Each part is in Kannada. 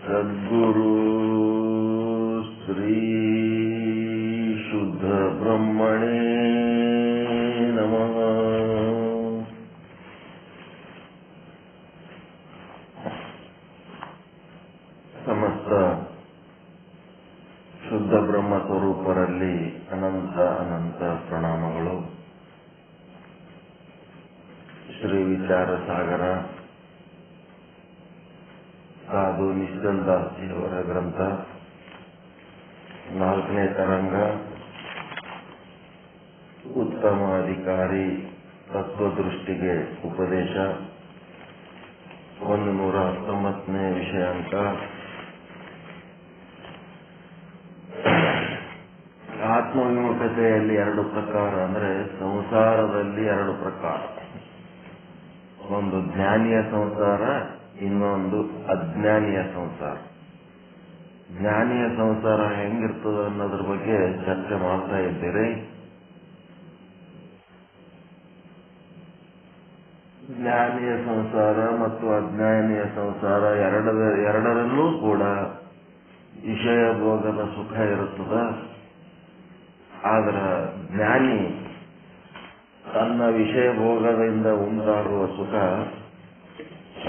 ಸದ್ಗುರು ಶ್ರೀ ಶುದ್ಧ ಬ್ರಹ್ಮಣೇ ನಮಃ. ಸಮಸ್ತ ಶುದ್ಧ ಬ್ರಹ್ಮ ಸ್ವರೂಪರಲ್ಲಿ ಅನಂತ ಅನಂತ ಪ್ರಣಾಮಗಳು. ಶ್ರೀ ವಿಚಾರ ಸಾಗರ ಸಾಧು ನಿಶ್ಚಲ್ ದಾಸ್ಜಿಯವರ ಗ್ರಂಥ 4ನೇ ತರಂಗ, ಉತ್ತಮ ಅಧಿಕಾರಿ ತತ್ವದೃಷ್ಟಿಗೆ ಉಪದೇಶ, 119ನೇ ವಿಷಯಾಂಕ. ಆತ್ಮವಿಮುಖತೆಯಲ್ಲಿ 2 ಪ್ರಕಾರ, ಅಂದರೆ ಸಂಸಾರದಲ್ಲಿ 2 ಪ್ರಕಾರ. ಒಂದು ಜ್ಞಾನಿಯ ಸಂಸಾರ, ಇನ್ನೊಂದು ಅಜ್ಞಾನಿಯ ಸಂಸಾರ. ಜ್ಞಾನಿಯ ಸಂಸಾರ ಹೆಂಗಿರ್ತದ ಅನ್ನೋದ್ರ ಬಗ್ಗೆ ಚರ್ಚೆ ಮಾಡ್ತಾ ಇದ್ದೀರಿ. ಜ್ಞಾನಿಯ ಸಂಸಾರ ಮತ್ತು ಅಜ್ಞಾನಿಯ ಸಂಸಾರ ಎರಡರಲ್ಲೂ ಕೂಡ ವಿಷಯ ಭೋಗದ ಸುಖ ಇರುತ್ತದೆ. ಆದರೆ ಜ್ಞಾನಿ ತನ್ನ ವಿಷಯ ಭೋಗದಿಂದ ಉಂಟಾಗುವ ಸುಖ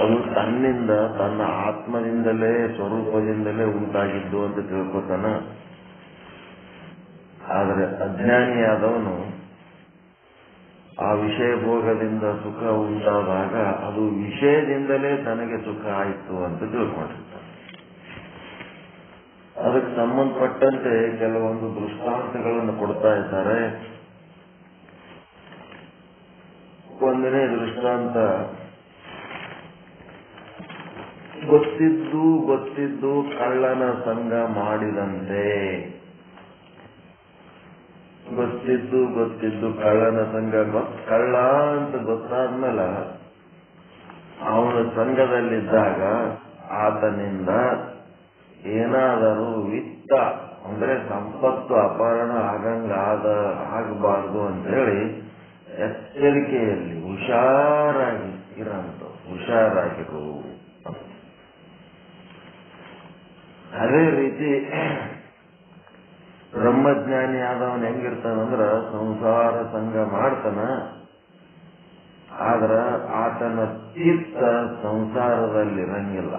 ಅದು ತನ್ನಿಂದ, ತನ್ನ ಆತ್ಮದಿಂದಲೇ, ಸ್ವರೂಪದಿಂದಲೇ ಉಂಟಾಗಿದ್ದು ಅಂತ ತಿಳ್ಕೊತಾನ. ಆದರೆ ಅಜ್ಞಾನಿಯಾದವನು ಆ ವಿಷಯ ಭೋಗದಿಂದ ಸುಖ ಉಂಟಾದಾಗ ಅದು ವಿಷಯದಿಂದಲೇ ತನಗೆ ಸುಖ ಆಯಿತು ಅಂತ ತಿಳ್ಕೊಂಡಿರ್ತಾನೆ. ಅದಕ್ಕೆ ಸಂಬಂಧಪಟ್ಟಂತೆ ಕೆಲವೊಂದು ದೃಷ್ಟಾಂತಗಳನ್ನು ಕೊಡ್ತಾ ಇದ್ದಾರೆ. 1ನೇ ದೃಷ್ಟಾಂತ, ಗೊತ್ತಿದ್ದು ಕಳ್ಳನ ಸಂಘ ಮಾಡಿದಂತೆ. ಗೊತ್ತಿದ್ದು ಕಳ್ಳನ ಸಂಘ, ಕಳ್ಳ ಅಂತ ಗೊತ್ತಾದ್ಮೇಲೆ ಅವನ ಸಂಘದಲ್ಲಿದ್ದಾಗ ಆತನಿಂದ ಏನಾದರೂ ವಿತ್ತ, ಅಂದ್ರೆ ಸಂಪತ್ತು ಅಪಹರಣ ಆಗಬಾರದು ಅಂತ ಹೇಳಿ ಎಚ್ಚರಿಕೆಯಲ್ಲಿ ಹುಷಾರಾಗಿರು. ಅದೇ ರೀತಿ ಬ್ರಹ್ಮಜ್ಞಾನಿ ಆದವನ್ ಹೆಂಗಿರ್ತಾನಂದ್ರ ಸಂಸಾರ ಸಂಘ ಮಾಡ್ತಾನ, ಆದ್ರ ಆತನ ಚಿತ್ತ ಸಂಸಾರದಲ್ಲಿರಂಗಿಲ್ಲ.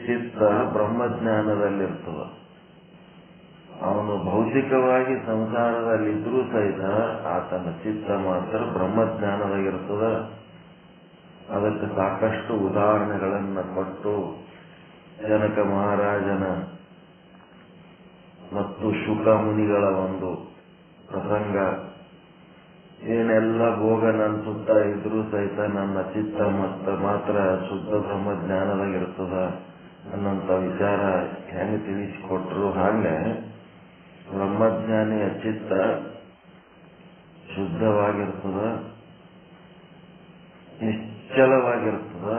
ಚಿತ್ತ ಬ್ರಹ್ಮಜ್ಞಾನದಲ್ಲಿರ್ತದ. ಅವನು ಭೌತಿಕವಾಗಿ ಸಂಸಾರದಲ್ಲಿದ್ರೂ ಸಹಿತ ಆತನ ಚಿತ್ತ ಮಾತ್ರ ಬ್ರಹ್ಮಜ್ಞಾನದಾಗಿರ್ತದ. ಅದಕ್ಕೆ ಸಾಕಷ್ಟು ಉದಾಹರಣೆಗಳನ್ನು ಕೊಟ್ಟು ಜನಕ ಮಹಾರಾಜನ ಮತ್ತು ಶುಕ ಮುನಿಗಳ ಒಂದು ಪ್ರಸಂಗ, ಏನೆಲ್ಲ ಭೋಗ ನನ್ನ ಸುತ್ತ ಇದ್ರೂ ಸಹಿತ ನನ್ನ ಚಿತ್ತ ಮಾತ್ರ ಶುದ್ಧ ಬ್ರಹ್ಮಜ್ಞಾನದಾಗಿರ್ತದ ಅನ್ನಂತ ವಿಚಾರ ಹೆಂಗೆ ತಿಳಿಸಿಕೊಟ್ರು. ಹಾಗೆ ಬ್ರಹ್ಮಜ್ಞಾನಿಯ ಚಿತ್ತ ಶುದ್ಧವಾಗಿರ್ತದ, ನಿಶ್ಚಲವಾಗಿರ್ತದ,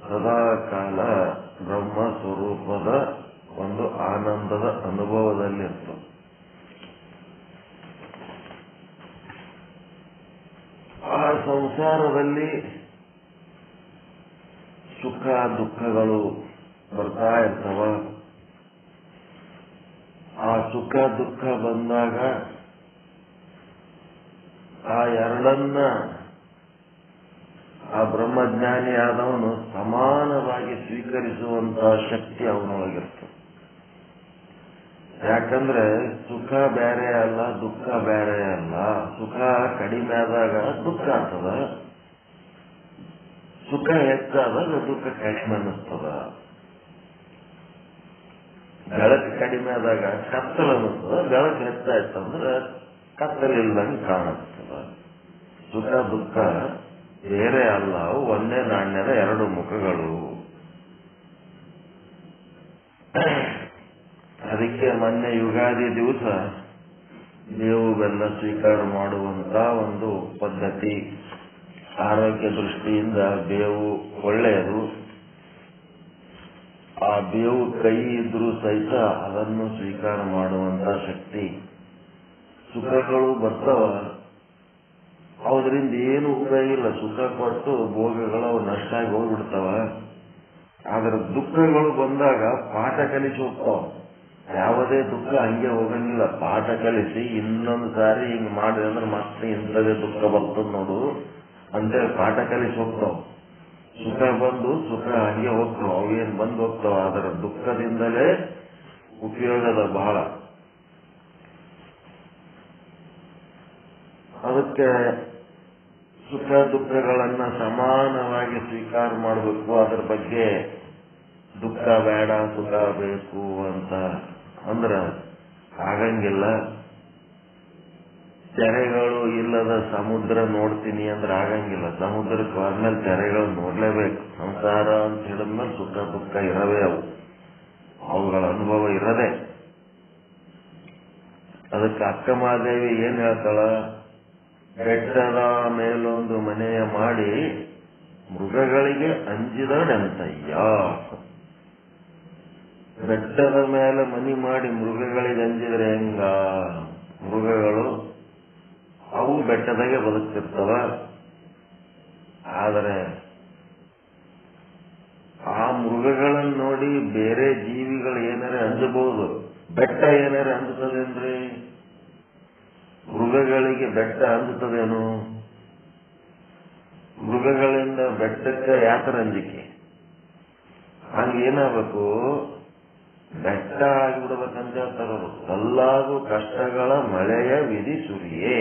ಸದಾ ಕಾಲ ಬ್ರಹ್ಮ ಸ್ವರೂಪದ ಒಂದು ಆನಂದದ ಅನುಭವದಲ್ಲಿರ್ತದೆ. ಆ ಸಂಸಾರದಲ್ಲಿ ಸುಖ ದುಃಖಗಳು ಬರ್ತಾ ಇರ್ತವ. ಆ ಸುಖ ದುಃಖ ಬಂದಾಗ ಆ ಎರಡನ್ನ ಆ ಬ್ರಹ್ಮಜ್ಞಾನಿ ಆದವನು ಸಮಾನವಾಗಿ ಸ್ವೀಕರಿಸುವಂತಹ ಶಕ್ತಿ ಅವನೊಳಗಿರ್ತದೆ. ಯಾಕಂದ್ರೆ ಸುಖ ಬೇರೆ ಅಲ್ಲ, ದುಃಖ ಬೇರೆ ಅಲ್ಲ. ಸುಖ ಕಡಿಮೆ ಆದಾಗ ದುಃಖ ಆಗ್ತದ, ಸುಖ ಹೆಚ್ಚಾದಾಗ ದುಃಖ ಕಡಿಮೆ ಅನ್ನಿಸ್ತದ. ಬೆಳಕು ಕಡಿಮೆ ಆದಾಗ ಕತ್ತಲು ಅನ್ನಿಸ್ತದ, ಬೆಳಕು ಹೆಚ್ಚಾಯ್ತಂದ್ರೆ ಕತ್ತಲಿಲ್ದಂಗೆ ಕಾಣಿಸ್ತದ. ಸುಖ ದುಃಖ ಬೇರೆ ಅಲ್ಲ, ಒಂದೇ ನಾಣ್ಯದ 2 ಮುಖಗಳು. ಅದಕ್ಕೆ ಮೊನ್ನೆ ಯುಗಾದಿ ದಿವಸ ಬೇವು ಬೆಲ್ಲ ಸ್ವೀಕಾರ ಮಾಡುವಂತ ಒಂದು ಪದ್ಧತಿ. ಆರೋಗ್ಯ ದೃಷ್ಟಿಯಿಂದ ಬೇವು ಒಳ್ಳೆಯದು. ಆ ಬೇವು ಕೈ ಇದ್ರೂ ಸಹಿತ ಅದನ್ನು ಸ್ವೀಕಾರ ಮಾಡುವಂತ ಶಕ್ತಿ. ಸುಖಗಳು ಬರ್ತಾವ, ಅದರಿಂದ ಏನು ಉಪಯೋಗ ಇಲ್ಲ. ಸುಖ ಕೊಟ್ಟು ಭೋಗಗಳು ಅವು ನಷ್ಟ ಆಗಿ ಹೋಗ್ಬಿಡ್ತಾವ. ಆದ್ರೆ ದುಃಖಗಳು ಬಂದಾಗ ಪಾಠ ಕಲಿಸಿ ಹೋಗ್ತಾವ. ಯಾವುದೇ ದುಃಖ ಹಂಗೆ ಹೋಗಂಗಿಲ್ಲ. ಪಾಠ ಕಲಿಸಿ ಇನ್ನೊಂದು ಸಾರಿ ಹಿಂಗ್ ಮಾಡಿದ್ರೆ ಅಂದ್ರೆ ಮತ್ತೆ ಇಂಥದೇ ದುಃಖ ಬರ್ತದ ನೋಡು ಅಂತೇಳಿ ಪಾಠ ಕಲಿಸಿ ಹೋಗ್ತಾವ. ಸುಖ ಬಂದು ಸುಖ ಹಂಗೆ ಹೋಗ್ತಾವ, ಅವೇನ್ ಬಂದು ಹೋಗ್ತಾವ. ಅದರ ದುಃಖದಿಂದಲೇ ಉಪಯೋಗದ ಬಹಳ. ಅದಕ್ಕೆ ಸುಖ ದುಃಖಗಳನ್ನ ಸಮಾನವಾಗಿ ಸ್ವೀಕಾರ ಮಾಡಬೇಕು. ಅದರ ಬಗ್ಗೆ ದುಃಖ ಬೇಡ ಸುಖ ಬೇಕು ಅಂತ ಅಂದ್ರ ಆಗಂಗಿಲ್ಲ. ತೆರೆಗಳು ಇಲ್ಲದ ಸಮುದ್ರ ನೋಡ್ತೀನಿ ಅಂದ್ರೆ ಆಗಂಗಿಲ್ಲ. ಸಮುದ್ರಕ್ಕೆ ಹೋದ್ಮೇಲೆ ತೆರೆಗಳು ನೋಡ್ಲೇಬೇಕು. ಸಂಸಾರ ಅಂತ ಹೇಳಿದ್ಮೇಲೆ ಸುಖ ದುಃಖ ಇರವೇ ಅವು, ಅವುಗಳ ಅನುಭವ ಇರದೆ. ಅದಕ್ಕೆ ಅಕ್ಕ ಮಹಾದೇವಿ ಏನ್ ಹೇಳ್ತಾಳ, ಬೆಟ್ಟದ ಮೇಲೊಂದು ಮನೆಯ ಮಾಡಿ ಮೃಗಗಳಿಗೆ ಅಂಜಿದಡೆಂತಯ್ಯ. ಬೆಟ್ಟದ ಮೇಲೆ ಮನಿ ಮಾಡಿ ಮೃಗಗಳಿಗೆ ಅಂಜಿದ್ರೆ ಹೆಂಗ? ಮೃಗಗಳು ಅವು ಬೆಟ್ಟದಾಗೆ ಬದುಕ್ತಿರ್ತವ. ಆದರೆ ಆ ಮೃಗಗಳನ್ನು ನೋಡಿ ಬೇರೆ ಜೀವಿಗಳು ಏನಾರ ಅಂಜಬಹುದು, ಬೆಟ್ಟ ಏನಾರ ಅಂಜುತ್ತದೇನ್ರಿ? ಮೃಗಗಳಿಗೆ ಬೆಟ್ಟ ಅಂಜುತ್ತದೇನು? ಮೃಗಗಳಿಂದ ಬೆಟ್ಟಕ್ಕೆ ಯಾತರ ಅಂಜಿಕೆ? ಹಂಗೇನಾಗಬೇಕು, ಬೆಟ್ಟ ಆಗಿಬಿಡ್ಬೇಕಂತ ಹೇಳ್ತಾರವರು. ಕಲ್ಲಾಗು ಕಷ್ಟಗಳ ಮಳೆಯ ವಿಧಿ ಸುರಿಯೇ.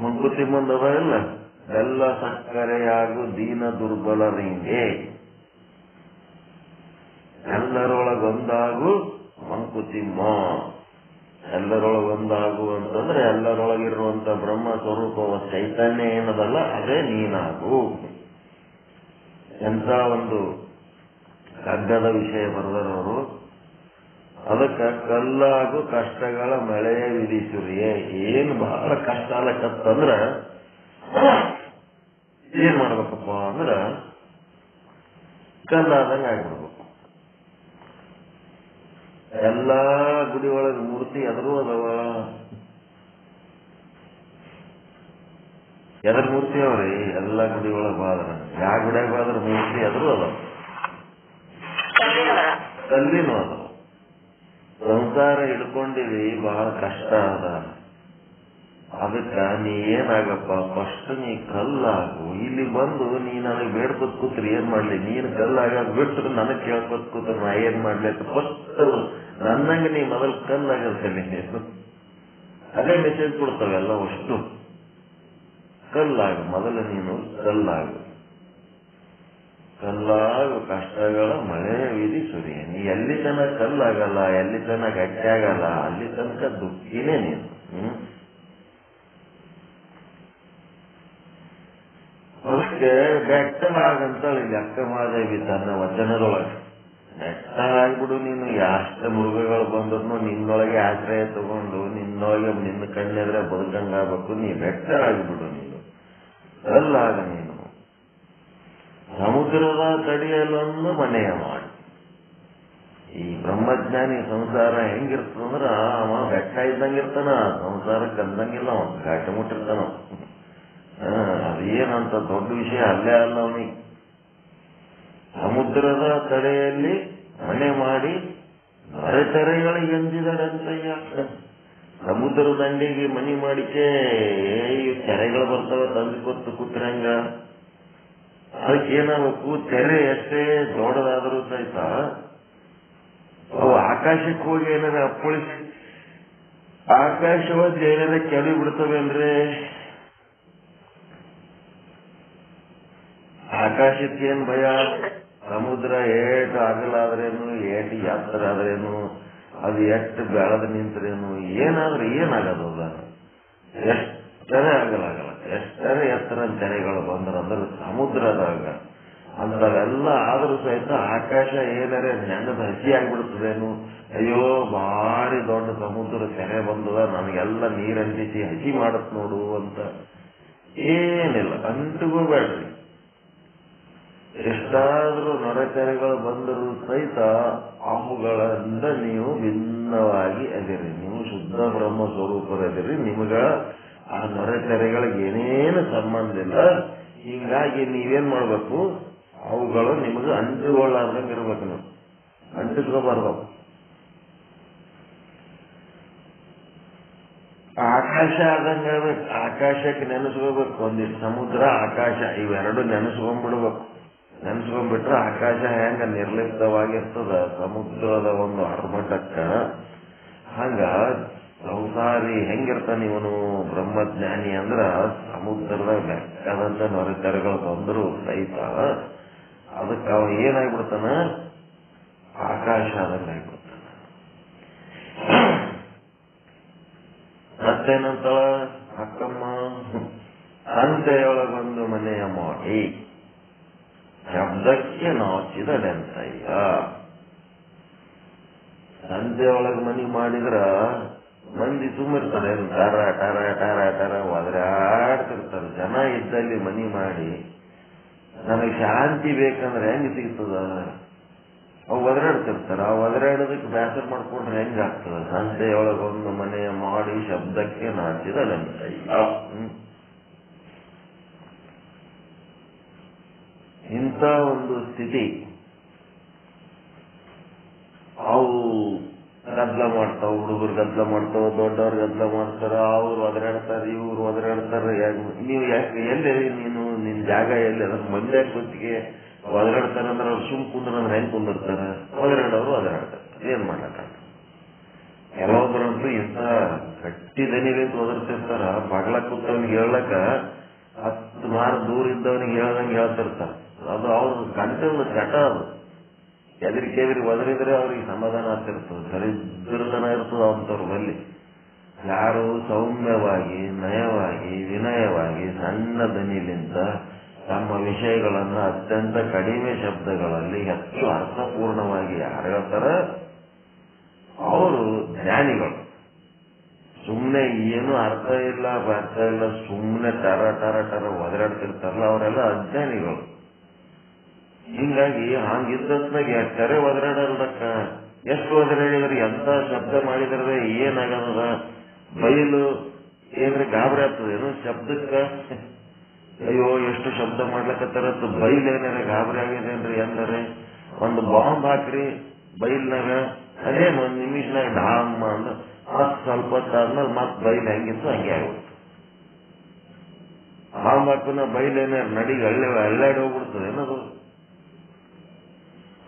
ಮಂಕುತಿ ಮುಂದವ ಇಲ್ಲ, ಎಲ್ಲ ಸಕ್ಕರೆಯಾಗು ದೀನ ದುರ್ಬಲರಿಂಗೆ. ಎಲ್ಲರೊಳಗೊಂದಾಗು ಮಂಕುತಿಮ್ಮ. ಎಲ್ಲರೊಳಗೊಂದಾಗು ಅಂತಂದ್ರೆ ಎಲ್ಲರೊಳಗಿರುವಂತ ಬ್ರಹ್ಮ ಸ್ವರೂಪವ ಚೈತನ್ಯ ಏನದಲ್ಲ ಅದೇ ನೀನಾಗು. ಎಂತ ಒಂದು ಕಗ್ಗದ ವಿಷಯ ಬರೆದರವರು. ಅದಕ್ಕೆ ಕಲ್ಲಾಗು ಕಷ್ಟಗಳ ಮಳೆಯ ವಿಧಿಸುರಿಯೇ. ಏನ್ ಬಹಳ ಕಷ್ಟ ಆಗತ್ತಂದ್ರ ಏನ್ ಮಾಡ್ಬೇಕಪ್ಪ ಅಂದ್ರ ಕಲ್ಲಾದಂಗ ಆಗ್ಬಿಡ್ಬೇಕು. ಎಲ್ಲಾ ಗುಡಿ ಒಳಗ ಮೂರ್ತಿ ಎದುರು ಅದಾವ. ಎದ್ರ ಮೂರ್ತಿ ಅವ್ರಿ? ಎಲ್ಲಾ ಗುಡಿ ಒಳಗ್ ಬಾದ್ರ, ಯಾವ ಗುಡಿಯಾಗ ಬಾದ್ರ ಮೂರ್ತಿ ಎದುರು ಅದಾವ, ಕಲ್ಲಿನೂ ಅದಾವ. ಸಂಸಾರ ಹಿಡ್ಕೊಂಡಿವಿ, ಬಹಳ ಕಷ್ಟ ಅದ. ಅದಕ್ಕ ನೀ ಏನಾಗಪ್ಪ, ಫಸ್ಟ್ ನೀ ಕಲ್ಲಾಗು. ಇಲ್ಲಿ ಬಂದು ನೀ ನನಗೆ ಬೇಡ್ಕೊತ್ ಕೂತ್ರಿ ಏನ್ ಮಾಡ್ಲಿ? ನೀನ್ ಕಲ್ಲಾಗ ಬಿಟ್ರು ನನಗ್ ಕೇಳ್ಕೊತ್ ಕೂತ್ರು ನಾ ಏನ್ ಮಾಡ್ಲಿ? ಫಸ್ಟ್ ನನ್ನಂಗ ನೀ ಮೊದಲು ಕಲ್ಲಾಗಲ್ತೇನೆ. ಅದೇ ಮೆಸೇಜ್ ಕೊಡ್ತಾವೆಲ್ಲ ಅಷ್ಟು. ಕಲ್ಲಾಗು ಮೊದಲು, ನೀನು ಕಲ್ಲಾಗು. ಕಲ್ಲಾಗು ಕಷ್ಟಗಳ ಮಳೆ ವಿಧಿ ಸುರಿಯ. ನೀ ಎಲ್ಲಿ ತನಕ ಕಲ್ಲಾಗಲ್ಲ, ಎಲ್ಲಿ ತನಕ ಗಟ್ಟಿ ಆಗಲ್ಲ, ಅಲ್ಲಿ ತನಕ ದುಃಖಿನೇ ನೀನು. ಅದಕ್ಕೆ ಬೆಟ್ಟನಾಗಂತ ಇಲ್ಲಿ ಅಕ್ಕ ಮಹಾದೇವಿ ತನ್ನ ವಚನದೊಳಗೆ, ಬೆಟ್ಟ ಆಗ್ಬಿಡು ನೀನು. ಎಷ್ಟು ಮೃಗಗಳು ಬಂದ್ರು ನಿನ್ನೊಳಗೆ ಆಶ್ರಯ ತಗೊಂಡು ನಿನ್ನೊಳಗೆ ನಿನ್ನ ಕಣ್ಣೆದ್ರೆ ಬದುಕಂಗಾಗಬೇಕು. ನೀ ಬೆಟ್ಟ ಆಗ್ಬಿಡು ನೀನು, ಕಲ್ಲಾಗ ನೀನು. ಸಮುದ್ರದ ತಡಿಯಲನ್ನು ಮನೆಯ ಮಾಡಿ. ಈ ಬ್ರಹ್ಮಜ್ಞಾನಿ ಸಂಸಾರ ಹೆಂಗಿರ್ತದಂದ್ರ ಅವ ಬೆಟ್ಟ ಇದ್ದಂಗಿರ್ತಾನ, ಸಂಸಾರಕ್ಕೆ ಅಂದಂಗಿಲ್ಲ. ಅವ ಘಾಟ ಮುಟ್ಟಿರ್ತಾನ. ಅದೇನಂತ ದೊಡ್ಡ ವಿಷಯ ಅಲ್ಲೇ ಅಲ್ಲ ಅವನಿಗೆ. ಸಮುದ್ರದ ತಡೆಯಲ್ಲಿ ಮನೆ ಮಾಡಿ ನರೆತೆರೆಗಳಿಗೆ ಅಂಜಿದಡಂತಯ್ಯ. ಸಮುದ್ರ ದಂಡೆಗೆ ಮನಿ ಮಾಡಿಕೆ ತೆರೆಗಳು ಬರ್ತಾವ, ತಂದು ಕೊತ್ತು ಕೂತ್ರಂಗ. ಅದಕ್ಕೇನಾಗಬೇಕು, ತೆರೆ ಎಷ್ಟೇ ದೊಡ್ಡದಾದರೂ ಸಹಿತ ಅವು ಆಕಾಶಕ್ಕೆ ಹೋಗಿ ಏನಾರ ಅಪ್ಪಳಿಸಿ ಆಕಾಶವಾದ ಏನಾರ ಕೆಳಿ ಬಿಡ್ತವೇನ್ರಿ? ಆಕಾಶಕ್ಕೇನ್ ಭಯ? ಸಮುದ್ರ ಏಟು ಅಗಲಾದ್ರೇನು, ಏಟು ಎತ್ತರ ಆದ್ರೇನು, ಅದು ಎಷ್ಟು ಬೆಳೆದು ನಿಂತ್ರೇನು, ಏನಾದ್ರೂ ಏನಾಗದ? ಎಷ್ಟರೇ ಆಗಲಾಗಲ್ಲ. ಎಷ್ಟರೇ ಎತ್ತರ ತೆರೆಗಳು ಬಂದ್ರಂದ್ರೆ ಸಮುದ್ರದಾಗ ಅಂತವೆಲ್ಲ ಆದ್ರೂ ಸಹಿತ ಆಕಾಶ ಏನಾರೇ ನೆನದ ಹಸಿ ಆಗ್ಬಿಡ್ತದೇನು? ಅಯ್ಯೋ ಭಾರಿ ದೊಡ್ಡ ಸಮುದ್ರ ತೆರೆ ಬಂದದ, ನನಗೆಲ್ಲ ನೀರಂಟಿಸಿ ಹಸಿ ಮಾಡತ್ ನೋಡು ಅಂತ ಏನಿಲ್ಲ. ಅಂಟಿಗೋಬೇಡ್ರಿ. ಎಷ್ಟಾದ್ರೂ ನೊರೆತೆರೆಗಳು ಬಂದರೂ ಸಹಿತ ಅವುಗಳಿಂದ ನೀವು ಭಿನ್ನವಾಗಿ ಅದಿರಿ. ನೀವು ಶುದ್ಧ ಬ್ರಹ್ಮ ಸ್ವರೂಪರದಿರಿ. ನಿಮಗ ಆ ನೊರೆ ತೆರೆಗಳಿಗೆ ಏನೇನು ಸಂಬಂಧ ಇಲ್ಲ. ಹಿಂಗಾಗಿ ನೀವೇನ್ ಮಾಡ್ಬೇಕು, ಅವುಗಳು ನಿಮಗೆ ಅಂಟಿಕೊಳ್ಳಾರ್ದಂಗೆ ಇರ್ಬೇಕು. ನೀವು ಅಂಟಿಸ್ಕೋಬಾರ್ದು. ಆಕಾಶ ಆದಂಗೆ ಇರ್ಬೇಕು. ಆಕಾಶಕ್ಕೆ ನೆನೆಸ್ಕೋಬೇಕು. ಒಂದಿಷ್ಟು ಸಮುದ್ರ, ಆಕಾಶ ಇವೆರಡು ನೆನೆಸ್ಕೊಂಡ್ಬಿಡ್ಬೇಕು. ನೆನೆಸ್ಕೊಂಡ್ಬಿಟ್ರೆ ಆಕಾಶ ಹೆಂಗ ನಿರ್ಲಿಪ್ತವಾಗಿರ್ತದ ಸಮುದ್ರದ ಒಂದು ಅರ್ಮಟಕ್ಕ, ಹಂಗ ಸಂಸಾರಿ ಹೆಂಗಿರ್ತಾನ ಇವನು ಬ್ರಹ್ಮಜ್ಞಾನಿ ಅಂದ್ರ ಸಮುದ್ರದಾಗ ಬೆಕ್ಕದಂತ ನೊರೆತೆರೆಗಳು ಬಂದ್ರು ಸಹಿತ ಅದಕ್ಕೆ ಅವ ಏನಾಗ್ಬಿಡ್ತಾನ, ಆಕಾಶ ಆದಂಗ ಆಗ್ಬಿಡ್ತಾನ. ಮತ್ತೇನಂತಳ ಅಕ್ಕಮ್ಮ, ಸಂತೆಯೊಳಗೊಂದು ಮನೆಯ ಮಾಡಿ ಶಬ್ದಕ್ಕೆ ನಾಚಿದಡೆಂತಯ್ಯ. ಸಂತೆಯೊಳಗೆ ಮನಿ ಮಾಡಿದ್ರ ಮಂದಿ ಸುಮ್ಮಿರ್ತಾರೆ, ಟರ ಟರ ಟರ ಟರ ಒದರಾಡ್ತಿರ್ತಾರೆ. ಜನ ಇದ್ದಲ್ಲಿ ಮನಿ ಮಾಡಿ ನನಗೆ ಶಾಂತಿ ಬೇಕಂದ್ರೆ ಹೆಂಗ್ ಸಿಗ್ತದ? ಅವು ಒದರಾಡ್ತಿರ್ತಾರ. ಆ ಒದರಾಡೋದಕ್ಕೆ ಬೇಸರ ಮಾಡ್ಕೊಂಡ್ರೆ ಹೆಂಗಾಗ್ತದ? ಸಂತೆಯೊಳಗೊಂದು ಮನೆಯ ಮಾಡಿ ಶಬ್ದಕ್ಕೆ ನಾಚಿದಡೆಂತಯ್ಯ. ಇಂಥ ಒಂದು ಸ್ಥಿತಿ. ಅವು ಗದ್ದಲ ಮಾಡ್ತಾವ, ಹುಡುಗರು ಗದ್ದಲ ಮಾಡ್ತಾವ, ದೊಡ್ಡವ್ರು ಗದ್ದಲ ಮಾಡ್ತಾರ, ಅವ್ರು ಒದರಾಡ್ತಾರೆ, ಇವ್ರು ಒದರಾಡ್ತಾರೆ. ನೀವು ಯಾಕೆ ಎಲ್ಲಿ ನೀನು ನಿನ್ ಜಾಗ ಎಲ್ಲಿ? ಅದಕ್ಕೆ ಮಂದ್ಯ ಗೊತ್ತಿಗೆ ಒದರಾಡ್ತಾರಂದ್ರೆ ಅವ್ರು ಸುಮ್ ಕುಂದ್ರಂದ್ರೆ ಹೆಂಗ್ ಕುಂದಿರ್ತಾರೆ? ಒದರಾಡೋರು ಒದರಾಡ್ತಾರೆ. ಏನ್ ಮಾಡಕ್ಕ? ಕೆಲವೊಬ್ಬರಂತೂ ಇಂಥ ಗಟ್ಟಿ ದನಿಲಿಂದ ಒದರ್ತಿರ್ತಾರ. ಬಗ್ಲ ಕೂತವನಿಗೆ ಹೇಳಕ್ಕ 10 ಮಾರು ದೂರ ಇದ್ದವನಿಗೆ ಹೇಳ್ದಂಗೆ ಹೇಳ್ತಿರ್ತಾರ. ಅದು ಅವ್ರ ಗಂಟಲ ಚಟ. ಅದು ಎದುರಿ ಒದರಿದ್ರೆ ಅವ್ರಿಗೆ ಸಮಾಧಾನ ಆಗ್ತಿರ್ತದೆ, ದರಿದ್ರತನ ಇರ್ತದ ಅಂತವ್ರ ಬಲ್ಲಿ. ಯಾರು ಸೌಮ್ಯವಾಗಿ, ನಯವಾಗಿ, ವಿನಯವಾಗಿ, ಸಣ್ಣ ದನಿಲಿಂದ ತಮ್ಮ ವಿಷಯಗಳನ್ನು ಅತ್ಯಂತ ಕಡಿಮೆ ಶಬ್ದಗಳಲ್ಲಿ ಹೆಚ್ಚು ಅರ್ಥಪೂರ್ಣವಾಗಿ ಯಾರು ಹೇಳ್ತಾರ, ಅವರು ಜ್ಞಾನಿಗಳು. ಸುಮ್ಮನೆ ಏನು ಅರ್ಥ ಇಲ್ಲ ಬರ್ಥ ಇಲ್ಲ ಸುಮ್ಮನೆ ಟರ ಟರ ಟರ ಒದರಾಡ್ತಿರ್ತಾರಲ್ಲ, ಅವರೆಲ್ಲ ಅಜ್ಞಾನಿಗಳು. ಹಿಂಗಾಗಿ ಹಂಗಿದ್ದತ್ನಾಗ ಟರೆ ಒದರಾಡಲ್ದಕ್ಕ ಎಷ್ಟು ಒದರಾಡಿದ್ರೆ ಎಂತ ಶಬ್ದ ಮಾಡಿದ್ರೆ ಏನಾಗದ? ಬೈಲು ಏನ್ರಿ ಗಾಬರಿ ಆಗ್ತದೇನು ಶಬ್ದಕ್ಕ? ಅಯ್ಯೋ ಎಷ್ಟು ಶಬ್ದ ಮಾಡ್ಲಕತ್ತಾರತ್ತು, ಬೈಲೇನಾರ ಗಾಬರಿ ಆಗಿದೇನ್ರಿ ಎಂದರೆ? ಒಂದು ಬಾಂಬ್ ಹಾಕ್ರಿ ಬೈಲ್ನಾಗ, ಅದೇನು 1 ನಿಮಿಷನಾಗ ಡಾಮ್ ಅಂದ ಮತ್ ಸ್ವಲ್ಪ ಹೊತ್ತಾದ್ಮೇಲೆ ಮತ್ ಬೈಲ್ ಹೆಂಗಿತ್ತು ಹಂಗೆ ಆಗ್ಬಿಡ್ತು. ಬಾಂಬ್ ಹಾಕುನ ಬೈಲೇನಾರ ನಡಿಗೆ ಹಳ್ಳಾಡಿ ಹೋಗ್ಬಿಡ್ತದೆ ಏನದು?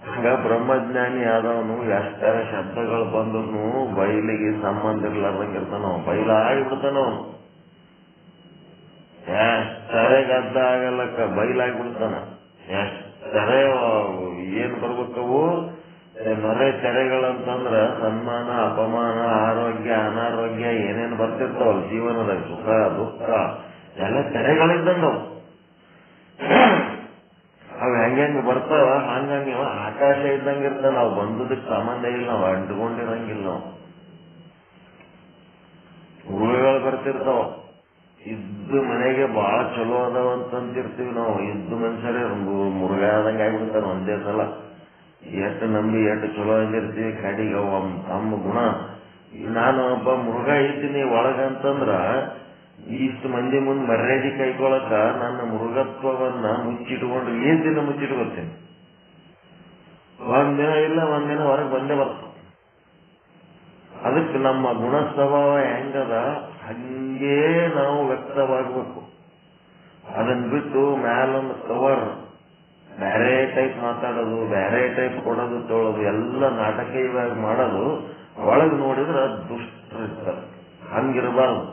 ಹಂಗ ಬ್ರಹ್ಮಜ್ಞಾನಿ ಆದವನು ಎಷ್ಟರ ಶಬ್ದಗಳು ಬಂದ್ರು ಬೈಲಿಗೆ ಸಂಬಂಧ ಇರ್ಲಾರ್ದಂಗೆ ಇರ್ತಾನ. ಬೈಲಾಗಿಬಿಡ್ತಾನವನು. ಎಷ್ಟರೆ ಗದ್ದ ಆಗಲ್ಲಕ್ಕ ಬೈಲಾಗ್ಬಿಡ್ತಾನ. ಎಷ್ಟರೆ ಏನ್ ಬರ್ಬೇಕವು ನೊರೆ ತೆರೆಗಳಂತಂದ್ರ ಸನ್ಮಾನ, ಅಪಮಾನ, ಆರೋಗ್ಯ, ಅನಾರೋಗ್ಯ ಏನೇನು ಬರ್ತಿರ್ತಾವಲ್ಲ ಜೀವನದಾಗ, ಸುಖ ದುಃಖ ಎಲ್ಲ ತೆರೆಗಳಿದ್ದಂಗವು. ಅವ್ ಹೆಂಗ ಬರ್ತಾವ ಹಂಗಂಗೆ ಆಕಾಶ ಇದ್ದಂಗೆ ಇರ್ತಾವ. ನಾವು ಬಂದದಕ್ಕೆ ಸಂಬಂಧ ಇಲ್ಲ, ನಾವು ಅಂಟ್ಕೊಂಡಿರಂಗಿಲ್ಲ. ನಾವು ಮುರುಗಳು ಬರ್ತಿರ್ತಾವ. ಇದ್ದು ಮನೆಗೆ ಬಹಳ ಚಲೋ ಅದಾವ ಅಂತಂತಿರ್ತೀವಿ ನಾವು. ಇದ್ದು ಮನುಷ್ಯರೇ ಮುರುಗ ಆದಂಗೆ ಆಗ್ಬಿಡ್ತಾರ ಒಂದೇ ಸಲ. ಎಷ್ಟು ನಂಬಿ ಎಷ್ಟು ಚಲೋ ಆಗಿರ್ತೀವಿ, ಕಡಿಗೆ ತಮ್ಮ ಗುಣ. ನಾನು ಒಬ್ಬ ಮುರುಗ ಇದ್ದೀನಿ ಒಳಗಂತಂದ್ರ ಇಷ್ಟು ಮಂದಿ ಮುಂದೆ ಮರ್ಯಾದೆ ಕೈಗೊಳಕ ನನ್ನ ಮೃಗತ್ವವನ್ನ ಮುಚ್ಚಿಟ್ಕೊಂಡು ಏನ್ ದಿನ ಮುಚ್ಚಿಟ್ಕೊಳ್ತೇನೆ. ಒಂದಿನ ಇಲ್ಲ ಒಂದಿನ ಹೊರಗೆ ಬಂದೇ ಬರ್ತ. ಅದಕ್ಕೆ ನಮ್ಮ ಗುಣ ಸ್ವಭಾವ ಹೆಂಗದ ಹಂಗೇ ನಾವು ವ್ಯಕ್ತವಾಗಬೇಕು. ಅದನ್ನ ಬಿಟ್ಟು ಮ್ಯಾಲೊಂದು ಕವರ್ ಬೇರೆ ಟೈಪ್ ಮಾತಾಡೋದು, ಬೇರೆ ಟೈಪ್ ಕೊಡೋದು, ತೊಳೋದು ಎಲ್ಲ ನಾಟಕೀಯವಾಗಿ ಮಾಡೋದು, ಒಳಗೆ ನೋಡಿದ್ರೆ ದುಷ್ಟರಿರ್ತಾರೆ. ಹಂಗಿರಬಾರ್ದು.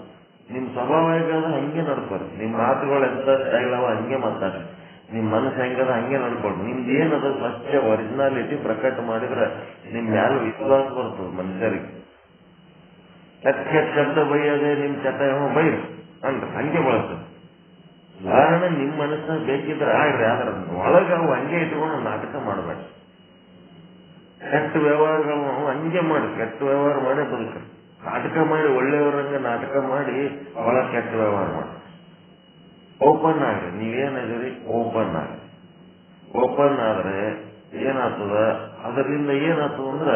ನಿಮ್ ಸ್ವಭಾವ ಹೇಗದ ಹಂಗೆ ನಡ್ಕೊಳ್ರಿ. ನಿಮ್ ಮಾತುಗಳು ಎಂತ ಸ್ಟೈಲ್ ಅವ ಹಂಗೆ ಮಾತಾಡ್ರಿ. ನಿಮ್ ಮನಸ್ಸು ಹೆಂಗದ ಹಂಗೆ ನಡ್ಕೊಳ್ರಿ. ನಿಮ್ದು ಏನದ ಸ್ವಚ್ಛ ಒರಿಜಿನಾಲಿಟಿ ಪ್ರಕಟ ಮಾಡಿದ್ರೆ ನಿಮ್ ಮ್ಯಾಲ ವಿಶ್ವಾಸ ಬರ್ತದೆ ಮನುಷ್ಯರಿಗೆ. ಕೆಟ್ಟ ಶಬ್ದ ಬೈಯದೆ ನಿಮ್ ಚಟ ಬೈರಿ ಅನ್ರಿ, ಹಂಗೆ ಬಳಸ್ತದೆ. ಕಾರಣ ನಿಮ್ ಮನಸ್ಸನ್ನ ಬೇಕಿದ್ರೆ ಆಗ್ರಿ, ಆದ್ರೆ ಒಳಗ ಅವು ಹಂಗೆ ಇಟ್ಕೊಂಡು ನಾಟಕ ಮಾಡಬೇಡ. ಕೆಟ್ಟ ವ್ಯವಹಾರಗಳು ಹಂಗೆ ಮಾಡಿ, ಕೆಟ್ಟ ವ್ಯವಹಾರ ಮಾಡಿ ಬದುಕ್ರಿ. ನಾಟಕ ಮಾಡಿ ಒಳ್ಳೆಯವರಂಗ ನಾಟಕ ಮಾಡಿ ಬಹಳ ಕೆಟ್ಟ ವ್ಯವಹಾರ ಮಾಡಿ. ಓಪನ್ ಆಗ್ರಿ. ನೀವೇನಾಗ್ರಿ ಓಪನ್ ಆಗ್ರಿ. ಓಪನ್ ಆದ್ರೆ ಏನಾಗ್ತದ, ಅದರಿಂದ ಏನಾಗ್ತದ ಅಂದ್ರ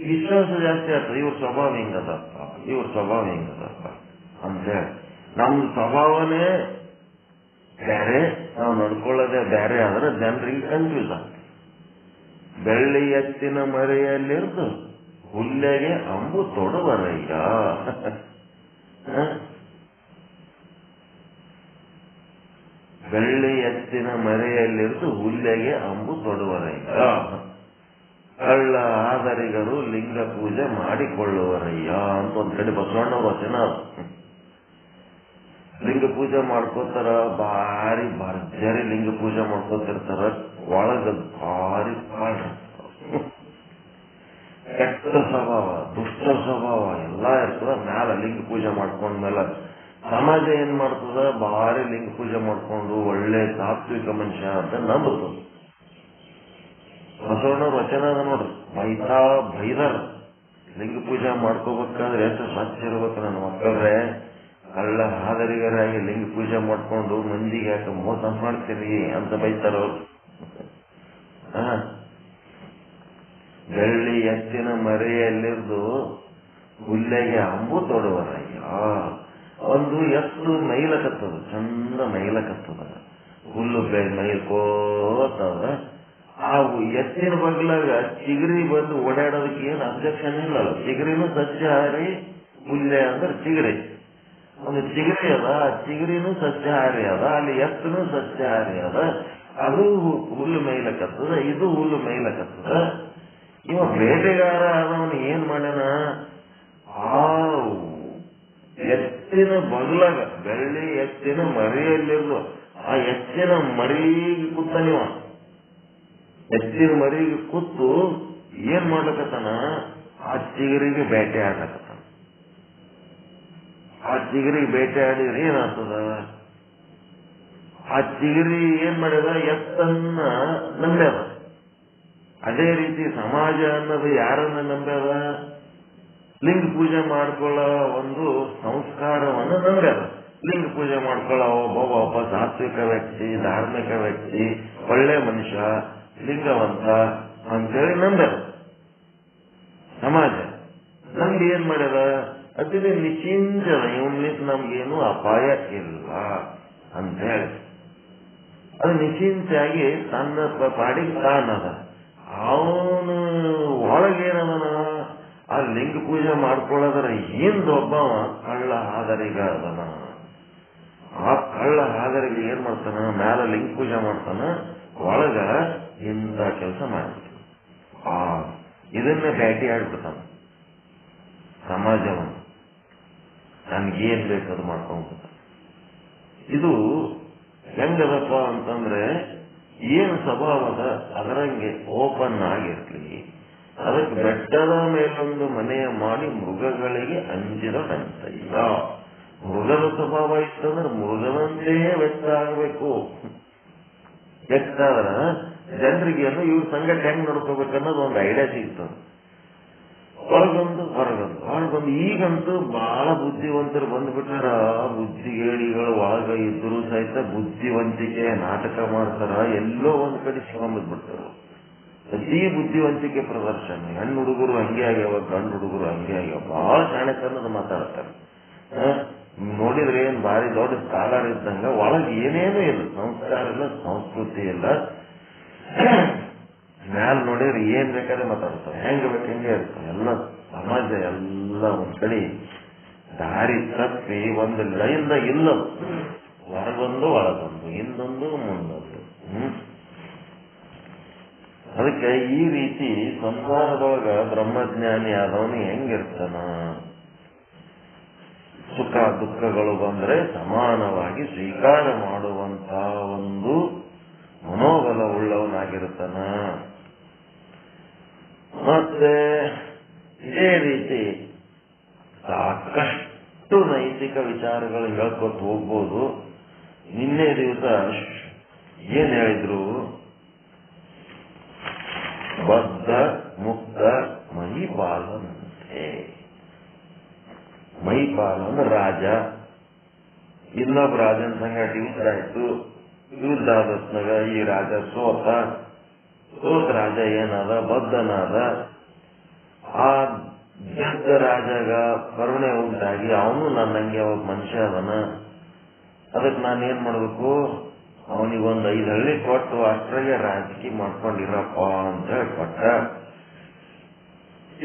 ವಿಶ್ವಾಸ ಜಾಸ್ತಿ ಆಗ್ತದೆ. ಇವ್ರ ಸ್ವಭಾವ ಹಿಂಗದಪ್ಪ, ಇವ್ರ ಸ್ವಭಾವ ಹಿಂಗದಪ್ಪ ಅಂತ ಅಂತೇಳಿ. ನಮ್ದು ಸ್ವಭಾವನೇ ಬೇರೆ, ನಾವು ನಡ್ಕೊಳ್ಳೋದೇ ಬೇರೆ ಆದ್ರೆ ಜನರಿಗೆ ಕನ್ಫ್ಯೂಸ್ ಆಗ್ತದೆ. ಬೆಳ್ಳಿ ಎತ್ತಿನ ಮರೆಯಲ್ಲಿರ್ದು ಹುಲ್ಲೆಗೆ ಅಂಬು ತೊಡುವರಯ್ಯ. ಬೆಳ್ಳಿ ಎತ್ತಿನ ಮರೆಯಲ್ಲಿರ್ದು ಹುಲ್ಲೆಗೆ ಅಂಬು ತೊಡುವರಯ್ಯ. ಕಳ್ಳ ಆದರಿಗರು ಲಿಂಗ ಪೂಜೆ ಮಾಡಿಕೊಳ್ಳುವರಯ್ಯ ಅಂತ ಒಂದ್ ಕಡೆ ಬಸವಣ್ಣವ್ರ ವಚನ. ಲಿಂಗ ಪೂಜೆ ಮಾಡ್ಕೋತಾರ, ಭಾರಿ ಭರ್ಜರಿ ಲಿಂಗ ಪೂಜೆ ಮಾಡ್ಕೋತಿರ್ತಾರ. ಒಳಗ ಭಾರಿ ಕೆಟ್ಟ ಸ್ವಭಾವ, ದುಷ್ಟ ಸ್ವಭಾವ ಎಲ್ಲಾ ಇರ್ತದ. ಮ್ಯಾಲ ಲಿಂಗ ಪೂಜೆ ಮಾಡ್ಕೊಂಡ್ಮೇಲೆ ಸಮಾಜ ಏನ್ ಮಾಡ್ತದ, ಭಾರಿ ಲಿಂಗ ಪೂಜೆ ಮಾಡ್ಕೊಂಡು ಒಳ್ಳೆ ಸಾತ್ವಿಕ ಮನುಷ್ಯ ಅಂತ ನಂಬುದು. ಬಸವಣ್ಣವ್ರ ವಚನ ಅದ ನೋಡ್ರಿ, ಮೈತಾ ಬೈದರ ಲಿಂಗ ಪೂಜೆ ಮಾಡ್ಕೋಬೇಕಾದ್ರೆ ಎಷ್ಟು ಸ್ವಚ್ಛ ಇರ್ಬೇಕು ನನ್ನ ಮಕ್ಕಳ್ರೆ. ಕಳ್ಳ ಹಾದರಿಗರಾಗಿ ಲಿಂಗ ಪೂಜೆ ಮಾಡ್ಕೊಂಡು ಮಂದಿಗೆ ಯಾಕೆ ಮೋಸ ಮಾಡ್ತೀರಿ ಅಂತ ಬೈತಾರ ಅವ್ರು. ಬೆಳ್ಳಿ ಎತ್ತಿನ ಮರೆಯಲ್ಲಿರ್ದು ಹುಲ್ಲೆಗೆ ಅಂಬು ತೊಡುವರಯ್ಯ. ಒಂದು ಎತ್ತು ಮೈಲಕತ್ತದ, ಚಂದ ಮೈಲಕತ್ತದ, ಹುಲ್ಲು ಮೈಲ್ಕೋತದ. ಆ ಎತ್ತಿನ ಬಗ್ಲಾಗ ಚಿಗರಿ ಬಂದು ಓಡಾಡೋದಕ್ಕೆ ಏನು ಅಬ್ಜೆಕ್ಷನ್ ಇಲ್ಲ. ಚಿಗರಿನೂ ಸಸ್ಯಾಹಾರಿ, ಹುಲ್ಲೆ ಅಂದ್ರೆ ಚಿಗರಿ. ಒಂದು ಚಿಗರಿ ಅದ, ಚಿಗರಿನೂ ಸಸ್ಯಾಹಾರಿ ಅದ, ಅಲ್ಲಿ ಎತ್ತನೂ ಸಸ್ಯಾಹಾರಿ ಅದ. ಅದು ಹುಲ್ಲು ಮೈಲಕತ್ತದ, ಇದು ಹುಲ್ಲು ಮೈಲಕತ್ತದ. ಇವ ಬೇಟೆಗಾರ ಆದವನು ಏನ್ ಮಾಡ್ಯಾನ, ಆ ಎತ್ತಿನ ಬಗ್ಲಾಗ ಬೆಳ್ಳಿ ಎತ್ತಿನ ಮರಿಯಲ್ಲಿರ್ದು ಆ ಎತ್ತಿನ ಮರಿಗೆ ಕೂತಾನಿವ. ಎತ್ತಿನ ಮರಿಗೆ ಕೂತು ಏನ್ ಮಾಡ್ಲಕತ್ತಾನ, ಆ ಚಿಗರಿಗೆ ಬೇಟೆ ಆಡ್ಲಕತ್ತಾನ. ಆ ಚಿಗರಿಗೆ ಬೇಟೆ ಆಡಿದ್ರೆ ಏನಾಗ್ತದ, ಆ ಚಿಗರಿ ಏನ್ ಮಾಡ್ಯದ, ಎತ್ತನ್ನ ನಂಬ್ಯಾದ. ಅದೇ ರೀತಿ ಸಮಾಜ ಅನ್ನೋದು ಯಾರನ್ನ ನಂಬ್ಯಾದ, ಲಿಂಗ ಪೂಜೆ ಮಾಡ್ಕೊಳ್ಳೋ ಒಂದು ಸಂಸ್ಕಾರವನ್ನು ನಂಬ್ಯಾದ. ಲಿಂಗ ಪೂಜೆ ಮಾಡ್ಕೊಳ್ಳೋ ಒಬ್ಬ ಸಾತ್ವಿಕ ವ್ಯಕ್ತಿ, ಧಾರ್ಮಿಕ ವ್ಯಕ್ತಿ, ಒಳ್ಳೆ ಮನುಷ್ಯ, ಲಿಂಗವಂತ ಅಂತೇಳಿ ನಂಬ್ಯಾದ ಸಮಾಜ. ನಮ್ಗೆ ಏನ್ ಮಾಡ್ಯದ, ಅತಿನೇ ನಿಶ್ಚಿಂತದ, ಇವನ್ನಿಂದ ನಮ್ಗೇನು ಅಪಾಯ ಇಲ್ಲ ಅಂತ ಹೇಳಿ ಅದು ನಿಶ್ಚಿಂತೆಯಾಗಿ ತನ್ನ ಪಾಡಿಗೆ ತಾನದ. ಅವನು ಒಳಗೇನದನ, ಆ ಲಿಂಗ ಪೂಜೆ ಮಾಡ್ಕೊಳ್ಳೋದ್ರ ಹಿಂದ ಒಬ್ಬವ ಕಳ್ಳ ಹಾದರಿಗ ಅದನ. ಆ ಕಳ್ಳ ಹಾದರಿಗೆ ಏನ್ ಮಾಡ್ತಾನ, ಮ್ಯಾಲ ಲಿಂಗ ಪೂಜೆ ಮಾಡ್ತಾನ, ಒಳಗ ಇಂಥ ಕೆಲಸ ಮಾಡ್ಬಿಡ್ತಾನ. ಇದನ್ನ ಭೇಟಿ ಆಡ್ಬಿಡ್ತಾನ ಸಮಾಜವನ್ನು. ನನ್ಗೇನ್ ಬೇಕದು ಮಾಡ್ಕೊಂಡ್ಬಿಡ್ತಾನ. ಇದು ಹೆಂಗದಪ್ಪ ಅಂತಂದ್ರೆ, ಏನು ಸ್ವಭಾವದ ಅದರಂಗೆ ಓಪನ್ ಆಗಿರ್ಲಿ. ಅದಕ್ಕೆ ಬೆಟ್ಟದ ಮೇಲೊಂದು ಮನೆಯ ಮಾಡಿ ಮೃಗಗಳಿಗೆ ಅಂಜಿದನಂತಯ್ಯ. ಮೃಗದ ಸ್ವಭಾವ ಇತ್ತಂದ್ರೆ ಮೃಗದಂತೆ ವ್ಯಕ್ತ ಆಗಬೇಕು. ವ್ಯಕ್ತ ಆದ್ರ ಜನರಿಗೇನು ಇವ್ರ ಸಂಗತಿ ಹೆಂಗ್ ನೋಡ್ಕೋಬೇಕನ್ನೋದು ಒಂದು ಐಡಿಯಾ ಸಿಗ್ತದೆ. ಹೊರಗೊಂದು ಈಗಂತೂ ಬಹಳ ಬುದ್ಧಿವಂತರು ಬಂದ್ಬಿಟ್ಟಾರ. ಬುದ್ಧಿಗೇಡಿಗಳು ಒಳಗ ಇದ್ರು ಸಹಿತ ಬುದ್ಧಿವಂತಿಕೆ ನಾಟಕ ಮಾಡ್ತಾರ. ಎಲ್ಲೋ ಒಂದ್ ಕಡೆ ಸಿಗೊಂಬಿಡ್ತಾರ. ಅತಿ ಬುದ್ಧಿವಂತಿಕೆ ಪ್ರದರ್ಶನ. ಹೆಣ್ಣು ಹುಡುಗರು ಹಂಗೆ ಆಗ್ಯಾವ, ಗಂಡು ಹುಡುಗರು ಹಂಗೆ ಆಗ್ಯಾವ. ಬಹಳ ಶಾಣೆತನದ ಮಾತಾಡ್ತಾರೆ. ನೋಡಿದ್ರೆ ಏನ್ ಭಾರಿ ದೊಡ್ಡ ಸ್ಕಾಲರ್ ಇದ್ದಂಗ, ಒಳಗೆ ಏನೇನೂ ಇಲ್ಲ, ಸಂಸ್ಕಾರ ಇಲ್ಲ, ಸಂಸ್ಕೃತಿ ಇಲ್ಲ. ಮ್ಯಾಲ ನೋಡಿದ್ರೆ ಏನ್ ಬೇಕಾದ್ರೆ ಮಾತಾಡ್ತಾರೆ, ಹೆಂಗ ಬೇಕು ಹೆಂಗೆ ಇರ್ತಾರೆ. ಎಲ್ಲ ಸಮಾಜ ಎಲ್ಲ ಒಂದ್ ಕಡೆ ದಾರಿ ತಪ್ಪಿ ಒಂದು ಲೈನ್ದಾಗ ಇಲ್ಲ, ಹೊರಗೊಂದು ಒಳಗೊಂದು, ಹಿಂದೊಂದು ಮುಂದೊಂದು. ಅದಕ್ಕೆ ಈ ರೀತಿ ಸಂಸಾರದೊಳಗ ಬ್ರಹ್ಮಜ್ಞಾನಿ ಆದವನು ಹೆಂಗಿರ್ತಾನ, ಸುಖ ದುಃಖಗಳು ಬಂದ್ರೆ ಸಮಾನವಾಗಿ ಸ್ವೀಕಾರ ಮಾಡುವಂತ ಒಂದು ಮನೋಬಲ ಉಳ್ಳವನಾಗಿರ್ತಾನ. ಮತ್ತೆ ಇದೇ ರೀತಿ ಸಾಕಷ್ಟು ನೈತಿಕ ವಿಚಾರಗಳು ಹೇಳ್ಕೊತ ಹೋಗ್ಬೋದು. ನಿನ್ನೆ ದಿವಸ ಏನ್ ಹೇಳಿದ್ರು, ಬದ್ಧ ಮುಕ್ತ ಮಹಿಪಾಲನಂತೆ. ಮಹಿಪಾಲನ ರಾಜ, ಇನ್ನೊಬ್ಬ ರಾಜನ ಸಂಗಟ ಯುದ್ಧ ಆಯ್ತು. ಯುದ್ಧ ಆದತ್ನಾಗ ಈ ರಾಜ ಸೋತ ರಾಜ ಏನಾದ, ಬದ್ಧನಾದ. ಆ ಗೆದ್ದ ರಾಜಾಗ ಕರುಣೆ ಉಂಟಾಗಿ ಅವನು ನನ್ನಂಗೆ ಒಬ್ಬ ಮನುಷ್ಯ ಅದನ, ಅದಕ್ಕೆ ನಾನೇನ್ ಮಾಡ್ಬೇಕು, ಅವನಿಗೊಂದು 5 ಹಳ್ಳಿ ಕೊಟ್ಟು ಅಷ್ಟ್ರಾಗೆ ರಾಜಕೀಯ ಮಾಡ್ಕೊಂಡಿರಪ್ಪ ಅಂತ ಹೇಳಿ ಕೊಟ್ಟ.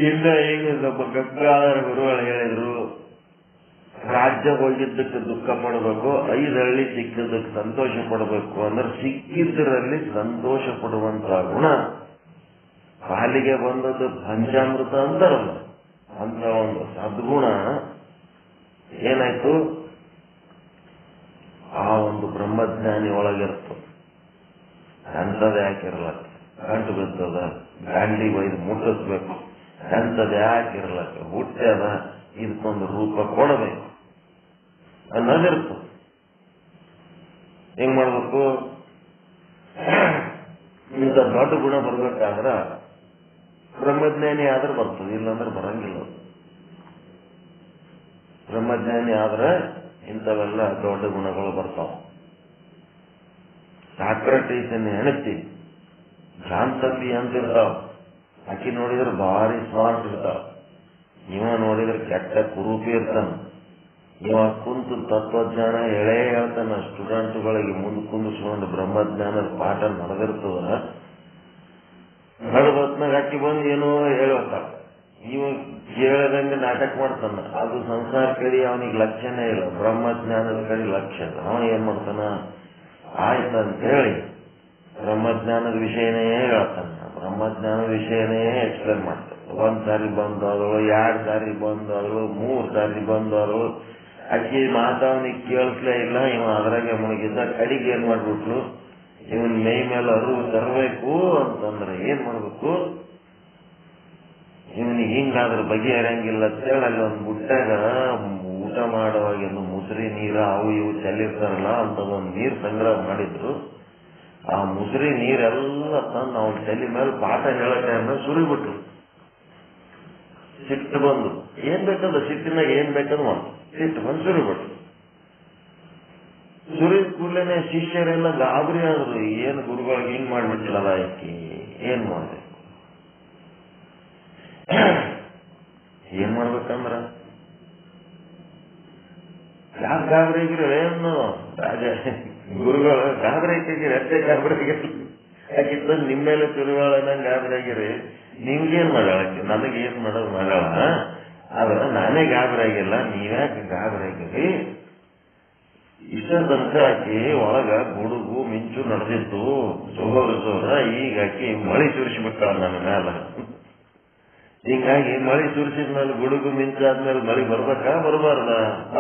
ಇಲ್ಲ ಈಗ ಒಬ್ಬ ಗಂಗಾಧರ ಗುರುಗಳು ಹೇಳಿದ್ರು, ರಾಜ್ಯ ಹೋಗಿದ್ದಕ್ಕೆ ದುಃಖ ಪಡಬೇಕು, 5 ಹಳ್ಳಿ ಸಿಕ್ಕಿದ್ದಕ್ಕೆ ಸಂತೋಷ ಪಡಬೇಕು. ಅಂದ್ರೆ ಸಿಕ್ಕಿದ್ದರಲ್ಲಿ ಸಂತೋಷ ಪಡುವಂತ ಗುಣ ಪಾಲಿಗೆ ಬಂದದ್ದು ಪಂಚಾಮೃತ ಅಂತಾರಲ್ಲ, ಅಂತ ಒಂದು ಸದ್ಗುಣ ಏನಾಯ್ತು ಆ ಒಂದು ಬ್ರಹ್ಮಜ್ಞಾನಿ ಒಳಗಿರ್ತು. ಎಂಥದೇ ಹಾಕಿರ್ಲಕ್ಕ ಗಂಟು ಬಿದ್ದದ, ಗಾಂಡಿ ಒಯ್ದು ಮುಟ್ಟಿಸ್ಬೇಕು, ಎಂಥದೇ ಹಾಕಿರ್ಲಕ್ಕ ಹುಟ್ಟ್ಯದ, ಇದಕ್ಕೊಂದು ರೂಪ ಕೊಡಬೇಕು ಅನ್ನೋದಿರ್ತು. ಹೆಂಗ್ ಮಾಡ್ಬೇಕು, ಇಂಥ ದೊಡ್ಡ ಗುಣ ಬರ್ಬೇಕಾದ್ರ ಬ್ರಹ್ಮಜ್ಞಾನಿ ಆದ್ರೆ ಬರ್ತದೆ, ಇಲ್ಲಾಂದ್ರೆ ಬರಂಗಿಲ್ಲ. ಬ್ರಹ್ಮಜ್ಞಾನಿ ಆದ್ರೆ ಇಂಥವೆಲ್ಲ ದೊಡ್ಡ ಗುಣಗಳು ಬರ್ತಾವ. ಸಾಕ್ರಟೀಸನ್ ಹೆಣತಿ ಶಾಂತತಿ ಅಂತ ಇರ್ತಾವ, ಆಕಿ ನೋಡಿದ್ರೆ ಭಾರಿ ಸ್ಮಾರ್ಟ್ ಇರ್ತಾವ, ಇವ ನೋಡಿದ್ರೆ ಕೆಟ್ಟ ಕುರೂಪಿ ಇರ್ತಾನ. ಇವ ಕುಂತು ತತ್ವಜ್ಞಾನ ಎಳೆ ಹೇಳ್ತಾನ, ಸ್ಟೂಡೆಂಟ್ಗಳಿಗೆ ಮುಂದೆ ಕುಂದಿಸ್ಕೊಂಡು ಬ್ರಹ್ಮಜ್ಞಾನದ ಪಾಠ ನಡೆದಿರ್ತದ. ನಡೆದತ್ನಾಗ ಆಕಿ ಬಂದು ಏನೋ ಹೇಳ್ತಾಳ, ಇವ ಕೇಳದಂಗೆ ನಾಟಕ ಮಾಡ್ತಾನ. ಅದು ಸಂಸಾರ ಕಡೆ ಅವನಿಗೆ ಲಕ್ಷ್ಯನೇ ಇಲ್ಲ, ಬ್ರಹ್ಮಜ್ಞಾನದ ಕಡೆ ಲಕ್ಷ್ಯ. ಅವ ಏನ್ ಮಾಡ್ತಾನ, ಆಯ್ತಂತ ಹೇಳಿ ಬ್ರಹ್ಮಜ್ಞಾನದ ವಿಷಯನೇ ಹೇಳ್ತಾನ, ಬ್ರಹ್ಮಜ್ಞಾನದ ವಿಷಯನೇ ಎಕ್ಸ್ಪ್ಲೇನ್ ಮಾಡ್ತಾನೆ. 1 ಸಾರಿ ಬಂದವಳು, 2 ಸಾರಿ ಬಂದವಳು, 3 ಸಾರಿ ಬಂದವಳು, ಅಕ್ಕಿ ಮಾತಾವನಿಗೆ ಕೇಳಿಸ್ಲೇ ಇಲ್ಲ. ಇವ ಅದ್ರಾಗೆ ಮುಳುಗಿದ್ದ. ಕಡಿಗೆ ಏನ್ ಮಾಡ್ಬಿಟ್ಲು, ಇವನ್ ಮೈ ಮೇಲೆ ಅರಿವು ತರಬೇಕು ಅಂತಂದ್ರೆ ಏನ್ ಮಾಡ್ಬೇಕು, ಇವನಿಗೆ ಹಿಂಗಾದ್ರೆ ಬಗೆಹರಂಗಿಲ್ಲ ಅಂತೇಳಿ ಅಲ್ಲಿ ಒಂದು ಬುಟ್ಟಾಗ ಊಟ ಮಾಡುವಾಗ ಒಂದು ಮುಸುರಿ ನೀರ ಅವು ಇವು ಚೆಲ್ಲಿರ್ತಾರಲ್ಲ ಅಂತದೊಂದು ನೀರು ಸಂಗ್ರಹ ಮಾಡಿದ್ರು. ಆ ಮುಸುರಿ ನೀರೆಲ್ಲ ತಂದು ಅವನ ತಲೆ ಮೇಲೆ ಪಾಠ ಹೇಳಕ್ಕೆ ಅಂದ್ರೆ ಸುರಿಬಿಟ್ರು. ಸಿಟ್ಟು ಬಂದು ಏನ್ ಬೇಕಂದ, ಸಿಟ್ಟಿನಾಗ ಏನ್ ಬೇಕಂದ್ ಮಾಡು, ಸಿಟ್ಟು ಬಂದು ಸುರಿಬಿಟ್ರು. ಸುರಿದ ಕೂಡಲೇ ಶಿಷ್ಯರೆಲ್ಲ ಗಾಬರಿ ಆದ್ರು, ಏನ್ ಗುರುಗಳಿಗೆ ಹಿಂಗ್ ಮಾಡ್ಬಿಟ್ಟಿಲ್ಲ ಆಯ್ಕೆ, ಏನ್ ಮಾಡ್ಬೇಕು, ಏನ್ ಮಾಡ್ಬೇಕಂದ್ರ ಯಾಕೆ ಗಾಬರಿ ಆಗಿರೋ ಏನು ರಾಜ ಗುರುಗಳು ಗಾಬರಿ ಆಗಿರಿ, ಅಷ್ಟೇ ಗಾಬರಿ ಆಗಿರಿ. ಯಾಕಿತ್ತ ನಿಮ್ಮ ಮೇಲೆ ತಿರುಗಾಳ ನಂಗೆ ಗಾಬರಿ ಆಗಿರಿ, ನಿಮ್ಗೇನ್ ಮಾಡ್ಯಾಳ, ನನಗೇನ್ ಮಾಡೋದು ಮಾಡ್ಯಾಳ, ಆದ್ರ ನಾನೇ ಗಾಬರಿ ಆಗಿಲ್ಲ, ನೀವ್ಯಾಕೆ ಗಾಬರಿ ಆಗಿರಿ. ಇಷ್ಟ ತನಕ ಆಕಿ ಒಳಗ ಗುಡುಗು ಮಿಂಚು ನಡೆದಿತ್ತು ಜೋರ, ಈಗ ಆಕಿ ಮಳಿ ಸುರಿಸಿಬಿಟ್ಟಾಳ ನನ್ನ ಮ್ಯಾಲ. ಹಿಂಗಾಗಿ ಮಳಿ ಸುರಿಸಿದ್ಮೇಲೆ ಗುಡುಗು ಮಿಂಚಾದ್ಮೇಲೆ ಮಳಿ ಬರ್ಬೇಕಾ ಬರಬಾರ್ದ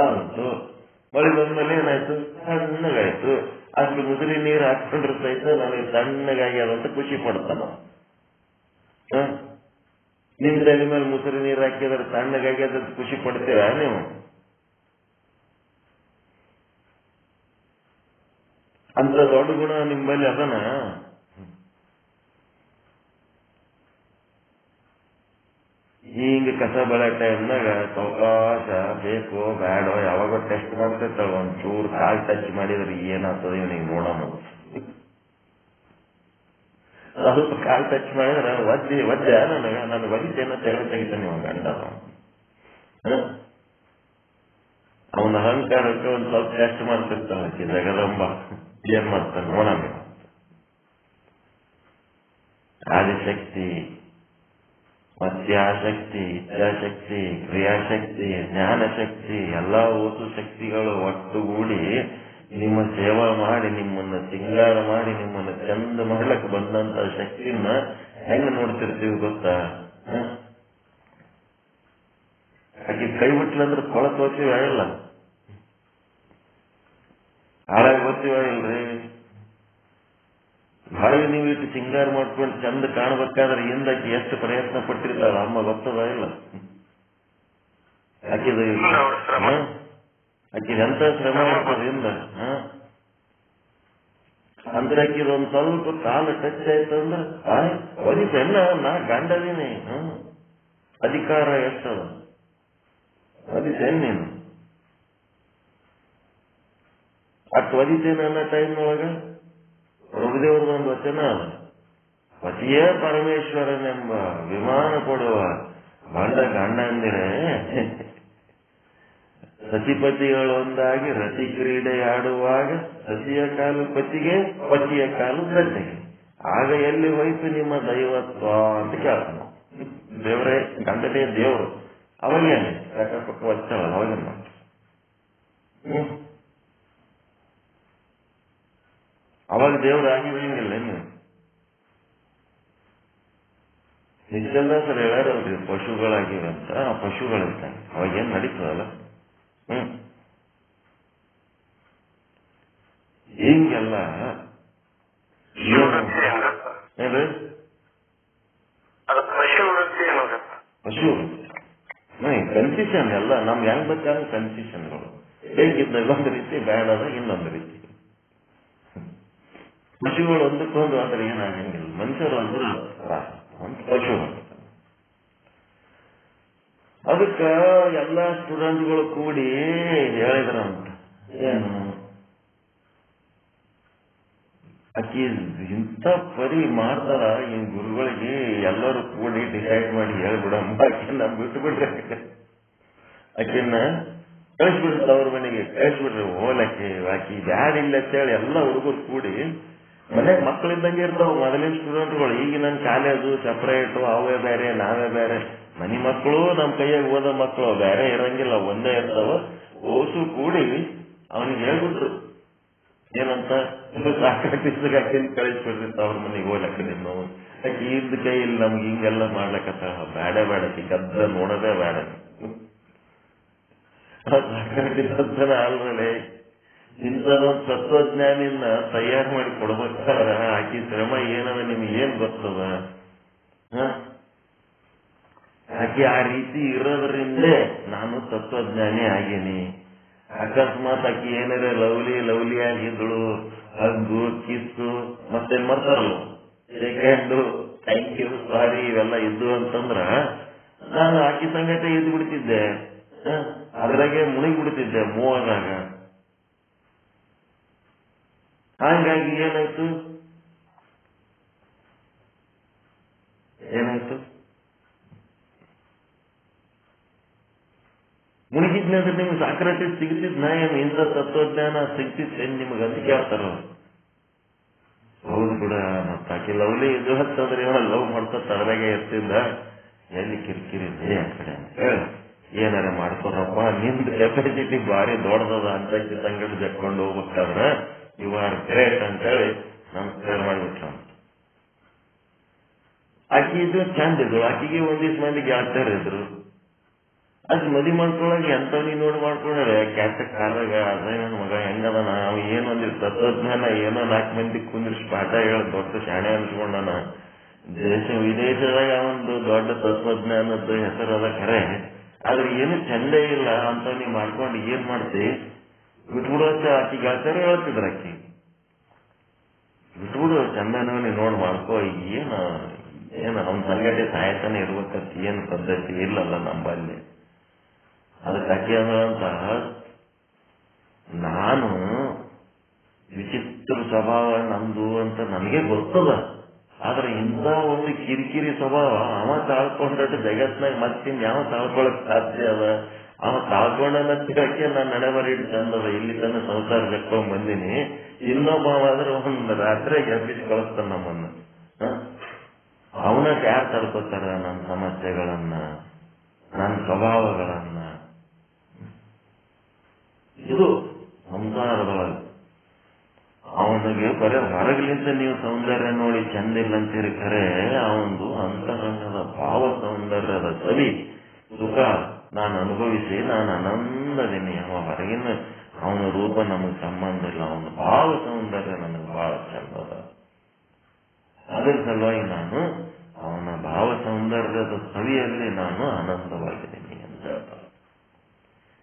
ಅಂತು. ಮಳಿ ಬಂದ್ಮೇಲೆ ಏನಾಯ್ತು, ತಣ್ಣಗಾಯ್ತು. ಅಷ್ಟು ಮುದುರಿ ನೀರು ಹಾಕೊಂಡ್ರೆ ಸಹಿತ ನನಗೆ ತಣ್ಣಗಾಗ್ಯದಂತ ಖುಷಿ ಪಡ್ತಾನ. ನಿಮ್ ತಲೆ ಮೇಲೆ ಮುಸುರಿ ನೀರು ಹಾಕಿದ್ರೆ ತಣ್ಣಗಾಗ್ಯದಂತ ಖುಷಿ ಪಡ್ತೀರಾ ನೀವು? ಅಂತ ದೊಡ್ಡ ಗುಣ ನಿಮ್ಮಲ್ಲಿ ಅದನ. ಹಿಂಗ ಕಸ ಬೆಳೆ ಟೈಮ್ನಾಗ ಅವಕಾಶ ಬೇಕೋ ಬ್ಯಾಡೋ ಯಾವಾಗ ಟೆಸ್ಟ್ ಮಾಡ್ತಿರ್ತಾಳ, ಒಂಚೂರು ಕಾಲ್ ಟಚ್ ಮಾಡಿದ್ರೆ ಏನಾಗ್ತದೆ ಇವನಿಗೆ ನೋಡೋಣ. ಸ್ವಲ್ಪ ಕಾಲ್ ಟಚ್ ಮಾಡಿದ್ರೆ ಒದ್ದೆ ನನಗೆ ಒದಿತೇನ ತೆಗಿತಾನೆ ಇವಾಗ ಗಂಡ. ಅವನ ಅಹಂಕಾರಕ್ಕೆ ಒಂದ್ ಸ್ವಲ್ಪ ಟೆಸ್ಟ್ ಮಾಡ್ತಿರ್ತಾನೆ ಜಗದಂಬ, ಏನ್ ಮಾಡ್ತಾನೆ ನೋಡೋಣ. ಆದಿಶಕ್ತಿ, ಮತ್ಯಾಶಕ್ತಿ, ಇಚ್ಛಾಶಕ್ತಿ, ಕ್ರಿಯಾಶಕ್ತಿ, ಜ್ಞಾನಶಕ್ತಿ, ಎಲ್ಲಾ ಓದು ಶಕ್ತಿಗಳು ಒಟ್ಟುಗೂಡಿ ನಿಮ್ಮ ಸೇವಾ ಮಾಡಿ, ನಿಮ್ಮನ್ನ ಸಿಂಗಾರ ಮಾಡಿ, ನಿಮ್ಮನ್ನ ಚಂದ ಮಾಡ್ಲಕ್ ಬಂದಂತ ಶಕ್ತಿನ ಹೆಂಗ ನೋಡ್ತಿರ್ತೀವಿ ಗೊತ್ತಾ? ಆಕೆ ಕೈ ಬಿಟ್ಲಂದ್ರೆ ಕೊಳತ್ ಹೋಗ್ತೀವ ಇಲ್ಲ, ಹಾಳಾಗಿ ಹೋಗ್ತೀವ ಇಲ್ರಿ. ಹಾಗೆ ನೀವು ಇಟ್ಟು ಸಿಂಗಾರ ಮಾಡ್ಕೊಂಡು ಚಂದ ಕಾಣಬೇಕಾದ್ರೆ ಹಿಂದಾಕಿ ಎಷ್ಟು ಪ್ರಯತ್ನ ಪಟ್ಟಿರ್ತಾಳ ಅಮ್ಮ ಗೊತ್ತದ ಇಲ್ಲ? ಆಕಿದ ಎಂತ ಶ್ರಮ ಇರ್ತದೆ ಹಿಂದ. ಅಂದ್ರೆ ಆಕಿದೊಂದ್ ಸ್ವಲ್ಪ ಕಾಲು ಟಚ್ ಆಯ್ತು ಅಂದ್ರೆ ಒದಿತೇನ, ನಾ ಗಂಡದೀನಿ, ಅಧಿಕಾರ ಎಷ್ಟದ ಒದಿತೇನ್ ನೀನು? ಅಷ್ಟು ಒದಿತೇನೆ ಅನ್ನೋ ಟೈಮ್ನೊಳಗ ಪ್ರಭುದೇವ್ರದೊಂದು ವಚನ ಅದ, ಪತಿಯೇ ಪರಮೇಶ್ವರನೆಂಬ ವಿಮಾನ ಕೊಡುವ ಗಂಡ ಅಂದಿರೆ ಸತಿಪತಿಗಳೊಂದಾಗಿ ರತಿ ಕ್ರೀಡೆ ಆಡುವಾಗ ಸತಿಯ ಕಾಲು ಪತಿಗೆ, ಪತಿಯ ಕಾಲು ಗಂಟೆಗೆ, ಆಗ ಎಲ್ಲಿ ಹೋಯ್ತು ನಿಮ್ಮ ದೈವತ್ವ ಅಂತ ಕೇಳ್ತಾನ. ದೇವರೇ ಗಂಡನೇ ದೇವರು, ಅವಾಗೇನೆ ಯಾಕಪ್ಪ వచ్చాವಲ್ಲ ಅವಾಗೇನು ಅವಾಗ ದೇವ್ರು ಆಗಿರಂಗಿಲ್ಲ. ನೀವು ನಿಜದಾಸರು ಹೇಳ್ಯಾರಲ್ರಿ ಪಶುಗಳಾಗಿವಂತ, ಆ ಪಶುಗಳಿರ್ತಾನೆ ಅವಾಗೇನ್ ನಡೀತದಲ್ಲ. ಹಿಂಗೆಲ್ಲ ಪಶು ಕನ್ಫ್ಯೂಷನ್ ಎಲ್ಲ ನಮ್ಗೆ ಹೆಂಗ್ ಬೇಕಾದ್ರೆ ಕನ್ಫ್ಯೂಷನ್ಗಳು. ಹೇಗಿದ್ದಾಗ ಒಂದು ರೀತಿ, ಬ್ಯಾಡಾದಾಗ ಇನ್ನೊಂದು ರೀತಿ. ಪಶುಗಳು ಒಂದಕ್ಕೊಂದು ಅಂದ್ರೆ ಏನಾಗಂಗಿಲ್ಲ. ಮನುಷ್ಯರು ಅಂದ್ರೆ ಒಂದು ಪಶುಗಳು. ಅದಕ್ಕ ಎಲ್ಲಾ ಸ್ಟೂಡೆಂಟ್ಗಳು ಕೂಡಿ ಹೇಳಿದ್ರಂತ, ಏನು ಆಕಿ ಇಂಥ ಪರಿ ಮಾಡ್ತಾರ ಈ ಗುರುಗಳಿಗೆ ಎಲ್ಲರೂ ಕೂಡಿ ಡಿಸೈಡ್ ಮಾಡಿ ಹೇಳ್ಬಿಡಮ್ಮ, ಆಕಿನ್ನ ಬಿಟ್ಟು ಬಿಡ್ರಿ, ಆಕಿನ್ನ ಕಳಿಸ್ಬಿಡ್ರಿ ಅವ್ರ ಮನೆಗೆ, ಕಳಿಸ್ಬಿಡ್ರಿ ಹೋಲಕ್ಕೆ, ಆಕಿ ಬ್ಯಾಡ ಇಲ್ಲ ಅಂತೇಳಿ ಎಲ್ಲ ಹುಡುಗರು ಕೂಡಿ ಮನೆಗೆ ಮಕ್ಕಳಿದ್ದಂಗೆ ಇರ್ತಾವ ಮೊದಲಿನ ಸ್ಟೂಡೆಂಟ್ಗಳು. ಈಗ ನನ್ನ ಕಾಲೇಜು ಸೆಪರೇಟು, ಅವೇ ಬೇರೆ ನಾವೇ ಬೇರೆ. ಮನಿ ಮಕ್ಕಳು ನಮ್ಮ ಕೈಯಾಗ ಓದೋ ಮಕ್ಕಳು ಬೇರೆ ಇರಂಗಿಲ್ಲ, ಒಂದೇ ಇರ್ತಾವ. ಓಸು ಕೂಡಿ ಅವನಿಗೆ ಹೇಳ್ಬಿಟ್ರು ಏನಂತ, ಸಾಕಾಗಿದ್ದಾಗ ಆಕಿನ ಕಳಿಸ್ಬಿಡ್ರಿ ಅವ್ರ ಮನೆಗೆ ಹೋಗ್ಲಕ್ಕ. ನಾವು ಆಕೆ ಇದ್ದ ಕೈಯಲ್ಲಿ ನಮ್ಗೆ ಹಿಂಗೆಲ್ಲ ಮಾಡ್ಲಕ್ಕ ಬೇಡ ಬೇಡ, ಗದ್ದ ನೋಡೋದೇ ಬೇಡ. ಸಾಕಾಗಿದ್ದನ ಅಲ್ರೇ, ಇಂಥದೊಂದು ತತ್ವಜ್ಞಾನಿನ ತಯಾರು ಮಾಡಿ ಕೊಡ್ಬೇಕಾದ್ರ ಆಕಿ ಶ್ರಮ ಏನದ ನಿಮ್ಗೆ ಏನ್ ಗೊತ್ತದ? ಆಕೆ ಆ ರೀತಿ ಇರೋದ್ರಿಂದೇ ನಾನು ತತ್ವಜ್ಞಾನಿ ಆಗೀನಿ. ಅಕಸ್ಮಾತ್ ಆಕಿ ಏನಾರ ಲವ್ಲಿ ಆಗಿದ್ದಳು, ಹಗ್ಗು ಕಿಸ್ಸು ಮತ್ತೇನ್ ಮಾಡ್ತಾರಲ್ಲ ಸೆಕೆಂಡು ಥ್ಯಾಂಕ್ ಯು ಸಾರಿ ಇವೆಲ್ಲ ಇದ್ದು ಅಂತಂದ್ರ ನಾನು ಆಕಿ ಸಂಗಟ ಇದ್ದು ಬಿಡ್ತಿದ್ದೆ, ಅದ್ರಾಗೆ ಮುಳುಗಿ ಬಿಡ್ತಿದ್ದೆ ಮೂವದಾಗ. ಹಾಗಾಗಿ ಏನಾಯ್ತು ಮುಳುಗಿದ್ನಂದ್ರೆ ನಿಮ್ಗೆ ಸಾಕ್ರಾಟಿಸ್ ಸಿಗ್ತಿದ್ನ ಏನು? ಇಂಥ ತತ್ವಜ್ಞಾನ ಸಿಗ್ತಿತ್ತೇನು ನಿಮ್ಗೆ ಅಂತ ಕೇಳ್ತಾರ. ಹೌದು ಬಿಡ, ಮತ್ತ ಆಕಿ ಲವ್ಲಿ ಇದು ಹತ್ತಂದ್ರೆ ಲವ್ ಮಾಡ್ಕೊತ ಅದ್ರಾಗೆ ಇರ್ತಿದ್ದ, ಎಲ್ಲಿ ಕಿರಿಕಿರಿ ಇದೆ ಆ ಕಡೆ ಅಂತ ಹೇಳಿ ಏನಾರ ಮಾಡ್ಕೊರಪ್ಪ, ನಿಮ್ದು ಕೆಪಾಸಿಟಿ ಭಾರಿ ದೊಡ್ಡದ ಅಂತ ಸಂಗಡ ಜಕ್ಕೊಂಡು ಹೋಗ್ಬೇಕಾದ್ರೆ ಯು ಆರ್ ಗ್ರೇಟ್ ಅಂತ ಹೇಳಿ ನಮಸ್ಕಾರ ಮಾಡಿಬಿಟ್ರ. ಆಕಿ ಇದು ಚಂದ ಇದ್ರು, ಆಕಿಗೆ ಒಂದಿವ್ಸ ಮಂದಿ ಗೆಳತಿಯರಿದ್ರು. ಅದ್ ಮದಿ ಮಾಡ್ಕೊಳಗೆ ಎಂತವ್ನಿ ನೋಡಿ ಮಾಡ್ಕೊಂಡ್ರೆ ಕ್ಯಾಟ ಕಾಲಾಗ ಅದೇ ನನ್ನ ಮಗ ಹೆಂಗದನ, ಅವ ಏನೊಂದಿವ್ ತತ್ವಜ್ಞಾನ ಏನೋ 4 ಮಂದಿ ಕುಂದ್ರಿಸಿ ಪಾಠ ಹೇಳ ದೊಡ್ಡ ಶಾಣೆ ಅನ್ಸ್ಕೊಂಡನ. ದೇಶ ವಿದೇಶದಾಗ ಒಂದು ದೊಡ್ಡ ತತ್ವಜ್ಞಾನದ ಹೆಸರದ ಖರೆ, ಆದ್ರೆ ಏನು ಚಂದೇ ಇಲ್ಲ ಅಂತವ್ನಿ ಮಾಡ್ಕೊಂಡು ಏನ್ ಮಾಡ್ತಿ, ಬಿಟ್ಬಿಡು ಅಂತ ಆಕಿ ಗೆಳತಿಯರ ಹೇಳ್ತಿದ್ರ. ಆಕಿ ಬಿಟ್ಬಿಡು, ಚಂದನೋ ನೀ ನೋಡ್ ಮಾಡ್ಕೋ, ಏನು ಅವನ ಸಂಗತಿ ಸಾಯತಾನೆ ಇರ್ಬೇಕಂತ ಏನು ಪದ್ಧತಿ ಇಲ್ಲಲ್ಲ ನಂಬಲ್ಲಿ. ಅದಕ್ಕೆ ಆಕೆ ಅಂತ ನಾನು ವಿಚಿತ್ರ ಸ್ವಭಾವ ನಂದು ಅಂತ ನನಗೆ ಗೊತ್ತದ, ಆದ್ರೆ ಇಂಥ ಒಂದು ಕಿರಿಕಿರಿ ಸ್ವಭಾವ ಅವ ತಾಳ್ಕೊಂಡ್ರೆ ಜಗತ್ನಾಗ ಮತ್ತಿನ್ ಯಾವ ತಾಳ್ಕೊಳಕ್ ಸಾಧ್ಯ ಅದ? ಅವ ತಾಳ್ಕೊಂಡನ ತಿಳಕ್ಕೆ ನಾನು ನಡೆಬರಿ ಚಂದದ, ಇಲ್ಲಿ ತನ್ನ ಸಂಸಾರ ಕಟ್ಕೊಂಡ್ ಬಂದಿನಿ. ಇನ್ನೊಬ್ಬವಾದ್ರೆ ಒಂದು ರಾತ್ರಿ ಎಬ್ಬಿಸಿ ಕಳಿಸ್ತಾನ ನಮ್ಮನ್ನ. ಅವನ ಯಾರು ತಡ್ಕೋತಾರ ನನ್ನ ಸಮಸ್ಯೆಗಳನ್ನ, ನನ್ನ ಸ್ವಭಾವಗಳನ್ನ? ಇದು ಸಂಸಾರದೊಳಗೆ ಅವನಿಗೆ ಬರೀ ಹೊರಗಲಿಂದ ನೀವು ಸೌಂದರ್ಯ ನೋಡಿ ಚಂದ ಇಲ್ಲ ಅಂತೀರಿ, ಖರೆ ಅವನದು ಅಂತರಂಗದ ಭಾವ ಸೌಂದರ್ಯದ ಸವಿ ಸುಖ ನಾನು ಅನುಭವಿಸಿ ನಾನು ಆನಂದದೀನಿ. ಅವ ಹೊರಗಿನ ಅವನ ರೂಪ ನಮಗೆ ಸಂಬಂಧ ಇಲ್ಲ, ಅವನ ಭಾವ ಸೌಂದರ್ಯ ನನಗೆ ಬಹಳ ಚಂದದ. ಅದರ ಸಲುವಾಗಿ ನಾನು ಅವನ ಭಾವ ಸೌಂದರ್ಯದ ಸವಿಯಲ್ಲಿ ನಾನು ಆನಂದವಾಗಿದ್ದೀನಿ ಅಂತ ಹೇಳ್ತಾರೆ.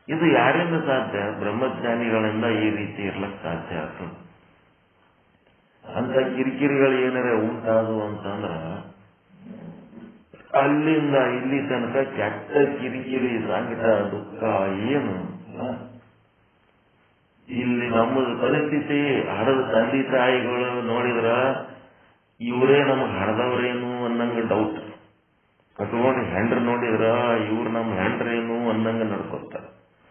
ಇದು ಯಾರಿಂದ ಸಾಧ್ಯ? ಬ್ರಹ್ಮಜ್ಞಾನಿಗಳಿಂದ ಈ ರೀತಿ ಇರ್ಲಕ್ ಸಾಧ್ಯ ಆಗ್ತದೆ. ಅಂತ ಕಿರಿಕಿರಿಗಳು ಏನಾರ ಉಂಟಾದವು ಅಂತಂದ್ರ ಅಲ್ಲಿಂದ ಇಲ್ಲಿ ತನಕ ಕೆಟ್ಟ ಕಿರಿಕಿರಿ ಸಂಕಟ ದುಃಖ ಏನು. ಇಲ್ಲಿ ನಮ್ಮದು ಪರಿಸ್ಥಿತಿ ಹಡದ ತಂದೆ ತಾಯಿಗಳು ನೋಡಿದ್ರ ಇವರೇ ನಮಗ್ ಹಡದವ್ರೇನು ಅನ್ನಂಗ ಡೌಟ್. ಕಟ್ಕೊಂಡು ಹೆಂಡ್ರ ನೋಡಿದ್ರ ಇವ್ರು ನಮ್ಮ ಹೆಂಡ್ರೇನು ಅನ್ನಂಗ ನಡ್ಕೊತಾರ.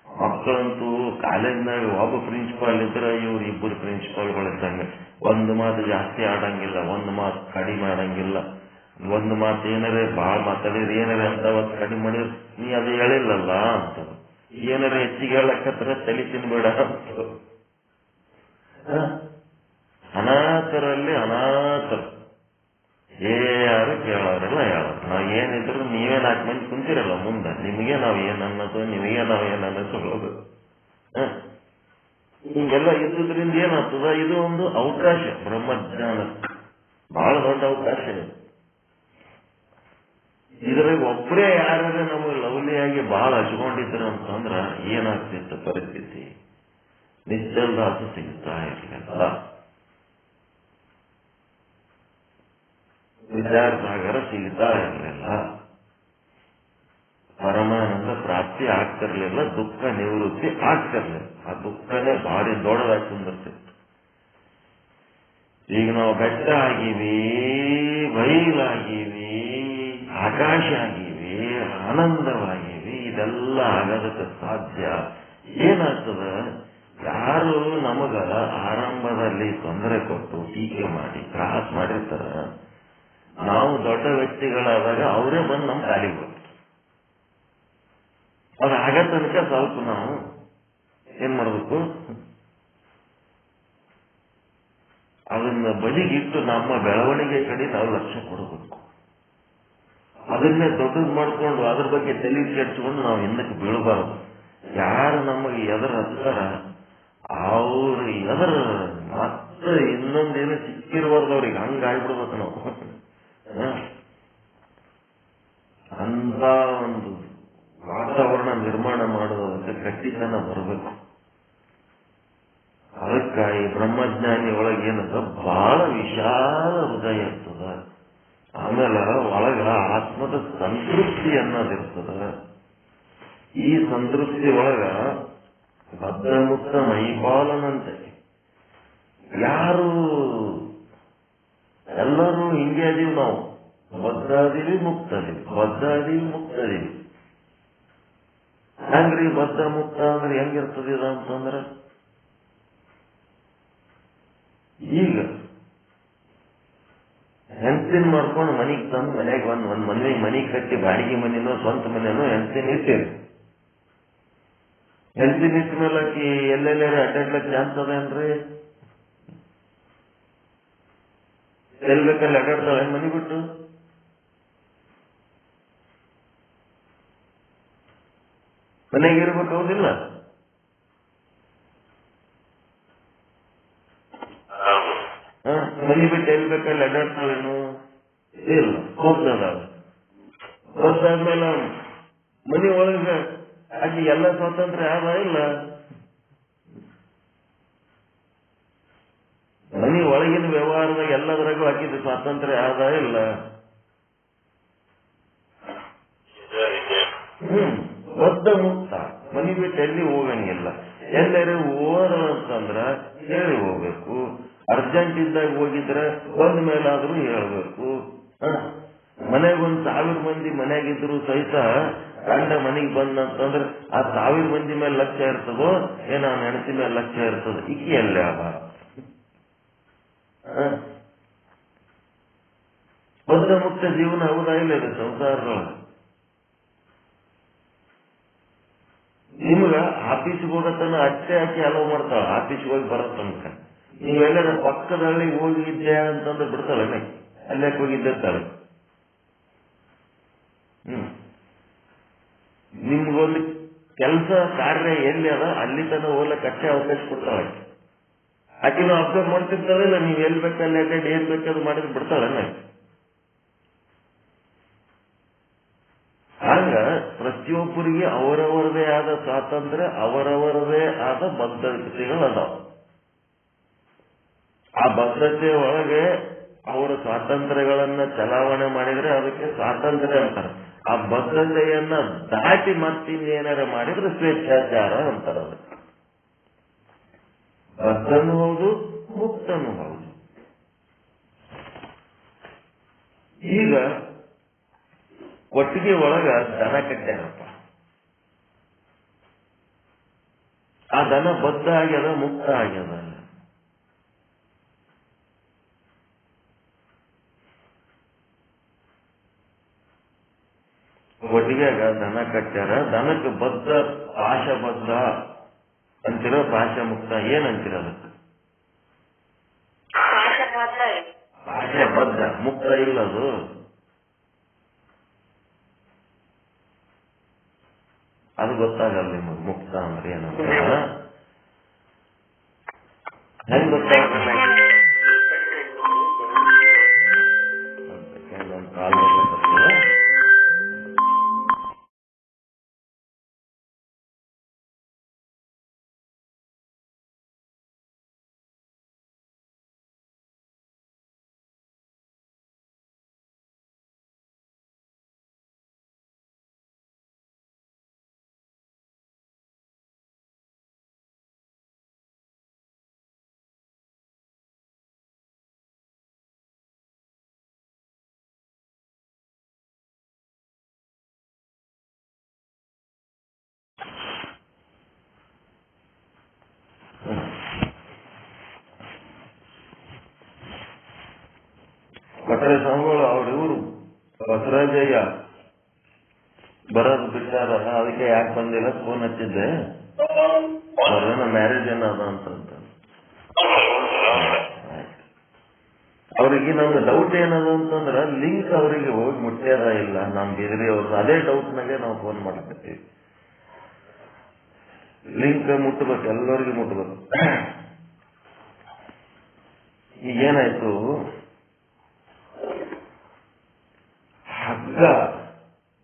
ಮಕ್ಕಳಂತೂ ಕಾಲೇಜ್ನಾಗ ಒಬ್ಬ ಪ್ರಿನ್ಸಿಪಾಲ್ ಇದ್ರ ಇವ್ರು ಇಬ್ಬರು ಪ್ರಿನ್ಸಿಪಾಲ್ಗಳಿದ್ದಂಗ. ಒಂದು ಮಾತು ಜಾಸ್ತಿ ಆಡಂಗಿಲ್ಲ, ಒಂದು ಮಾತು ಕಡಿಮೆ ಆಡಂಗಿಲ್ಲ. ಒಂದು ಮಾತು ಏನಾರೇ ಭಾಳ ಮಾತಾಡಿದ್ರೆ ಏನಾರೇ ಅಂತ ಕಡಿಮೆ ಮಾಡಿದ್ರೆ ನೀ ಅದು ಹೇಳಿಲ್ಲಲ್ಲ ಅಂತ, ಏನಾರ ಹೆಚ್ಚಿಗೆ ಹೇಳಕತ್ರ ತಲೆ ತಿನ್ಬೇಡ ಅಂತ. ಅನಾಥರಲ್ಲಿ ಅನಾಥರು, ಯಾರು ಕೇಳೋರೆಲ್ಲ ಹೇಳೋರು. ನಾವ್ ಏನಿದ್ರು ನೀವೇ 4 ಮಂದಿ ಕುಂತಿರಲ್ಲ ಮುಂದೆ, ನಿಮಗೆ ನಾವ್ ಏನ್ ಅನ್ನೋದು, ನಿಮಗೆ ನಾವ್ ಏನ್ ಅನ್ನೋದು ಹೇಳೋದು. ಹಿಂಗೆಲ್ಲ ಇದ್ದುದ್ರಿಂದ ಏನಾಗ್ತದ, ಇದು ಒಂದು ಅವಕಾಶ, ಬ್ರಹ್ಮಜ್ಞಾನ ಬಹಳ ದೊಡ್ಡ ಅವಕಾಶ. ಇದ್ರಾಗ ಒಬ್ಬರೇ ಯಾರು ನಮಗೆ ಲವ್ಲಿಯಾಗಿ ಬಹಳ ಹಚ್ಕೊಂಡಿದ್ರು ಅಂತಂದ್ರ ಏನಾಗ್ತಿತ್ತು ಪರಿಸ್ಥಿತಿ? ನಿಶ್ಚಲ್ದಾಸು ಸಿಗ್ತಾ ಇರಲಿಲ್ಲ, ವಿದ್ಯಾಸಾಗರ ಸಿಗ್ತಾ ಇರಲಿಲ್ಲ, ಪರಮಾನಂದ ಪ್ರಾಪ್ತಿ ಆಗ್ತಿರ್ಲಿಲ್ಲ, ದುಃಖ ನಿವೃತ್ತಿ ಆಗ್ತಿರ್ಲಿಲ್ಲ. ಆ ದುಃಖನೇ ಭಾರಿ ದೊಡ್ಡದಾಗಿ ಕುಂದಿರ್ತಿತ್ತು. ಈಗ ನಾವು ಬೆಟ್ಟ ಆಗಿವಿ, ಬಯಲಾಗಿವಿ, ಆಕಾಶ ಆಗಿವಿ, ಆನಂದವಾಗಿವಿ. ಇದೆಲ್ಲ ಆಗೋದಕ್ಕೆ ಸಾಧ್ಯ ಏನಾಗ್ತದ? ಯಾರು ನಮಗ ಆರಂಭದಲ್ಲಿ ತೊಂದರೆ ಕೊಟ್ಟು ಟೀಕೆ ಮಾಡಿ ತ್ರಾಸ ಮಾಡಿರ್ತಾರ, ನಾವು ದೊಡ್ಡ ವ್ಯಕ್ತಿಗಳಾದಾಗ ಅವರೇ ಬಂದು ನಮ್ಮ ಕಾಲಿಗೆ ಬರ್ತಾರೆ. ಅದು ಆಗ ತನಕ ಸ್ವಲ್ಪ ನಾವು ಏನ್ ಮಾಡ್ಬೇಕು, ಅದನ್ನ ಬದಿಗಿಟ್ಟು ನಮ್ಮ ಬೆಳವಣಿಗೆ ಕಡೆ ನಾವು ಲಕ್ಷ್ಯ ಕೊಡಬೇಕು. ಅದನ್ನೇ ದೊಡ್ಡದು ಮಾಡ್ಕೊಂಡು ಅದ್ರ ಬಗ್ಗೆ ತಲೆ ಕೆಡಿಸ್ಕೊಂಡು ನಾವು ಹಿಂದಕ್ಕೆ ಬೀಳಬಾರದು. ಯಾರು ನಮಗೆ ಎದುರು ಹತ್ತಾರ ಅವ್ರು ಎದುರು ಮತ್ತೆ ಇನ್ನೊಂದೇನು ಸಿಕ್ಕಿರ್ಬಾರ್ದು ಅವ್ರಿಗೆ, ಹಂಗಾಗ್ಬಿಡ್ಬೇಕು ನಾವು. ಅಂತ ಒಂದು ವಾತಾವರಣ ನಿರ್ಮಾಣ ಮಾಡೋದಕ್ಕೆ ಗಟ್ಟಿತನ ಬರಬೇಕು. ಅದಕ್ಕಾಗಿ ಬ್ರಹ್ಮಜ್ಞಾನಿ ಒಳಗೆ ಏನದ ಬಹಳ ವಿಶಾಲ ಹೃದಯ ಇರ್ತದ. ಆಮೇಲೆ ಒಳಗ ಆತ್ಮದ ಸಂತೃಪ್ತಿ ಅನ್ನೋದಿರ್ತದ. ಈ ಸಂತೃಪ್ತಿ ಒಳಗ ಬದ್ಧಮುಕ್ತ ಮೈಪಾಲನಂತೆ ಯಾರು ಎಲ್ಲರೂ ಹಿಂಗೆ ಅದೀವಿ ನಾವು, ಬದ್ಧ ಅದೀವಿ ಮುಕ್ತ ಅದೀವಿ, ಬದ್ಧ ಅದೀವಿ ಮುಕ್ತ ಅದೀವಿ. ಹೆಂಗ್ರಿ ಬದ್ಧ ಮುಕ್ತ ಅಂದ್ರೆ ಹೆಂಗಿರ್ತದ ಇದು ಅಂತಂದ್ರೆ, ಈಗ ಹೆಂಡತಿನ ಮಾಡ್ಕೊಂಡು ಮನಿಗ್ ತಂದು ಮನ್ಯಾಗ ಒಂದ್ ಮನೆ ಕಟ್ಟಿ ಬಾಡಿಗೆ ಮನೆನೋ ಸ್ವಂತ ಮನೆನೋ ಹೆಂಡತಿನ ಇಟ್ಟೇರಿ. ಹೆಂಡತಿನ ಇಟ್ಟ ಮೇಲೆ ಆಕಿ ಎಲ್ಲೆಲ್ಲ ಅಡ್ಡಾಡ್ಲಕ್ ಚಾನ್ಸ್ ಅದೇನ್ರಿ? ಎಲ್ಲಿ ಬೇಕಲ್ಲಿ ಅಡ್ಡಾಡ್ತಾಳೆ ಮನೆ ಬಿಟ್ಟು. ಮನೆಗಿರ್ಬೇಕು, ಹೌದಿಲ್ಲ? ಮನೆ ಬಿಟ್ಟು ಎಲ್ಲಿ ಬೇಕಲ್ಲಿ ಅಡ್ಡಾಡ್ತಾಳೇನು? ಇಲ್ಲ, ಹೋಗ್ತದಾಳ. ಹೋಗ್ತಾದ್ಮೇಲೆ ಮನೆ ಒಳಗ ಆಕೆ ಎಲ್ಲ ಸ್ವಾತಂತ್ರ್ಯ ಆದ ಇಲ್ಲ? ಮನೆ ಒಳಗಿನ ವ್ಯವಹಾರದಾಗ ಎಲ್ಲದರಾಗೂ ಆಕಿದ ಸ್ವಾತಂತ್ರ್ಯ ಆದ ಇಲ್ಲ? ಬದ್ಧ ಮುಕ್ತ, ಮನೆ ಬಿಟ್ಟು ಎಲ್ಲಿ ಹೋಗಂಗಿಲ್ಲ. ಎಲ್ಲರೂ ಹೋದಂತಂದ್ರ ಹೇಳಿ ಹೋಗ್ಬೇಕು. ಅರ್ಜೆಂಟ್ ಇದ್ದಾಗ ಹೋಗಿದ್ರೆ ಬಂದ ಮೇಲಾದ್ರೂ ಹೇಳ್ಬೇಕು. ಮನೆಗೊಂದ್ 1000 ಮಂದಿ ಮನೆಯಾಗಿದ್ರು ಸಹಿತ ಗಂಡ ಮನೆಗೆ ಬಂದಂತಂದ್ರೆ ಆ 1000 ಮಂದಿ ಮೇಲೆ ಲಕ್ಷ್ಯ ಇರ್ತದೋ ಏನೋ ಹೆಂಡತಿ ಮೇಲೆ ಲಕ್ಷ್ಯ ಇರ್ತದ? ಇಕ್ಕಿ ಅಲ್ಲೇ ಅವ ಬದ್ಧ ಮುಕ್ತ ಜೀವನ ಹೌದಾ ಇಲ್ಲ? ಇದು ಸಂಸಾರದೊಳಗೆ ನಿಮ್ಗ ಆಫೀಸ್ಗೆ ಹೋಗತನ ಅಷ್ಟೇ ಹಾಕಿ ಅಲೋ ಮಾಡ್ತಾಳ. ಆಫೀಸ್ಗೆ ಹೋಗಿ ಬರತ್ತನಕ ನೀವೆಲ್ಲರ ಪಕ್ಕದ ಹಳ್ಳಿಗೆ ಹೋಗಿದ್ದೆ ಅಂತಂದ್ರೆ ಬಿಡ್ತಾಳೆ, ಅಲ್ಲೇಕ್ ಹೋಗಿದ್ದಿರ್ತಾಳೆ. ನಿಮ್ಗೊಂದು ಕೆಲಸ ಕಾರ್ಯ ಎಲ್ಲಿ ಅದ ಅಲ್ಲಿ ತನ ಹೋಗ್ಲಕ್ ಅಷ್ಟೇ ಅವಕಾಶ ಕೊಡ್ತಾಳೆ. ಆಕಿನ ಅಬ್ಸರ್ವ್ ಮಾಡ್ತಿರ್ತಾಳಿಲ್ಲ, ನೀವ್ ಎಲ್ಲಿ ಬೇಕಲ್ಲಿ ಅಡ್ಡಾಡಿ ಏನ್ ಬೇಕಾದ್ರು ಮಾಡಿದ್ರೆ ಬಿಡ್ತಾಳೆ. ಹಂಗ ಪ್ರತಿಯೊಬ್ಬರಿಗೆ ಅವರವರದೇ ಆದ ಸ್ವಾತಂತ್ರ್ಯ, ಅವರವರದೇ ಆದ ಬದ್ಧತೆಗಳು ಅದಾವ. ಆ ಬದ್ಧತೆ ಒಳಗೆ ಅವರ ಸ್ವಾತಂತ್ರ್ಯಗಳನ್ನ ಚಲಾವಣೆ ಮಾಡಿದ್ರೆ ಅದಕ್ಕೆ ಸ್ವಾತಂತ್ರ್ಯ ಅಂತಾರೆ. ಆ ಬದ್ಧತೆಯನ್ನ ದಾಟಿ ಮತ್ತಿನ್ನೇನಾರ ಮಾಡಿದ್ರೆ ಸ್ವೇಚ್ಛಾಚಾರ ಅಂತಾರ. ಬದ್ಧನೂ ಹೌದು, ಮುಕ್ತನೂ ಹೌದು. ಈಗ ಕೊಟ್ಟಿಗೆ ಒಳಗ ದನ ಕಟ್ಟ್ಯಾರಪ್ಪ. ಆ ದನ ಬದ್ಧ ಆಗ್ಯದ, ಮುಕ್ತ ಆಗ್ಯದ. ಕೊಟ್ಟಿಗೆಯಾಗ ದನ ಕಟ್ಟ್ಯಾರ. ದನಕ್ಕೆ ಬದ್ಧ, ಪಾಶ ಬದ್ಧ ಅಂತಿರೋ, ಪಾಶ ಮುಕ್ತ ಏನಂತೀರ ಅದಕ್ಕೆ? ಪಾಶ ಬದ್ಧ, ಮುಕ್ತ ಇಲ್ಲ ಅದು. ಅದು ಗೊತ್ತಾಗಲ್ಲ ನಿಮಗೆ ಮುಕ್ತ ಅಂದ್ರೆ ಏನಂತ. ಹೆಂಗ್ ಗೊತ್ತಾಗಲ್ಲ? ಒಂದು ಕಾಲ್ ಬರ್ಲಕತ್ತದ. ಕಟ್ಟರೆ ಸ್ವಾಮಿಗಳು ಅವ್ರಿವ್ರು ಬಸವರಾಜಯ್ಯ ಬರೋದು ಬಿಟ್ಟಾರ. ಅದಕ್ಕೆ ಯಾಕೆ ಬಂದಿಲ್ಲ ಫೋನ್ ಹಚ್ಚಿದ್ದೆ. ಅವ್ರೇನೋ ಮ್ಯಾರೇಜ್ ಏನದ ಅಂತ. ಅವ್ರಿಗೆ ನಮ್ಗೆ ಡೌಟ್ ಏನದ ಅಂತಂದ್ರ ಲಿಂಕ್ ಅವರಿಗೆ ಹೋಗಿ ಮುಟ್ಟ್ಯಾರ ಇಲ್ಲ ನಮ್ ಬಿದ್ರಿ ಅವ್ರದ್ದು. ಅದೇ ಡೌಟ್ನಾಗೆ ನಾವು ಫೋನ್ ಮಾಡಕತ್ತೀವಿ. ಲಿಂಕ್ ಮುಟ್ಟಬೇಕು, ಎಲ್ಲರಿಗೂ ಮುಟ್ಟಬೇಕು. ಈಗೇನಾಯ್ತು, ಹಗ್ಗ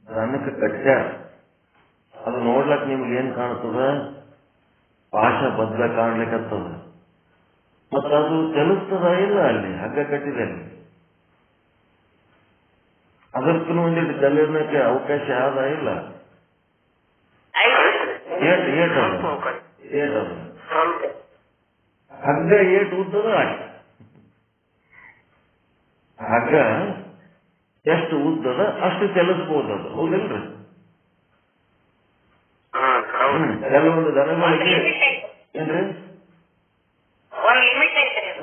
ದನಕ್ಕೆ ಕಟ್ಟ್ಯಾರ. ಅದು ನೋಡ್ಲಕ್ ನಿಮ್ಗೆ ಏನ್ ಕಾಣ್ತದ? ಪಾಶ ಬದ್ಧ ಕಾಣ್ಲಿಕ್ಕತ್ತದ. ಮತ್ತ ಅದು ಚಲಿಸ್ತದ ಇಲ್ಲ? ಅಲ್ಲಿ ಹಗ್ಗ ಕಟ್ಟಿದೆ, ಅಲ್ಲಿ ಅದಕ್ಕೂ ಒಂದಿಟ್ಟು ಚಲನಕ್ಕೆ ಅವಕಾಶ ಆದ ಇಲ್ಲ? ಏಟದು ಹಗ್ಗ ಏಟು ಉದ್ದದ ಹಗ್ಗ ಎಷ್ಟು ಉದ್ದದ ಅಷ್ಟು ಚಲಿಸ್ಬೋದದು. ಹೌದಿಲ್ರಿ? ಕೆಲವೊಂದು ದನಗಳಿಗೆ ಏನ್ರಿ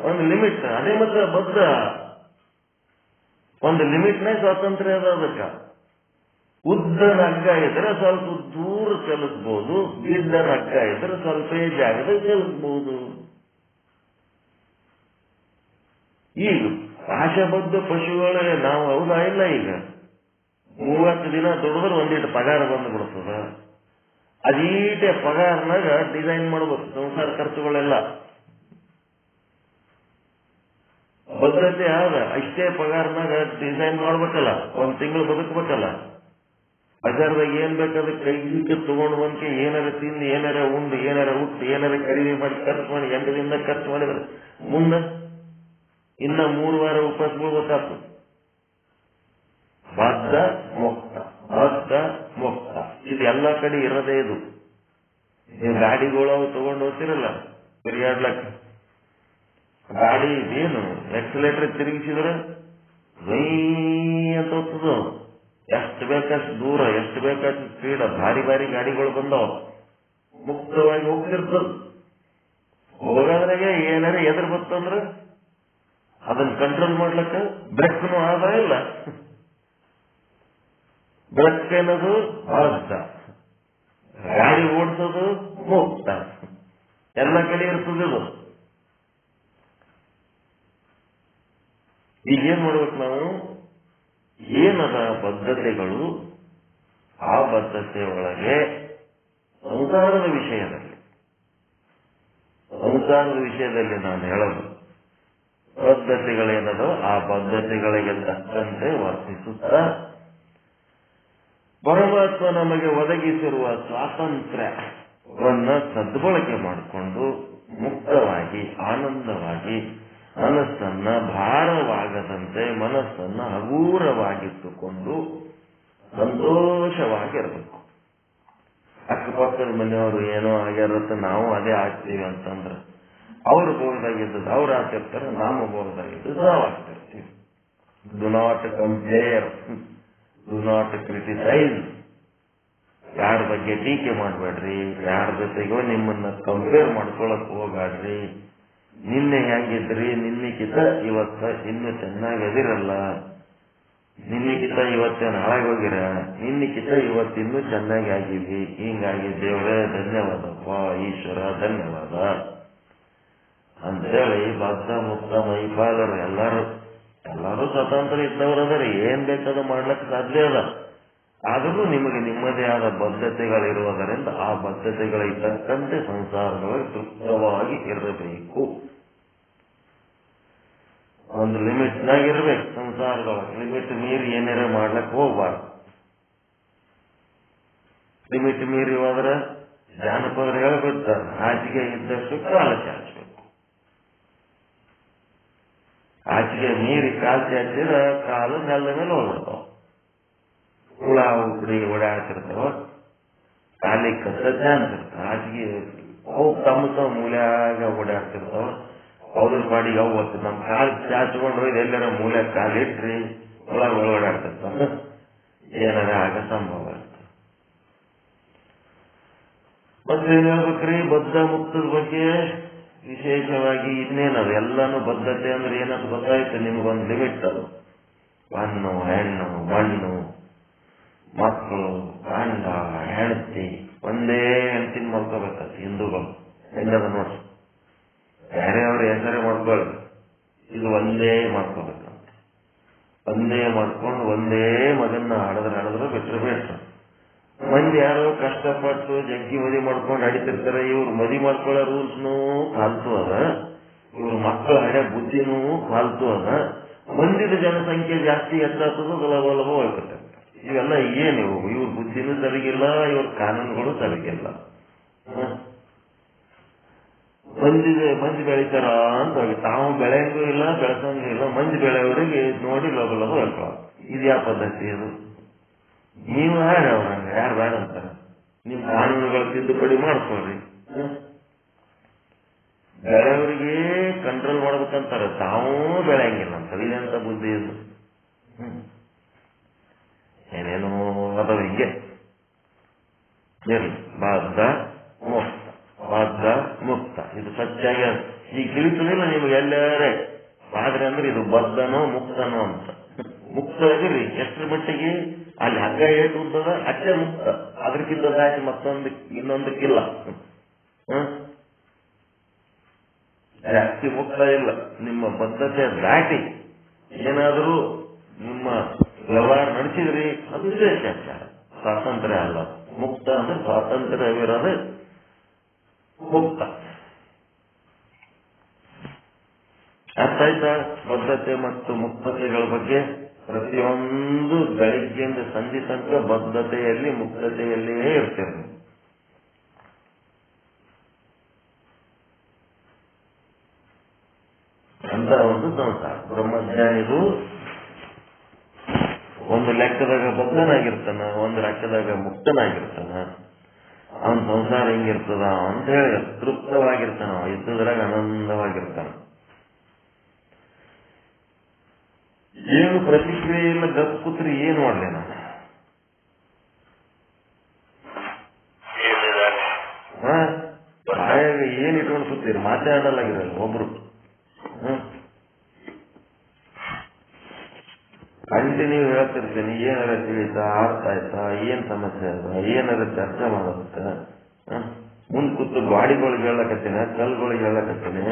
ಒಂದು ಲಿಮಿಟ್. ಅದೇ ಮತ್ತೆ ಬದ್ಧ ಒಂದು ಲಿಮಿಟ್ನೇ ಸ್ವಾತಂತ್ರ್ಯ ಅದ ಅದಕ್ಕ. ಉದ್ದದ ಹಗ್ಗ ಇದ್ರೆ ಸ್ವಲ್ಪ ದೂರ ಚಲಿಸ್ಬೋದು, ಗಿಡ್ಡದ ಹಗ್ಗ ಇದ್ರೆ ಸ್ವಲ್ಪ ಜಾಗದ ಚಲಿಸ್ಬೋದು. ಈಗ ಪಾಶಬದ್ಧ ಪಶುಗಳೇ ನಾವು ಹೌದಾ ಇಲ್ಲ? ಈಗ 30 ದಿನ ದುಡಿದ್ರೆ ಒಂದಿಟ್ಟು ಪಗಾರ ಬಂದು ಬಿಡ್ತದ. ಅದೀಟೆ ಪಗಾರನಾಗ ಡಿಸೈನ್ ಮಾಡ್ಬೇಕು ಸಂಸಾರ ಖರ್ಚುಗಳೆಲ್ಲ. ಬದ್ಧತೆ ಆದ ಅಷ್ಟೇ ಪಗಾರನಾಗ ಡಿಸೈನ್ ಮಾಡ್ಬೇಕಲ್ಲ, ಒಂದ್ ತಿಂಗಳು ಬದುಕ್ಬೇಕಲ್ಲ. ಬಜಾರ್ದಾಗ ಏನ್ ಬೇಕಾದ್ರೆ ಕೈಗೆ ತಗೊಂಡು ಬಂದ್ಕೆ ಏನಾರ ತಿಂದು, ಏನಾರ ಉಂಡು, ಏನಾರ ಉಟ್ಟು, ಏನಾರ ಖರೀದಿ ಮಾಡಿ ಖರ್ಚು ಮಾಡಿ 8 ದಿನ ಖರ್ಚು ಮಾಡಿದ್ರೆ ಮುಂದೆ ಇನ್ನ 3 ವಾರ ಉಪವಾಸ ಬೀಳ್ಬೇಕಾಗ್ತದೆ. ಬದ್ಧ ಮುಕ್ತ, ಬದ್ಧ ಮುಕ್ತ, ಇದು ಎಲ್ಲ ಕಡೆ ಇರೋದೇ. ಇದು ನೀವು ಗಾಡಿಗಳು ತಗೊಂಡು ಹೋಗ್ತಿರಲ್ಲ ತಿರುಗಾಡ್ಲಕ್ಕ, ಗಾಡಿ ಏನು ಎಕ್ಸಲೇಟರ್ ತಿರುಗಿಸಿದ್ರೆ ವೈ ಅಂತ ಹೋಗ್ತದ. ಎಷ್ಟು ಬೇಕಷ್ಟು ದೂರ, ಎಷ್ಟು ಬೇಕಷ್ಟು ಸ್ಪೀಡ್, ಭಾರಿ ಭಾರಿ ಗಾಡಿಗಳು ಬಂದವ, ಮುಕ್ತವಾಗಿ ಹೋಗ್ತಿರ್ತದ. ಹೋಗೋದ್ರಾಗೆ ಏನಾರ ಎದುರು ಬರ್ತಂದ್ರ ಅದನ್ನ ಕಂಟ್ರೋಲ್ ಮಾಡ್ಲಕ್ಕ ಬ್ರೇಕ್ನು ಆದ ಇಲ್ಲ. ಬ್ರೇಕ್ ಏನದು ಬದ್ಧ, ಗಾಡಿ ಓಡಿಸೋದು ಮುಕ್ತ, ಎಲ್ಲ ಕಡೆ ಇರ್ತದೆ. ಈಗೇನ್ ಮಾಡ್ಬೇಕು ನಾವು? ಏನದ ಬದ್ಧತೆಗಳು, ಆ ಬದ್ಧತೆ ಒಳಗೆ ಸಂಸಾರದ ವಿಷಯದಲ್ಲಿ ನಾನು ಹೇಳೋದು, ಬದ್ಧತೆಗಳೇನದೋ ಆ ಬದ್ಧತೆಗಳಿಗೆ ತಕ್ಕಂತೆ ವರ್ತಿಸುತ್ತಾ ಪರಮಾತ್ಮ ನಮಗೆ ಒದಗಿಸಿರುವ ಸ್ವಾತಂತ್ರ್ಯವನ್ನ ಸದ್ಬಳಕೆ ಮಾಡಿಕೊಂಡು ಮುಕ್ತವಾಗಿ, ಆನಂದವಾಗಿ, ಮನಸ್ಸನ್ನ ಭಾರವಾಗದಂತೆ, ಮನಸ್ಸನ್ನ ಹಗೂರವಾಗಿಟ್ಟುಕೊಂಡು ಸಂತೋಷವಾಗಿರಬೇಕು. ಅಕ್ಕಪಕ್ಕದ ಮನೆಯವರು ಏನೋ ಆಗ್ಯಾರತ್ತ ನಾವು ಅದೇ ಆಗ್ತೀವಿ ಅಂತಂದ್ರೆ ಅವ್ರು ಬೋರ್ದಾಗಿದ್ದದ್ದು ಅವ್ರು ಆಗ್ತಿರ್ತಾರೆ, ನಾವು ಬೋರ್ದಾಗಿದ್ದು ನಾವು ಆಗ್ತಿರ್ತೀವಿ. Do not compare. Do not criticise. ಯಾರ ಬಗ್ಗೆ ಟೀಕೆ ಮಾಡಬೇಡ್ರಿ, ಯಾರ ಜೊತೆಗೋ ನಿಮ್ಮನ್ನ ಕಂಪೇರ್ ಮಾಡ್ಕೊಳಕ್ ಹೋಗಾಡ್ರಿ. ನಿನ್ನೆ ಹೇಗಿದ್ರಿ, ನಿನ್ನೆಕಿತ ಇವತ್ತ ಇನ್ನು ಚೆನ್ನಾಗಿ ಅದಿರಲ್ಲ, ನಿನ್ನೆಕಿತ ಇವತ್ತೇನು ಹಾಳಾಗೋಗಿರ, ನಿನ್ನೆಕಿತ ಇವತ್ತಿನ್ನೂ ಚೆನ್ನಾಗಿ ಆಗಿವಿ. ಹಿಂಗಾಗಿ ದೇವರೇ ಧನ್ಯವಾದಪ್ಪ, ಈಶ್ವರ ಧನ್ಯವಾದ ಅಂತೇಳಿ ಭಕ್ತ ಮುಕ್ತ ಮೈಪಾಲರು ಎಲ್ಲರೂ ಸ್ವತಂತ್ರ ಇದ್ದವರದರೆ ಏನ್ ಬೇಕಾದ್ರೂ ಮಾಡ್ಲಿಕ್ಕೆ ಸಾಧ್ಯ ಅದ. ಆದರೂ ನಿಮಗೆ ನಿಮ್ಮದೇ ಆದ ಬದ್ಧತೆಗಳಿರುವುದರಿಂದ ಆ ಬದ್ಧತೆಗಳಿಗೆ ತಕ್ಕಂತೆ ಸಂಸಾರದೊಳಗೆ ತೃಪ್ತವಾಗಿ ಇರಬೇಕು. ಒಂದು ಲಿಮಿಟ್ನಾಗ ಇರ್ಬೇಕು ಸಂಸಾರದೊಳಗೆ. ಲಿಮಿಟ್ ಮೀರಿ ಏನಾರ ಮಾಡ್ಲಕ್ಕೆ ಹೋಗ್ಬಾರ್ದು. ಲಿಮಿಟ್ ಮೀರಿ ಹೋದ್ರೆ ಜಾನಪದರು ಹೇಳ್ಬಿಡ್ತಾರೆ, ಹಾಸಿಗೆ ಇದ್ದಷ್ಟು ಕಾಲ ಚಾಚಬೇಕು. ಹಾಸಿಗೆ ಮೀರಿ ಕಾಲು ಚಾಚಿದ್ರೆ ಕಾಲು ನೆಲದ ಮೇಲೆ ಹೋಗ್ಬಿಡ್ತಾವ. ಹುಳ ಉಪ್ಡಿ ಓಡಾಡ್ತಿರ್ತಾವ, ಕಾಲಿ ಕಸಜ್ಜ ಅಂತಿರ್ತಾವ. ಹಾಸಿಗೆ ಅವು ತಮ್ಮ ಮೂಲ್ಯಾಗ ಓಡಾಡ್ತಿರ್ತಾವ. ಅವ್ರ ಪಾಡಿಗೆ ಅವು ಹೋಗ್ತದೆ. ನಮ್ ಕಾಲು ಚಾಚ್ಕೊಂಡು ಎಲ್ಲಾರ ಮೂಲೆ ಕಾಲಿಟ್ರಿ ಹುಳ ಓಡಾಡ್ತಿರ್ತಾವ, ಏನಾರ ಆಗ ಸಂಭವ ಇರ್ತದೆ. ಮತ್ತೇನ್ ಹೇಳ್ಬೇಕ್ರಿ ಬದ್ಧ ಮುಕ್ತದ ಬಗ್ಗೆ ವಿಶೇಷವಾಗಿ ಇನ್ನೇನದು ಎಲ್ಲಾನು ಬದ್ಧತೆ ಅಂದ್ರೆ ಏನಂತ ಗೊತ್ತಾಯ್ತು ನಿಮ್ಗೊಂದು ಲಿಮಿಟ್. ಅದು ಹಣ್ಣು ಹೆಣ್ಣು ಮಣ್ಣು ಮಕ್ಕಳು ಗಂಡ ಹೆಂಡತಿ ಒಂದೇ ಹೆಂಡತಿನ ಮಾಡ್ಕೋಬೇಕಂತ ಹಿಂದೂಗಳು. ಹೆಂಗದ ನೋಡಿ, ಬೇರೆ ಅವ್ರ ಹೆಸರೇ ಮಾಡ್ಕೊಳ್ಳಿ, ಇದು ಒಂದೇ ಮಾಡ್ಕೋಬೇಕಂತ. ಒಂದೇ ಮಾಡ್ಕೊಂಡು ಒಂದೇ ಮಗನ್ನ ಹಡದ್ರು ಬಿಟ್ರು. ಮಂದಿ ಯಾರೋ ಕಷ್ಟಪಟ್ಟು ಜಗ್ಗಿ ಮದಿ ಮಾಡ್ಕೊಂಡು ಹಡಿತಿರ್ತಾರೆ. ಇವ್ರು ಮದಿ ಮಾಡ್ಕೊಳ್ಳೋ ರೂಲ್ಸ್ನೂ ಫಾಲ್ತು ಅದ, ಇವ್ರ ಮಕ್ಕಳ ಹಡೆ ಬುದ್ಧಿನೂ ಫಾಲ್ತು ಅದ. ಮಂದಿದ ಜನಸಂಖ್ಯೆ ಜಾಸ್ತಿ ಹೆಚ್ಚಾಗ್ತದ, ಗಲಭ ಹೋಗ್ತದೆ. ಇವೆಲ್ಲ ಏನಿವು? ಇವ್ರ ಬುದ್ಧಿನೂ ಸರಿಗಿಲ್ಲ, ಇವ್ರ ಕಾನೂನುಗಳು ಸರಿಗಿಲ್ಲ. ಮಂದಿ ಬೆಳಿತಾರ ಅಂತ ಹೋಗಿ ತಾವು ಬೆಳೆಯಂಗೂ ಇಲ್ಲ ಬೆಳೆಸಂಗೂ ಇಲ್ಲ. ಮಂದಿ ಬೆಳೆಯವರಿಗೆ ನೋಡಿ ಲಗು ಹೇಳ್ಕೊಳ. ಇದು ಯಾವ ಪದ್ಧತಿ? ಇದು ನೀವು ಅವ್ರಂಗ ಯಾರು ಬೇಡ ಅಂತಾರ? ನಿಮ್ ಕಾನೂನುಗಳು ತಿದ್ದುಪಡಿ ಮಾಡ್ಕೊಳ್ರಿ. ಬೆಳೆಯವರಿಗೆ ಕಂಟ್ರೋಲ್ ಮಾಡ್ಬೇಕಂತಾರ, ತಾವೂ ಬೆಳೆಯಂಗಿಲ್ಲ ಅಂತ. ಇದಂತ ಬುದ್ಧಿ ಇದು. ಏನೇನೋ ಅದಾವ ಹಿಂಗೆ. ಇರ್ಲಿ, ಬದ್ಧ ಮುಕ್ತ, ಬದ್ಧ ಮುಕ್ತ ಇದು ಸತ್ಯಾಗಿ ಈಗ ತಿಳಿಸಲಿಲ್ಲ ನಿಮ್ಗೆ ಎಲ್ಲರೇ. ಆದ್ರೆ ಅಂದ್ರೆ ಇದು ಬದ್ಧನೋ ಮುಕ್ತನೋ ಅಂತ. ಮುಕ್ತ ಇದ್ರಿ ಎಷ್ಟರ ಮಟ್ಟಿಗೆ ಅಲ್ಲಿ ಹಗ್ಗ ಏಟು ಉದ್ದದ ಅಷ್ಟೇ ಮುಕ್ತ, ಅದಕ್ಕಿಂತ ದಾಟಿ ಇನ್ನೊಂದಕ್ಕಿಲ್ಲ. ಜಾಸ್ತಿ ಮುಕ್ತ ಇಲ್ಲ. ನಿಮ್ಮ ಬದ್ಧತೆ ದಾಟಿ ಏನಾದರೂ ನಿಮ್ಮ ವ್ಯವಹಾರ ನಡೆಸಿದ್ರಿ ಅದು ಸ್ವೇಚ್ಛಾಚಾರ, ಸ್ವಾತಂತ್ರ್ಯ ಅಲ್ಲ. ಮುಕ್ತ ಅಂದ್ರೆ ಸ್ವಾತಂತ್ರ್ಯವಿರೋದು ಮುಕ್ತ. ಅರ್ಥ ಆಯ್ತಾ? ಬದ್ಧತೆ ಮತ್ತು ಮುಕ್ತತೆಗಳ ಬಗ್ಗೆ ಪ್ರತಿಯೊಂದು ಬೆಳಿಗ್ಗೆಯಿಂದ ಸಂಜೆ ತನಕ ಬದ್ಧತೆಯಲ್ಲಿ ಮುಕ್ತತೆಯಲ್ಲಿಯೇ ಇರ್ತೇವೆ. ಅಂತ ಒಂದು ಸಂಸಾರ. ಬ್ರಹ್ಮಜ್ಞಾನಿಗೂ ಒಂದು ಲೆಕ್ಕದಾಗ ಬದ್ಧನಾಗಿರ್ತಾನ, ಒಂದು ಲೆಕ್ಕದಾಗ ಮುಕ್ತನಾಗಿರ್ತಾನ. ಅವನ ಸಂಸಾರ ಹಿಂಗಿರ್ತದ ಅಂತ ಹೇಳಿ ತೃಪ್ತವಾಗಿರ್ತಾನ, ಇದ್ದದ್ರಾಗ ಆನಂದವಾಗಿರ್ತಾನ. ಏನು ಪ್ರತಿಕ್ರಿಯೆ ಇಲ್ಲ, ಗಪ್ ಕೂತ್ರಿ ಏನ್ ಮಾಡ್ಲಿ ನಾನು? ಬಾಯಾಗ ಏನ್ ಇಟ್ಕೊಂಡು ಕೂತೀರಿ? ಮಾತಾಡಲಾಗಿರಲ್ಲ ಒಬ್ರು. ಕಂಟಿನ್ಯೂ ಹೇಳ್ತಿರ್ತೀನಿ, ಏನಾರ ತಿಳಿತಾ ಅರ್ಥ ಆಯ್ತಾ, ಏನ್ ಸಮಸ್ಯೆ ಅದ, ಏನಾರ ಚರ್ಚೆ ಮಾಡೋದಕ್ಕ. ಮುಂದ್ ಕೂತು ಗಾಡಿಗಳಿಗೆ ಹೇಳಕತ್ತೀನಿ, ಕಲ್ಗಳಿಗೆ ಹೇಳಕತ್ತೀನಿ.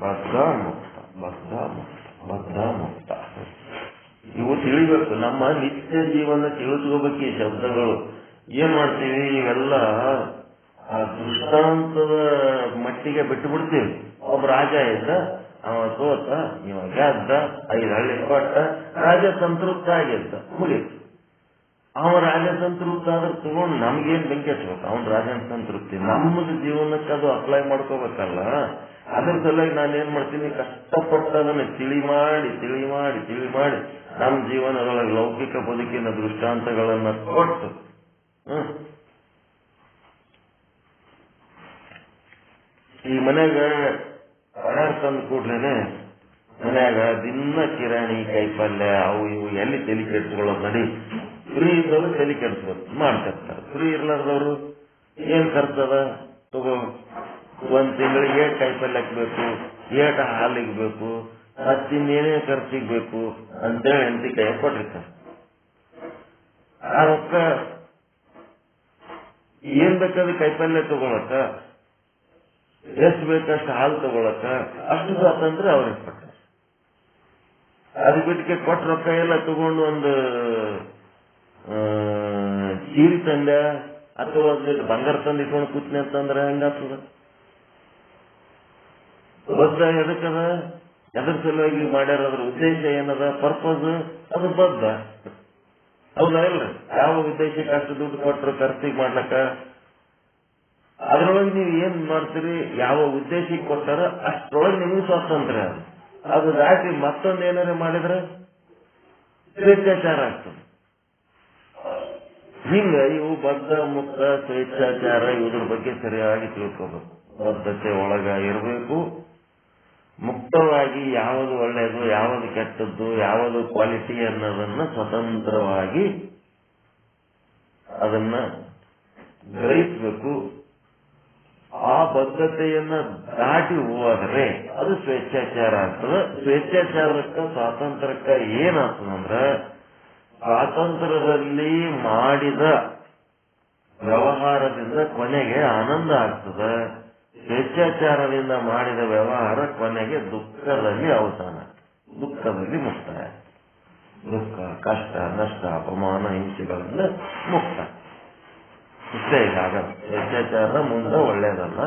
ಬದ್ಧ ಮುಕ್ತ, ಬದ್ಧ ಮುಕ್ತ, ಬದ್ಧ ಮುಕ್ತ ಇವು ತಿಳಿಬೇಕು. ನಮ್ಮ ನಿತ್ಯ ಜೀವನ ತಿಳಿಸ್ಕೋಬೇಕು ಈ ಶಬ್ದಗಳು. ಏನ್ ಮಾಡ್ತೀವಿ ಇವೆಲ್ಲ ಆ ದೃಷ್ಟಾಂತದ ಮಟ್ಟಿಗೆ ಬಿಟ್ಟು ಬಿಡ್ತೀವಿ. ಒಬ್ಬ ರಾಜ ಇದ್ದ, ಅವ ಸೋತ, ಇವ ಗೆದ್ದ, 5 ಹಳ್ಳಿ ಕೊಟ್ಟ, ರಾಜ ಸಂತೃಪ್ತ ಆಗಿದ್ದ, ಮುಗೀತು. ಅವ ರಾಜಸಂತೃಪ್ತ ಆದ್ರೆ ತಗೊಂಡು ನಮ್ಗೇನ್ ಬೆಂಕಿ ಹಚ್ಬೇಕು, ಅವನ್ ರಾಜಸಂತೃಪ್ತಿ ನಮ್ಮದು ಜೀವನಕ್ಕೆ ಅದು ಅಪ್ಲೈ ಮಾಡ್ಕೋಬೇಕಲ್ಲ. ಅದ್ರ ಸಲುವಾಗಿ ನಾನೇನ್ ಮಾಡ್ತೀನಿ, ಕಷ್ಟಪಟ್ಟು ಅದನ್ನ ತಿಳಿ ಮಾಡಿ ನಮ್ಮ ಜೀವನದೊಳಗೆ ಲೌಕಿಕ ಬದುಕಿನ ದೃಷ್ಟಾಂತಗಳನ್ನ ಕೊಟ್ಟು ಈ ಮನ್ಯಾಗ ಪಗಾರ ತಂದು ಕೂಡ್ಲೇನೆ ಮನ್ಯಾಗ ದಿನ ಕಿರಾಣಿ ಕಾಯಿಪಲ್ಯ ಅವು ಇವು ಎಲ್ಲಿ ತಲೆ ಕೆಡ್ಸ್ಕೊಳ್ಳೋದು ನಡಿ. ಫ್ರೀ ಇದ್ದವರು ತಲೆ ಕೆಡ್ಸ್ಬೇಕು ಮಾಡ್ತಿರ್ತಾರೆ. ಫ್ರೀ ಇರ್ಲಾರ್ದವ್ರು ಏನ್ ಖರ್ಚದ ತಗೋ, ಒಂದ್ ತಿಂಗಳಿಗೆ ಏಟ್ ಕಾಯಿಪಲ್ಯಕ್ಕೆ ಬೇಕು, ಏಟ ಹಾಲಿಗೆ ಬೇಕು, ಮತ್ತಿನ್ನೇನೇ ಖರ್ಚಿಗೆ ಬೇಕು ಅಂತೇಳಿ ಹೆಂಡತಿ ಕೈ ಕೊಟ್ಟಿರ್ತಾರೆ. ಆ ರೊಕ್ಕ ಏನ್ ಬೇಕಾದ್ರೆ ಕಾಯಿಪಲ್ಯ ತಗೊಳಕ, ಎಷ್ಟು ಬೇಕಷ್ಟು ಹಾಲು ತಗೊಳಕ ಅಷ್ಟು ಸ್ವಾತಂತ್ರ್ಯ ಅವ್ರಿಗೆ ಕೊಟ್ಟ. ಅದು ಬಿಟ್ಟಿಗೆ ಕೊಟ್ಟ ರೊಕ್ಕ ಎಲ್ಲ ತಗೊಂಡು ಒಂದು ಸೀರೆ ತಂದ ಅಥವಾ ಒಂದು ಬಂಗಾರ ತಂದು ಇಟ್ಕೊಂಡು ಕೂತ್ನೆ ಅಂತಂದ್ರೆ ಹೆಂಗಾಗ್ತದ? ಬದ್ಧ ಎದಕ್ಕದ? ಎದ್ರ ಸಲುವಾಗಿ ಮಾಡ್ಯಾರ? ಅದ್ರ ಉದ್ದೇಶ ಏನದ? ಪರ್ಪಸ್ ಅದು ಬದ್ಧ. ಹೌದಾ ಇಲ್ಲ? ಯಾವ ಉದ್ದೇಶಕ್ಕೆ ಅಷ್ಟು ದುಡ್ಡು ಕೊಟ್ಟರು ಖರ್ಚಿಗೆ ಮಾಡ್ಲಕ್ಕ? ಅದ್ರೊಳಗೆ ನೀವು ಏನ್ ಮಾಡ್ತೀರಿ, ಯಾವ ಉದ್ದೇಶಕ್ಕೆ ಕೊಟ್ಟಾರ ಅಷ್ಟ್ರೊಳಗೆ ನಿಮ್ಗೆ ಸ್ವಾತಂತ್ರ್ಯ. ಅದು ದಾಟಿ ಮತ್ತೊಂದೇನಾರ ಮಾಡಿದ್ರೆ ಸ್ವೇಚ್ಛಾಚಾರ ಆಗ್ತದೆ. ಹಿಂಗ ಇವು ಬದ್ಧ ಮುಕ್ತ ಸ್ವೇಚ್ಛಾಚಾರ ಇದ್ರ ಬಗ್ಗೆ ಸರಿಯಾಗಿ ತಿಳ್ಕೋಬೇಕು. ಬದ್ಧತೆ ಒಳಗ ಇರಬೇಕು, ಮುಕ್ತವಾಗಿ ಯಾವುದು ಒಳ್ಳೆಯದು ಯಾವುದು ಕೆಟ್ಟದ್ದು ಯಾವುದು ಕ್ವಾಲಿಟಿ ಅನ್ನೋದನ್ನ ಸ್ವತಂತ್ರವಾಗಿ ಅದನ್ನ ಗ್ರಹಿಸಬೇಕು. ಆ ಬದ್ಧತೆಯನ್ನ ದಾಟಿ ಹೋದರೆ ಅದು ಸ್ವೇಚ್ಛಾಚಾರ ಆಗ್ತದೆ. ಸ್ವೇಚ್ಛಾಚಾರಕ್ಕ ಸ್ವಾತಂತ್ರ್ಯಕ್ಕ ಏನಾಗ್ತದಂದ್ರ, ಸ್ವಾತಂತ್ರ್ಯದಲ್ಲಿ ಮಾಡಿದ ವ್ಯವಹಾರದಿಂದ ಕೊನೆಗೆ ಆನಂದ ಆಗ್ತದೆ. ಸ್ವೇಚ್ಛಾಚಾರದಿಂದ ಮಾಡಿದ ವ್ಯವಹಾರ ಕೊನೆಗೆ ದುಃಖದಲ್ಲಿ ಅವಸಾನ, ದುಃಖದಲ್ಲಿ ಮುಕ್ತಾಯ. ದುಃಖ, ಕಷ್ಟ, ನಷ್ಟ, ಅಪಮಾನ, ಹಿಂಸೆಗಳಿಂದ ಮುಕ್ತ. ಇಷ್ಟೇ ಇದಾಗಲ್ಲ. ಸ್ವೇಚ್ಛಾಚಾರ ಮುಂದೆ ಒಳ್ಳೇದಲ್ಲ.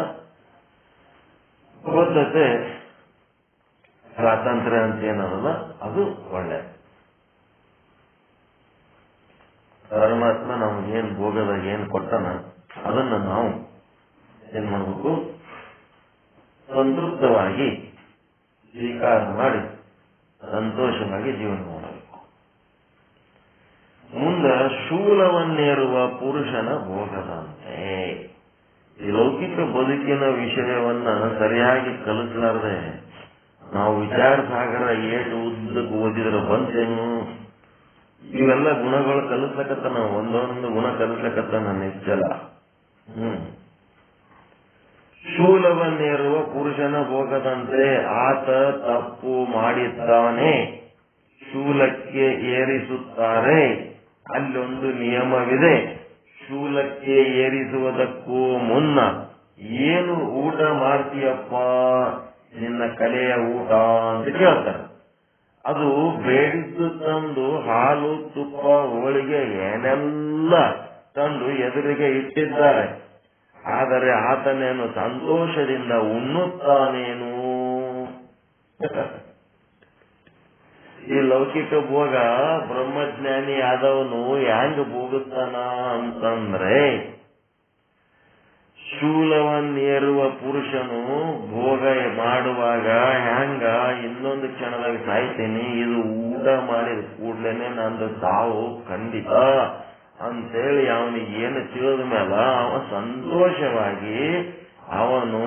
ಬದ್ಧತೆ ಸ್ವಾತಂತ್ರ್ಯ ಅಂತ ಏನಲ್ಲ ಅದು ಒಳ್ಳೆಯದು. ಪರಮಾತ್ಮ ನಮ್ಗೇನ್ ಭೋಗದಾಗ ಏನ್ ಕೊಟ್ಟನ ಅದನ್ನ ನಾವು ಏನ್ ಮಾಡ್ಬೇಕು, ಸಂತೃಪ್ತವಾಗಿ ಸ್ವೀಕಾರ ಮಾಡಿ ಸಂತೋಷವಾಗಿ ಜೀವನ ಮಾಡಬೇಕು. ಮುಂದ ಶೂಲವನ್ನೇರುವ ಪುರುಷನ ಭೋಗದಂತೆ. ಈ ಲೌಕಿಕ ಬದುಕಿನ ವಿಷಯವನ್ನ ಸರಿಯಾಗಿ ಕಲಿಸಲಾರದೆ ನಾವು ವಿಚಾರ ಸಾಗರ ಏಟು ಉದ್ದಕ್ಕೆ ಓದಿದ್ರೆ ಬಂತೇನು? ಇವೆಲ್ಲ ಗುಣಗಳು ಕಲಿಸ್ಲಕತ್ತ, ನಾವು ಒಂದೊಂದು ಗುಣ ಕಲಿಸ್ಲಕತ್ತ ನನ್ನ ಹೆಚ್ಚಲ. ಶೂಲವನ್ನೇರುವ ಪುರುಷನ ಭೋಗದಂತೆ ಆತ ತಪ್ಪು ಮಾಡಿದ್ದಾನೆ, ಶೂಲಕ್ಕೆ ಏರಿಸುತ್ತಾರೆ. ಅಲ್ಲೊಂದು ನಿಯಮವಿದೆ. ಶೂಲಕ್ಕೆ ಏರಿಸುವುದಕ್ಕೂ ಮುನ್ನ ಏನು ಊಟ ಮಾಡ್ತೀಯಪ್ಪ, ನಿನ್ನ ಕಲೆಯ ಊಟ ಅಂತ ಕೇಳ್ತಾರೆ. ಅದು ಬೇಡಿದ್ದು ತಂದು ಹಾಲು, ತುಪ್ಪ, ಹೋಳಿಗೆ ಏನೆಲ್ಲ ತಂದು ಎದುರಿಗೆ ಇಟ್ಟಿದ್ದಾರೆ. ಆದರೆ ಆತನೇನು ಸಂತೋಷದಿಂದ ಉಣ್ಣುತ್ತಾನೇನು? ಈ ಲೌಕಿಕ ಭೋಗ ಬ್ರಹ್ಮಜ್ಞಾನಿ ಆದವನು ಹ್ಯಾಂಗ ಭೋಗುತ್ತಾನ ಅಂತಂದ್ರೆ, ಶೂಲವನ್ನೇರುವ ಪುರುಷನು ಭೋಗ ಮಾಡುವಾಗ ಹ್ಯಾಂಗ ಇನ್ನೊಂದು ಕ್ಷಣದಾಗ ಸಾಯ್ತೇನೆ, ಇದು ಊಟ ಮಾಡಿದ ಕೂಡ್ಲೇನೆ ನಂದು ಸಾವು ಖಂಡಿತ ಅಂತೇಳಿ ಅವನಿಗೆ ಏನು ತಿಳಿದ ಮೇಲೆ ಅವ ಸಂತೋಷವಾಗಿ ಅವನು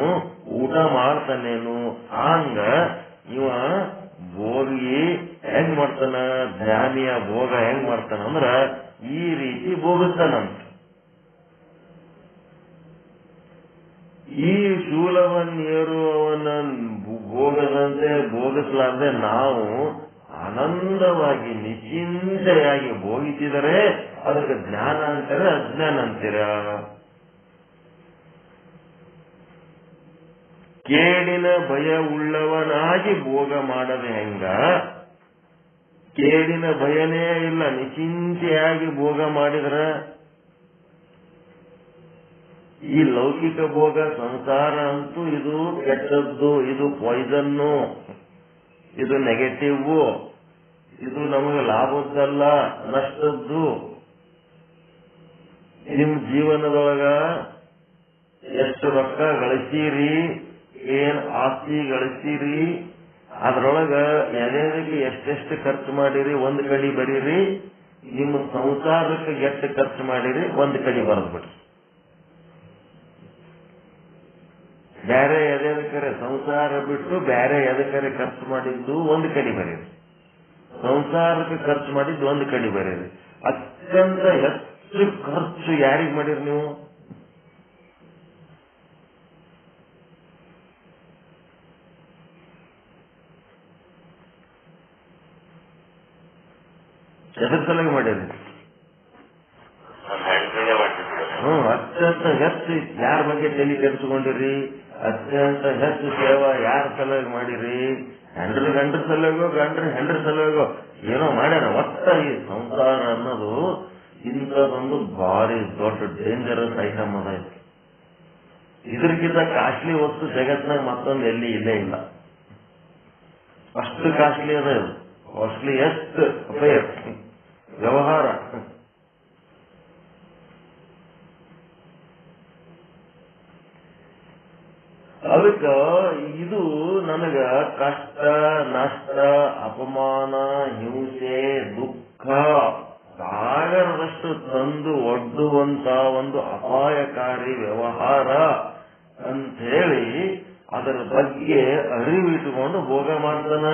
ಊಟ ಮಾಡ್ತಾನೇನು. ಹಂಗ ಇವ ಭೋಗಿ ಹೆಂಗ್ ಮಾಡ್ತಾನ, ಜ್ಞಾನಿಯ ಭೋಗ ಹೆಂಗ್ ಮಾಡ್ತಾನಂದ್ರ ಈ ರೀತಿ ಭೋಗಿಸ್ತಾನಂತ. ಈ ಶೂಲವನ್ನೇರುವವನ ಭೋಗದಂತೆ ಭೋಗಿಸಲಾರದೆ ನಾವು ಆನಂದವಾಗಿ ನಿಶ್ಚಿಂತೆಯಾಗಿ ಭೋಗಿಸಿದರೆ ಅದಕ್ಕೆ ಜ್ಞಾನ ಅಂತೀರ ಅಜ್ಞಾನ ಅಂತೀರ? ಕೇಡಿನ ಭಯ ಉಳ್ಳವನಾಗಿ ಭೋಗ ಮಾಡದೆ ಹೆಂಗ? ಕೇಡಿನ ಭಯನೇ ಇಲ್ಲ, ನಿಶ್ಚಿಂತೆಯಾಗಿ ಭೋಗ ಮಾಡಿದ್ರ ಈ ಲೌಕಿಕ ಭೋಗ ಸಂಸಾರ ಅಂತೂ ಇದು ಕೆಟ್ಟದ್ದು, ಇದು ಪಾಯ್ಸನ್ನು, ಇದು ನೆಗೆಟಿವ್, ಇದು ನಮಗೆ ಲಾಭದ್ದಲ್ಲ ನಷ್ಟದ್ದು. ನಿಮ್ ಜೀವನದೊಳಗ ಎಷ್ಟು ರೊಕ್ಕ ಗಳಿಸೀರಿ, ಏನ್ ಆಸ್ತಿ ಗಳಿಸೀರಿ, ಅದ್ರೊಳಗ ಎದೆದಕ್ಕೆ ಎಷ್ಟೆಷ್ಟು ಖರ್ಚು ಮಾಡಿರಿ ಒಂದ್ ಕಡೆ ಬರೀರಿ. ನಿಮ್ಮ ಸಂಸಾರಕ್ಕೆ ಎಷ್ಟು ಖರ್ಚು ಮಾಡಿರಿ ಒಂದ್ ಕಡೆ ಬರೆದ್ಬಿಡ್ರಿ. ಬೇರೆ ಎದೆದಕ್ಕರೆ ಸಂಸಾರ ಬಿಟ್ಟು ಬೇರೆ ಎದಕ್ಕರೆ ಖರ್ಚು ಮಾಡಿದ್ದು ಒಂದ್ ಕಡೆ ಬರೀರಿ. ಸಂಸಾರಕ್ಕೆ ಖರ್ಚು ಮಾಡಿದ್ದು ಒಂದ್ ಕಡೆ ಬರೀರಿ. ಅತ್ಯಂತ ಹೆಚ್ಚು ಖರ್ಚು ಯಾರಿಗೆ ಮಾಡಿರಿ ನೀವು? ಎದ್ರ ಸಲುವಾಗಿ ಮಾಡಿರಿ? ಅತ್ಯಂತ ಹೆಚ್ಚು ಯಾರ ಬಗ್ಗೆ ತಲೆ ಕೆಡಿಸಿಕೊಂಡಿರಿ? ಅತ್ಯಂತ ಹೆಚ್ಚು ಸೇವಾ ಯಾರ ಸಲುವಾಗಿ ಮಾಡಿರಿ? ಗಂಡ್ರ ಸಲುವಾಗೋ ಹೆಂಡ್ರ ಸಲುವಾಗೋ ಏನೋ ಮಾಡ್ಯಾರ. ಒಟ್ಟ ಈ ಸಂಸಾರ ಅನ್ನೋದು ಇಂಥದೊಂದು ಭಾರಿ ದೊಡ್ಡ ಡೇಂಜರಸ್ ಐಟಮ್ ಅದ. ಇದ್ರಕ್ಕಿಂತ ಕಾಸ್ಟ್ಲಿ ವಸ್ತು ಜಗತ್ನಾಗ ಮತ್ತೊಂದು ಎಲ್ಲಿ ಇಲ್ಲೇ ಇಲ್ಲ. ಅಷ್ಟು ಕಾಸ್ಟ್ಲಿ ಅದ. ಕಾಸ್ಟ್ಲಿಯೆಸ್ಟ್ ಅಫೇರ್ ವ್ಯವಹಾರ. ಅದಕ್ಕ ಇದು ನನಗ ಕಷ್ಟ, ನಷ್ಟ, ಅಪಮಾನ, ಹಿಂಸೆ, ದುಃಖ ಸಾಗರದಷ್ಟು ತಂದು ಒಡ್ಡುವಂತ ಒಂದು ಅಪಾಯಕಾರಿ ವ್ಯವಹಾರ ಅಂತ ಹೇಳಿ ಅದರ ಬಗ್ಗೆ ಅರಿವಿಟ್ಟುಕೊಂಡು ಭೋಗ ಮಾಡ್ತಾನ.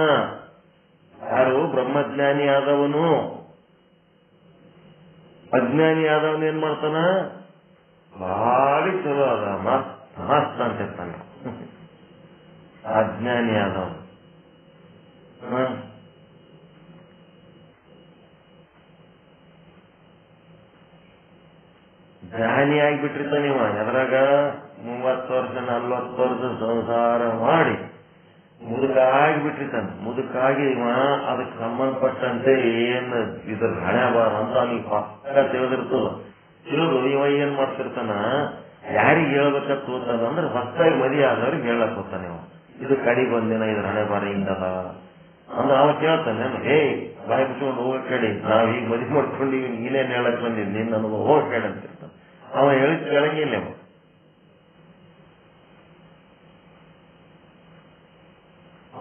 ಯಾರು? ಬ್ರಹ್ಮಜ್ಞಾನಿ ಆದವನು. ಅಜ್ಞಾನಿ ಆದವನು ಏನ್ ಮಾಡ್ತಾನ? ಭಾರಿ ಚಲೋ ಅದ ಮಸ್ತ್ ಅಂತಿರ್ತಾನೆ ಅಜ್ಞಾನಿ ಆದವನು. ಜ್ಞಾನಿ ಆಗಿಬಿಟ್ಟಿರ್ತಾನೆ ಇವ. ಎದ್ರಾಗ 30 ವರ್ಷ 40 ವರ್ಷ ಸಂಸಾರ ಮಾಡಿ ಮುದುಕಾಗಿಬಿಟ್ಟಿರ್ತಾನೆ. ಮುದುಕಾಗಿ ಇವ ಅದಕ್ಕೆ ಸಂಬಂಧಪಟ್ಟಂತೆ ಏನ್ ಇದ್ರ ಹಣೆ ಬಾರ ಅಂತ ಅವನಿಗೆ ಪಕ್ಕ ತಿಳಿದಿರ್ತದ. ತಿಳಿದು ಇವ ಏನ್ ಮಾಡ್ತಿರ್ತಾನ, ಯಾರಿಗೆ ಹೇಳ್ಬೇಕಂತ ಹೋಗ್ತಾನ ಅಂದ್ರೆ ಹೊಸದಾಗಿ ಮದುವೆ ಆದವ್ರಿಗೆ ಹೇಳಕ್ ಹೋಗ್ತಾನೆ ಇವ. ಇದು ಕಡಿ ಬಂದಿನ ಇದ್ರ ಹಣೆ ಬಾರ ಹಿಂಗದ ಅಂದ್ರೆ ಅವ ಕೇಳ್ತಾನೆ, ಹೇ ಬಾಯಿ ಬಿಟ್ಕೊಂಡು ಹೋಗಕ್ ಕಡಿ, ನಾವ್ ಈಗ ಮದುವೆ ಮಾಡ್ಕೊಂಡಿವಿ, ನೀನೇನ್ ಹೇಳಕ್ ಬಂದಿದ್, ನಿನ್ ನನಗೆ ಹೋಗಕ್ ಕಡಿ ಅಂತಿರ್ತಾನೆ. ಅವ ಹೇಳಿದ್ ಕೇಳಂಗಿಲ್ಲ.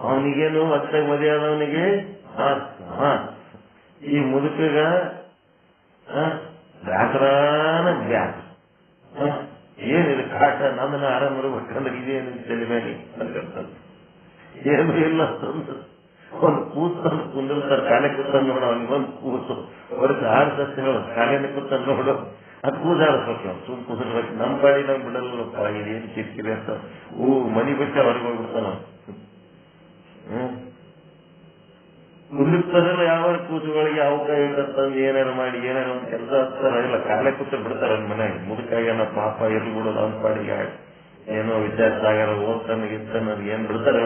ಅವನಿಗೇನು ಹೊಸದಾಗಿ ಮದುವೆ ಆದವನಿಗೆ ಈ ಮುದುಕಗ ಬ್ಯಾಸರಾನ ಬ್ಯಾಸ. ಏನಿದೆ ಕಾಟ, ನಮ್ಮನ್ನ ಆರಾಮ ಇರ್ಬೇಕಂದ್ರೆ ಇದೇನು ತಲೆ ಮೇಲೆ ಏನು ಇಲ್ಲ ಅಂತಂದು ಒಂದು ಕೂತಂದು ಕುಂದಿರ್ತಾರೆ. ಕಾಲೆ ಕೂತಂದು ನೋಡು, ಅವನಿಗೊಂದು ಕೂಸು ವರ್ಷ 6 ಸಸ್ಯಗಳು ಕಾಲೇನೆ ಕೂತಂದು ನೋಡು, ಅದು ಕೂದಾಡ್ಬೇಕು. ನಾವು ಸುಮ್ ಕುದಿರ್ಬೇಕು. ನಮ್ಮ ಪಾಡಿ ನಾವು ಬಿಡಲ್ಲಪ್ಪ, ಇದೇನು ಕಿರಿಕಿರಿ ಅಂತ ಮನಿ ಬಿಟ್ಟು ಹೊರಗೆ ಹೋಗ್ಬಿಡ್ತಾನ. ಕುಂದಿರ್ತಾರಲ್ಲ ಯಾವ ಕೂಸುಗಳಿಗೆ ಯಾವ ಕೈ ತಂದು ಏನಾರು ಮಾಡಿ ಏನಾರು ಒಂದು ಕೆಲಸ ಹಚ್ತಾರ. ಇಲ್ಲ ಕಾಲೇ ಕೂತ ಬಿಡ್ತಾರ ಮನೆಯಾಗ. ಮುದುಕಾಗೇನ ಪಾಪ ಇರ್ಲಿ ಬಿಡೋದು, ಅವನ ಪಾಡಿಗೆ ಏನೋ ವಿಚಾರಿಸಾಗಾರ ಓದ್ತಾನ ಗಿರ್ತಾನ ಏನ್ ಬಿಡ್ತಾರೆ.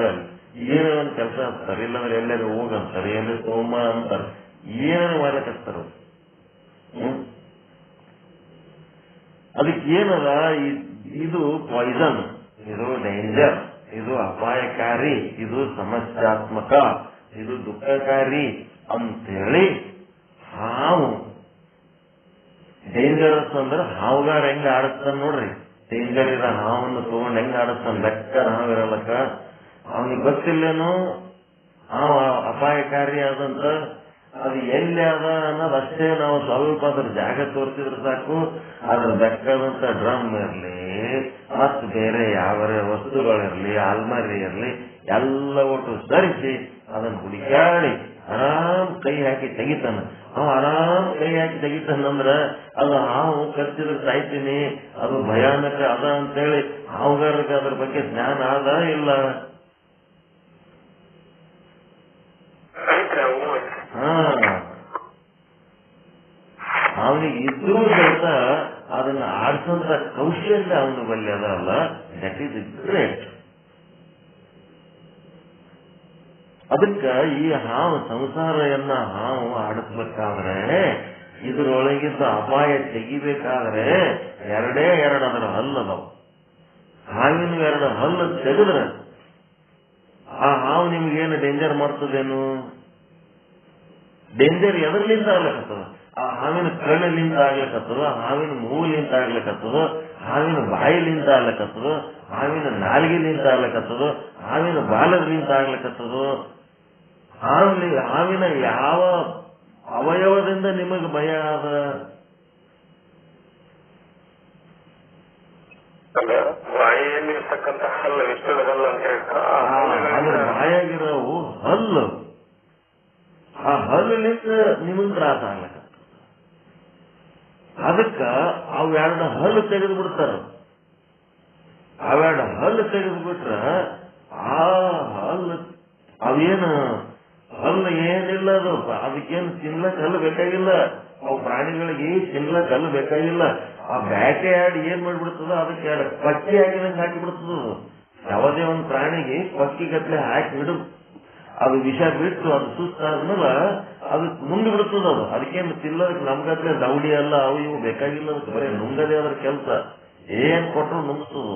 ಏನೋ ಒಂದ್ ಕೆಲಸ ಹಚ್ತಾರೆ. ಇಲ್ಲಾಂದ್ರೆ ಎಲ್ಲರೂ ಹೋಗಂತಾರೆ, ಎಲ್ಲಿ ಸೋಮ ಅಂತಾರೆ, ಏನಾರು ಮಾಡಕ್ ಹಚ್ತಾರ. ಅದಕ್ಕೆ ಏನದ, ಇದು ಪಾಯ್ಸನ್, ಇದು ಡೇಂಜರ್, ಇದು ಅಪಾಯಕಾರಿ, ಇದು ಸಮಸ್ಯಾತ್ಮಕ, ಇದು ದುಃಖಕಾರಿ ಅಂತೇಳಿ ಹಾವು. ಡೇಂಜರಸ್ ಅಂದ್ರೆ ಹಾವುಗಾರ ಹೆಂಗ ಆಡಿಸ್ತಾನ ನೋಡ್ರಿ. ಡೇಂಜರ್ ಇರೋ ಹಾವನ್ನು ತಗೊಂಡ್ ಹೆಂಗ ಆಡಿಸ್ತಾನ, ಲೆಕ್ಕ ಹಾವಿರಲಕ್ಕ. ಅವನಿಗೆ ಗೊತ್ತಿಲ್ಲೇನು ಹಾವು ಅಪಾಯಕಾರಿ ಆದಂತ. ಅದು ಎಲ್ಲಿ ಅದ ಅನ್ನೋದಷ್ಟೇ ನಾವು ಸ್ವಲ್ಪ ಅದ್ರ ಜಾಗ ತೋರಿಸಿದ್ರೆ ಸಾಕು. ಅದ್ರ ಬೆಕ್ಕದಂತ ಡ್ರಮ್ ಇರ್ಲಿ, ಮತ್ ಬೇರೆ ಯಾವ ವಸ್ತುಗಳಿರ್ಲಿ, ಅಲ್ಮಾರಿ ಇರ್ಲಿ, ಎಲ್ಲ ಒಟ್ಟು ಸರಿಸಿ ಅದನ್ನ ಹುಡುಕಾಡಿ ಆರಾಮ್ ಕೈ ಹಾಕಿ ತೆಗಿತಾನ. ಅವ ಆರಾಮ್ ಕೈ ಹಾಕಿ ತೆಗಿತಾನಂದ್ರ ಅದು ಹಾವು ಕಚ್ಚಿದ್ರೆ ಸಾಯ್ತೀನಿ, ಅದು ಭಯಾನಕ ಅದ ಅಂತೇಳಿ ಹಾವುಗಾರಕ್ಕೆ ಅದ್ರ ಬಗ್ಗೆ ಜ್ಞಾನ ಆದ ಇಲ್ಲ? ಅವನಿಗೆ ಇದ್ರೂ ಸಹಿತ ಅದನ್ನ ಆಡಿಸೋಂತ ಕೌಶಲ್ಯ ಅವನ ಬಲ್ಲಿ ಅದಲ್ಲ. That is great. ಅದಕ್ಕ ಈ ಹಾವು ಸಂಸಾರವನ್ನ ಹಾವು ಆಡಿಸ್ಬೇಕಾದ್ರೆ, ಇದ್ರೊಳಗಿದ್ದ ಅಪಾಯ ತೆಗಿಬೇಕಾದ್ರೆ ಎರಡೇ ಅದರ ಹಲ್ಲದವು. ಹಾವಿನ 2 ಹಲ್ಲು ತೆಗೆದ್ರೆ ಆ ಹಾವು ನಿಮ್ಗೇನು ಡೇಂಜರ್ ಮಾಡ್ತದೇನು? ಡೇಂಜರ್ ಎದರ್ಲಿಂದ ಆಗ್ಲಕ್ಕದ, ಆ ಹಾವಿನ ಕಣ್ಣಿನಿಂದ ಆಗ್ಲಿಕ್ಕತ್ತದ, ಹಾವಿನ ಮೂಗಿಲಿಂದ ಆಗ್ಲಿಕ್ಕತ್ತದ, ಹಾವಿನ ಬಾಯಿಲಿಂದ ಆಗ್ಲಿಕ್ಕತ್ತದ, ಹಾವಿನ ನಾಲಿಗೆಲಿಂದ ಆಗ್ಲಿಕ್ಕತ್ತದ, ಹಾವಿನ ಬಾಲದಿಂದ ಆಗ್ಲಿಕ್ಕತ್ತದ. ಹಾವಿನ ಯಾವ ಅವಯವದಿಂದ ನಿಮಗೆ ಭಯ ಆದ? ಬಾಯಿಯಲ್ಲಿರ್ತಕ್ಕಂಥ ಹಲ್ಲು, ವಿಶ್ವದ ಹಲ್ಲು ಅಂತ ಅದ್ರ ಬಾಯಾಗಿರೋವು ಹಲ್ಲು. ಆ ಹಲ್ಲಿನಿಂದ ನಿಮಗ್ ತ್ರಾಸ ಆಗ್ಲಕ್ಕ. ಅದಕ್ಕ ಅವೆರಡು ಹಲ್ಲು ತೆಗೆದು ಬಿಡ್ತಾರ. ಅವೆರಡು ಹಲ್ಲು ತೆಗೆದು ಬಿಟ್ರ ಆ ಹಲ್ಲು ಅವೇನು ಹಲ್ಲು ಏನಿಲ್ಲ, ಅದಕ್ಕೇನು ತಿನ್ಲಕ್ ಹಲ್ಲು ಬೇಕಾಗಿಲ್ಲ. ಅವು ಪ್ರಾಣಿಗಳಿಗೆ ತಿನ್ಲಕ್ ಹಲ್ಲು ಬೇಕಾಗಿಲ್ಲ. ಆ ಬ್ಯಾಟೆ ಆಡಿ ಏನ್ ಮಾಡ್ಬಿಡ್ತದ, ಅದಕ್ಕೆ ಎರಡು ಪಕ್ಕಿ ಹಾಕಿದಂಗೆ ಹಾಕಿ ಬಿಡ್ತದ. ಯಾವುದೇ ಒಂದು ಪ್ರಾಣಿಗೆ ಪಕ್ಕಿ ಗಟ್ಲೆ ಹಾಕಿ ಬಿಡು, ಅದು ವಿಷ ಬಿಟ್ಟು ಅದು ಸುಸ್ತಾದ್ಮೇಲೆ ಅದು ನುಂಗಿ ಬಿಡ್ತದ. ಅದು ಅದಕ್ಕೇನು ತಿನ್ನೋದಕ್ಕೆ ನಮ್ಗತ್ಲೆ ದೌಡಿ ಅಲ್ಲ, ಅವು ಇವು ಬೇಕಾಗಿಲ್ಲ. ಅದಕ್ಕೆ ಬರೀ ನುಂಗದೇ ಅದ್ರ ಕೆಲಸ. ಏನ್ ಕೊಟ್ಟರು ನುಂಗಿಸ್ತದ.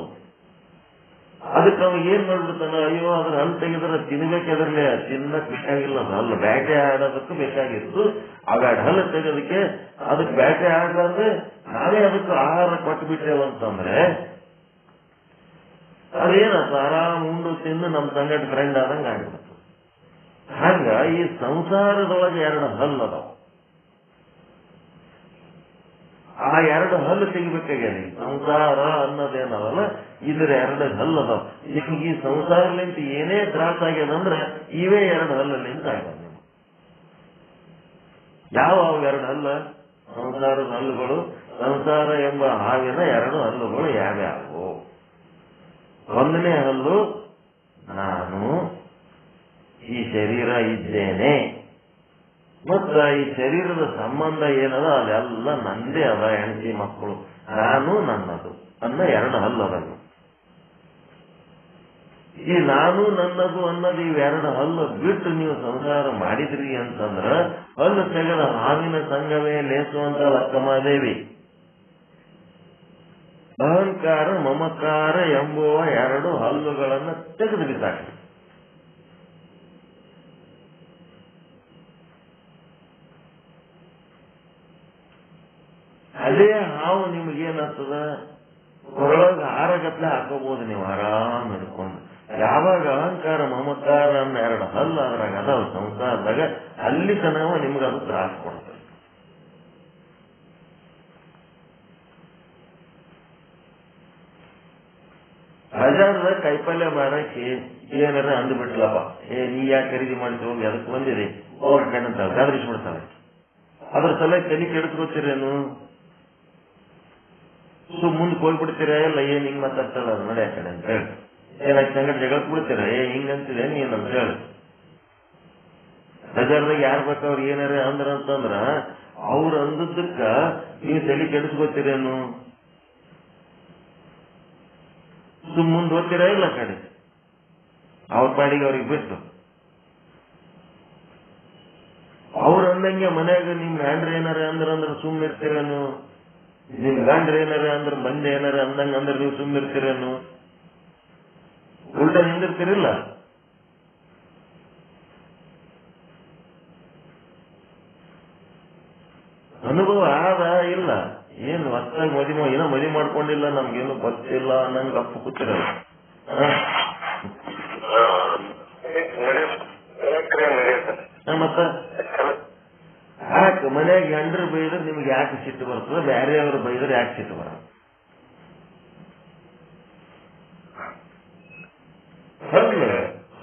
ಅದಕ್ಕೆ ಅವ ಏನ್ ಮಾಡ್ಬಿಡ್ತಾನ, ಅಯ್ಯೋ ಅದ್ರ ಹಲ್ಲು ತೆಗೆದ್ರೆ ತಿನ್ಬೇಕಾದ್ರಲ್ಲೇ ತಿನ್ನಕ್ ಬೇಕಾಗಿಲ್ಲ. ಅದು ಹಲ್ಲು ಬ್ಯಾಟೆ ಆಡೋದಕ್ಕೂ ಬೇಕಾಗಿತ್ತು. ಅವೆರಡು ಹಲ್ಲು ತೆಗೋದಕ್ಕೆ ಅದಕ್ಕೆ ಬ್ಯಾಟೆ ಆಡ್ಲಾರ್ದೆ ನಾವೇ ಅದಕ್ಕೆ ಆಹಾರ ಕೊಟ್ಟು ಬಿಟ್ಟೇವಂತಂದ್ರೆ ಅದೇನತ್ತ ಆರಾಮ್ ಉಂಡು ತಿಂದು ನಮ್ ಸಂಗಟ ಫ್ರೆಂಡ್ ಆದಂಗ ಆಗ್ಬಿಡ್ತು. ಹಂಗ ಈ ಸಂಸಾರದೊಳಗೆ ಎರಡು ಹಲ್ಲು ಅದಾವ. ಆ ಎರಡು ಹಲ್ಲು ತೆಗಿಬೇಕಾಗ್ಯಾರ. ಸಂಸಾರ ಅನ್ನೋದೇನವಲ್ಲ, ಇದ್ರ ಎರಡು ಹಲ್ಲು ಅದಾವ. ನಿಮ್ಗೆ ಈ ಸಂಸಾರಲಿಂತ ಏನೇ ತ್ರಾಸ ಆಗ್ಯದಂದ್ರೆ ಇವೇ ಎರಡು ಹಲ್ಲಲ್ಲಿಂತ ಆಗ್ಯದ. ಯಾವ ಎರಡು ಹಲ್ಲ? ಸಂಸಾರದ ಹಲ್ಲುಗಳು. ಸಂಸಾರ ಎಂಬ ಹಾವಿನ ಎರಡು ಹಲ್ಲುಗಳು ಯಾವ್ಯಾವು? ಒಂದನೇ ಹಲ್ಲು, ನಾನು ಈ ಶರೀರ ಇದ್ದೇನೆ, ಮತ್ತ ಈ ಶರೀರದ ಸಂಬಂಧ ಏನದ ಅದೆಲ್ಲ ನಂದೇ ಅದ, ಹೆಂಡತಿ ಮಕ್ಕಳು, ನಾನು ನನ್ನದು ಅನ್ನೋ ಎರಡು ಹಲ್ಲು ಅದ. ಈ ನಾನು ನನ್ನದು ಅನ್ನೋದು ಇವೆರಡು ಹಲ್ಲು ಬಿಟ್ಟು ನೀವು ಸಂಸಾರ ಮಾಡಿದ್ರಿ ಅಂತಂದ್ರ ಹಲ್ಲು ತೆಗೆದ ಹಾವಿನ ಸಂಘವೇ ಲೇಸುವಂತ ಲಕ್ಕಮಾದೇವಿ. ಅಹಂಕಾರ ಮಮಕಾರ ಎಂಬುವ ಎರಡು ಹಲ್ಲುಗಳನ್ನು ತೆಗೆದು ಬಿಸಾಕಿ. ಅದೇ ಹಾವು ನಿಮಗೇನಾಗ್ತದ, ಕೊರಳಾಗ ಹಾರಗತ್ಲೆ ಹಾಕೋಬಹುದು ನೀವು ಆರಾಮ್ ಹಿಡ್ಕೊಂಡು. ಯಾವಾಗ ಅಹಂಕಾರ ಮಮಕಾರ ಅನ್ನೋ ಎರಡು ಹಲ್ಲು ಅದ್ರಾಗ ಅದಾವ ಸಂಸಾರದಾಗ, ಅಲ್ಲಿ ತನಕ ನಿಮ್ಗೆ ಅದು ತ್ರಾಸ ಕೊಡ್ತದೆ. ಬಜಾರ್ದಾಗ ಕೈಪಲ್ಯ ಮಾಡಕ್ಕೆ ಏನಾರ ಅಂದ್ಬಿಟ್ಲಪ್ಪ, ನೀ ಯಾಕೆ ಖರೀದಿ ಮಾಡಿಸಿ ಹೋಗಿ ಅದಕ್ಕೆ ಬಂದಿರಿ ಅವ್ರ ಕಣ್ಣಂತ ಗದರಿಸ್ಬಿಡ್ತಾವೆ. ಅದ್ರ ಸಲ ತಲೆ ಕೆಡಿಸ್ಕೊತೀರೇನು? ಮುಂದಕ್ಕೆ ಹೋಗ್ಬಿಡ್ತೀರ, ಎಲ್ಲ ಏನ್ ಹಿಂಗ್ ಮಾತಾಡ್ತಾಳ ಅದು ನಡೆ ಆ ಕಡೆ ಅಂತ ಹೇಳಿ ಏನಾಯ್ತು ಸಂಗಟ ಜಗಳಕ್ಕೆ ಬಿಡ್ತೀರ. ಹಿಂಗಂತಿದೆ ನೀನ್ ಅಂತ ಹೇಳಿ ಬಜಾರ್ದಾಗ ಯಾರು ಬೇಕವ್ರು ಏನಾರ ಅಂದ್ರ ಅಂತಂದ್ರ ಅವ್ರು ಅಂದದ್ದಕ್ಕ ನೀವು ತಲೆ ಕೆಡಿಸ್ಕೊತೀರೇನು? ಮುಂದೆ ಹೋಗ್ತೀರಾ ಇಲ್ಲ ಕಡೆ ಅವ್ರ ಪಾಡಿಗೆ ಅವ್ರಿಗೆ ಬಿಟ್ಟು. ಅವ್ರ ಅಂದಂಗೆ ಮನ್ಯಾಗ ನಿಮ್ ಗಂಡ್ರ ಏನಾರ ಅಂದ್ರ ಸುಮ್ಮಿರ್ತೀರೇನು? ನಿಮ್ ಗಂಡ್ರ ಏನಾರ ಅಂದ್ರ ಬಂದೆ ಏನಾರ ಅಂದಂಗ ಅಂದ್ರೆ ನೀವು ಸುಮ್ಮಿರ್ತೀರೇನು? ಉಲ್ಟ ನಿಂದಿರ್ತೀರಿಲ್ಲ. ಅನುಭವ ಆದ ಇಲ್ಲ? ಏನು ಹೊತ್ತಾಗಿ ಏನೋ ಮದುವೆ ಮಾಡ್ಕೊಂಡಿಲ್ಲ, ನಮ್ಗೇನು ಗೊತ್ತಿಲ್ಲ ಅನ್ನಂಗ ಅಪ್ಪು ಕೂತಿರ. ಮತ್ತ ಯಾಕೆ ಮನ್ಯಾಗ ಗಂಡ್ರು ಬೈದ್ರೆ ನಿಮ್ಗೆ ಯಾಕೆ ಸಿಟ್ಟು ಬರ್ತದ? ಬೇರೆಯವರು ಬೈದ್ರೆ ಯಾಕೆ ಸಿಟ್ಟು ಬರ?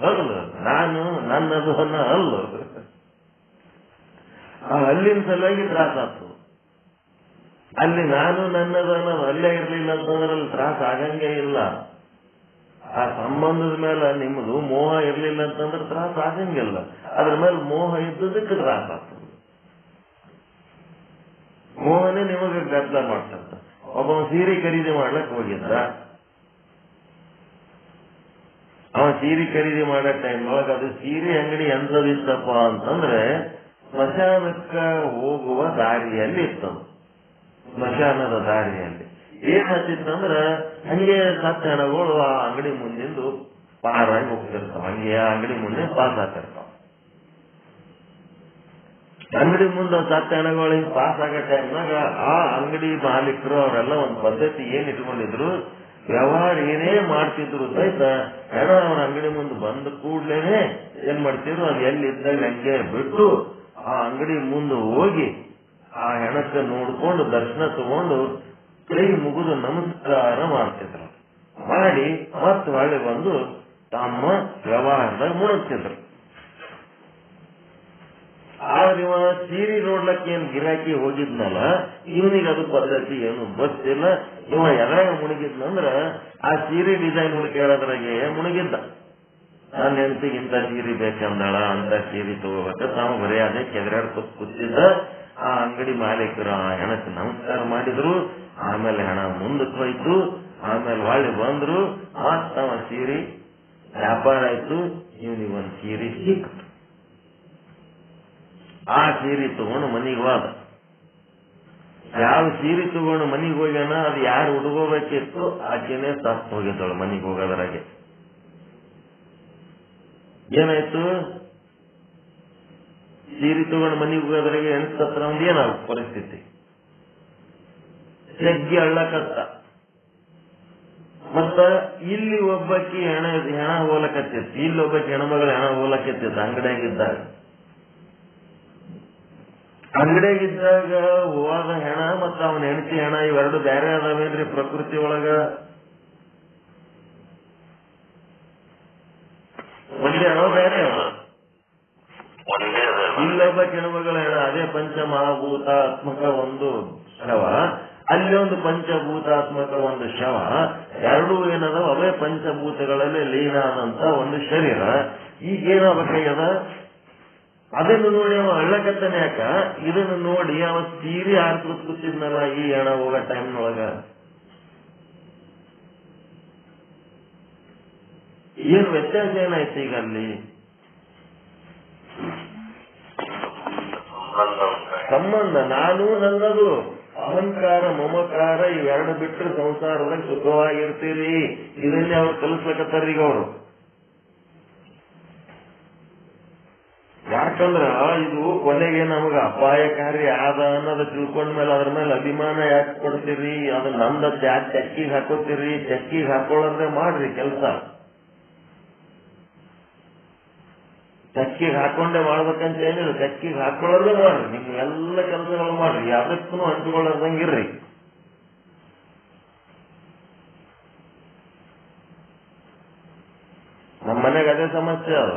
ಹಲ್ಲು ನಾನು ನನ್ನದು ಅನ್ನೋ ಹಲ್ಲು. ಆ ಹಲ್ಲಿನ ಸಲುವಾಗಿ ತ್ರಾಸ ಆಗ್ತದೆ. ಅಲ್ಲಿ ನಾನು ನನ್ನದು ಅನ್ನೋದು ಅಲ್ಲೇ ಇರ್ಲಿಲ್ಲ ಅಂತಂದ್ರೆ ಅಲ್ಲಿ ತ್ರಾಸ ಆಗಂಗೆ ಇಲ್ಲ. ಆ ಸಂಬಂಧದ ಮೇಲೆ ನಿಮ್ಮದು ಮೋಹ ಇರ್ಲಿಲ್ಲ ಅಂತಂದ್ರೆ ತ್ರಾಸ ಆಗಂಗಿಲ್ಲ. ಅದ್ರ ಮೇಲೆ ಮೋಹ ಇದ್ದದಕ್ಕೆ ತ್ರಾಸ ಆಗ್ತದೆ. ಮೋಹನೇ ನಿಮಗೆ ಗದ್ದಲ ಮಾಡ್ತಂತ. ಒಬ್ಬ ಸೀರೆ ಖರೀದಿ ಮಾಡ್ಲಕ್ ಹೋಗಿದ್ದ. ಅವ ಸೀರೆ ಖರೀದಿ ಮಾಡೋ ಟೈಮ್ ಒಳಗೆ ಅದು ಸೀರೆ ಅಂಗಡಿ ಎಂತದಿತ್ತಪ್ಪ ಅಂತಂದ್ರೆ ಸ್ಮಶಾನಕ್ಕ ಹೋಗುವ ದಾರಿಯಲ್ಲಿ ಇರ್ತದ. ಸ್ಮಶಾನದ ದಾರಿಯಲ್ಲಿ ಏನ್ ಹತ್ತಿತ್ತಂದ್ರ ಹಂಗೆ ಸತ್ತ ಹೆಣಗಳು ಆ ಅಂಗಡಿ ಮುಂದಿಂದು ಪಾರಾಗಿ ಹೋಗ್ತಿರ್ತಾವ. ಹಂಗೆ ಆ ಅಂಗಡಿ ಮುಂದೆ ಪಾಸ್ ಆಗ್ತಿರ್ತಾವ. ಅಂಗಡಿ ಮುಂದೆ ಸತ್ತ ಹೆಣಗಳಿಗೆ ಪಾಸ್ ಆಗೋ ಟೈಮ್ನಾಗ ಆ ಅಂಗಡಿ ಮಾಲೀಕರು ಅವರೆಲ್ಲ ಒಂದು ಪದ್ಧತಿ ಏನ್ ಇಟ್ಕೊಂಡಿದ್ರು, ವ್ಯವಹಾರ ಏನೇ ಮಾಡ್ತಿದ್ರು ಸಹಿತ ಹೆಣ ಅವ್ರ ಅಂಗಡಿ ಮುಂದೆ ಬಂದ ಕೂಡ್ಲೇನೆ ಏನ್ ಮಾಡ್ತಿದ್ರು, ಅದು ಎಲ್ಲಿದ್ದಾಗ ಹಂಗೆ ಬಿಟ್ಟು ಆ ಅಂಗಡಿ ಮುಂದೆ ಹೋಗಿ ಆ ಹೆಣಕ್ಕೆ ನೋಡ್ಕೊಂಡು ದರ್ಶನ ತಗೊಂಡು ಕೈ ಮುಗಿದು ನಮಸ್ಕಾರ ಮಾಡ್ತಿದ್ರು. ಮಾಡಿ ಮತ್ತೆ ಹೊಳ್ಳಿ ಬಂದು ತಮ್ಮ ವ್ಯವಹಾರದಾಗ ಮುಳುಗ್ತಿದ್ರು. ಆದ್ರೆ ಇವ ಸೀರೆ ನೋಡ್ಲಕ್ಕೆ ಏನ್ ಗಿರಾಕಿ ಹೋಗಿದ್ನಲ್ಲ, ಇವನಿಗೆ ಅದು ಪದ್ಧತಿ ಏನು ಗೊತ್ತಿಲ್ಲ. ಇವ ಎದಾಗ ಮುಳುಗಿದ್ನಂದ್ರ ಆ ಸೀರೆ ಡಿಸೈನ್ ಹುಡುಕಾಡೋದ್ರಾಗೆ ಮುಳುಗಿದ್ದ. ನನ್ನ ಹೆಂಡತಿಗೆ ಇಂಥ ಸೀರೆ ಬೇಕಂದಳ, ಅಂತ ಸೀರೆ ತಗೋಬೇಕ ತಾವು ಬರೀ ಅದೇ ಕೆದರಾಡ್ಕೊತ್ ಕೂತಿದ್ದ. ಆ ಅಂಗಡಿ ಮಾಲೀಕರು ಆ ಹೆಣಕ್ಕೆ ನಮಸ್ಕಾರ ಮಾಡಿದ್ರು. ಆಮೇಲೆ ಹೆಣ ಮುಂದಕ್ಕೆ ಹೋಯ್ತು. ಆಮೇಲೆ ಹೊಳ್ಳಿ ಬಂದ್ರು. ಮತ್ತವ ಸೀರೆ ವ್ಯಾಪಾರ ಆಯ್ತು. ಇವನಿಗೊಂದು ಸೀರೆ ಸಿಕ್ತು. ಆ ಸೀರೆ ತಗೊಂಡು ಮನಿಗೆ ಹೋದ. ಯಾವ ಸೀರೆ ತಗೊಂಡು ಮನಿಗೆ ಹೋಗ್ಯಾನ, ಅದು ಯಾರು ಹುಡುಗೋಬೇಕಿತ್ತು ಆಕೆನೆ ಸತ್ತು ಹೋಗಿದ್ದಳು ಮನಿಗೆ ಹೋಗೋದ್ರಾಗೆ. ಏನಾಯ್ತು, ಸೀರೆ ತಗೊಂಡು ಮನಿಗೆ ಹೋಗೋದ್ರಾಗೆ ಹೆಣ್ಸತ್ರ ಒಂದು ಏನಾಗ ಪರಿಸ್ಥಿತಿ, ಜಗ್ಗಿ ಅಳ್ಳಕತ್ತ. ಮತ್ತ ಇಲ್ಲಿ ಒಬ್ಬಾಕಿ ಹೆಣ ಹೋಲಕತ್ತಿತ್ತು, ಇಲ್ಲಿ ಒಬ್ಬಾಕಿ ಹೆಣ್ಮಗಳು ಹೆಣ ಹೋಲಕತ್ತಿತ್ತು ಅಂಗಡಿಯಾಗಿದ್ದಾಗ. ಅಂಗಡಿಯಾಗಿದ್ದಾಗ ಹೋದ ಹೆಣ ಮತ್ತ ಅವನ ಹೆಂಡತಿ ಹೆಣ ಇವೆರಡು ಬೇರೆ ಅದಾವೇನ್ರಿ ಪ್ರಕೃತಿ ಒಳಗ? ಒಂದೇ ಅವ ಬೇರೆ ಅವ. ಇಲ್ಲೊಬ್ಬ ಹೆಣ್ಮಗಳ ಹೆಣ ಅದೇ ಪಂಚಮಹಾಭೂತಾತ್ಮಕ ಒಂದು ಶವ, ಅಲ್ಲಿ ಒಂದು ಪಂಚಭೂತಾತ್ಮಕ ಒಂದು ಶವ. ಎರಡೂ ಏನದ ಅವೇ ಪಂಚಭೂತಗಳಲ್ಲಿ ಲೀನ ಆದಂತ ಒಂದು ಶರೀರ. ಈಗೇನಾಗಬೇಕಾಗ್ಯದ, ಅದನ್ನು ನೋಡಿ ಅವ ಹಳ್ಳಕತ್ತನೆ ಯಾಕ, ಇದನ್ನು ನೋಡಿ ಅವ ಸೀರೆ ಹಾರ್ಸ್ಕೊತ್ ಕೂತಿದ್ನಲ್ಲ ಈ ಹೆಣ ಹೋಗೋ ಟೈಮ್ನೊಳಗ. ಏನ್ ವ್ಯತ್ಯಾಸ ಏನಾಯ್ತು ಈಗ ಅಲ್ಲಿ? ಸಂಬಂಧ ನಾನು ನನ್ನದು ಅಹಂಕಾರ ಮಮಕಾರ ಇವೆರಡು ಬಿಟ್ಟರೆ ಸಂಸಾರದಾಗ ಸುಖವಾಗಿರ್ತೀರಿ. ಇದನ್ನೇ ಅವ್ರು ಕಲಿಸ್ಲಕತ್ತಾರ ಈಗ ಅವರು. ಯಾಕಂದ್ರ ಇದು ಕೊನೆಗೆ ನಮಗ ಅಪಾಯಕಾರಿ ಆದ ಅನ್ನೋದು ತಿಳ್ಕೊಂಡ್ಮೇಲೆ ಅದ್ರ ಮೇಲೆ ಅಭಿಮಾನ ಯಾಕೆ ಕೊಡ್ತೀರಿ? ಅದು ನಂದದ್ದು ಯಾಕೆ ಚಕ್ಕಿಗೆ ಹಾಕೋತೀರಿ? ಚಕ್ಕಿಗೆ ಹಾಕೊಳ್ಳೋದ್ರೆ ಮಾಡ್ರಿ ಕೆಲಸ. ಚಕ್ಕಿಗೆ ಹಾಕೊಂಡೇ ಮಾಡ್ಬೇಕಂತ ಏನಿಲ್ಲ, ಚಕ್ಕಿಗೆ ಹಾಕೊಳ್ಳೋದೇ ಮಾಡ್ರಿ. ನಿಮ್ ಎಲ್ಲ ಕೆಲಸಗಳು ಮಾಡ್ರಿ, ಯಾವ್ದಕ್ಕೂ ಅಂಟುಕೊಳ್ಳೋದಂಗಿರ್ರಿ. ನಮ್ಮ ಮನೆಗೆ ಅದೇ ಸಮಸ್ಯೆ ಅದ.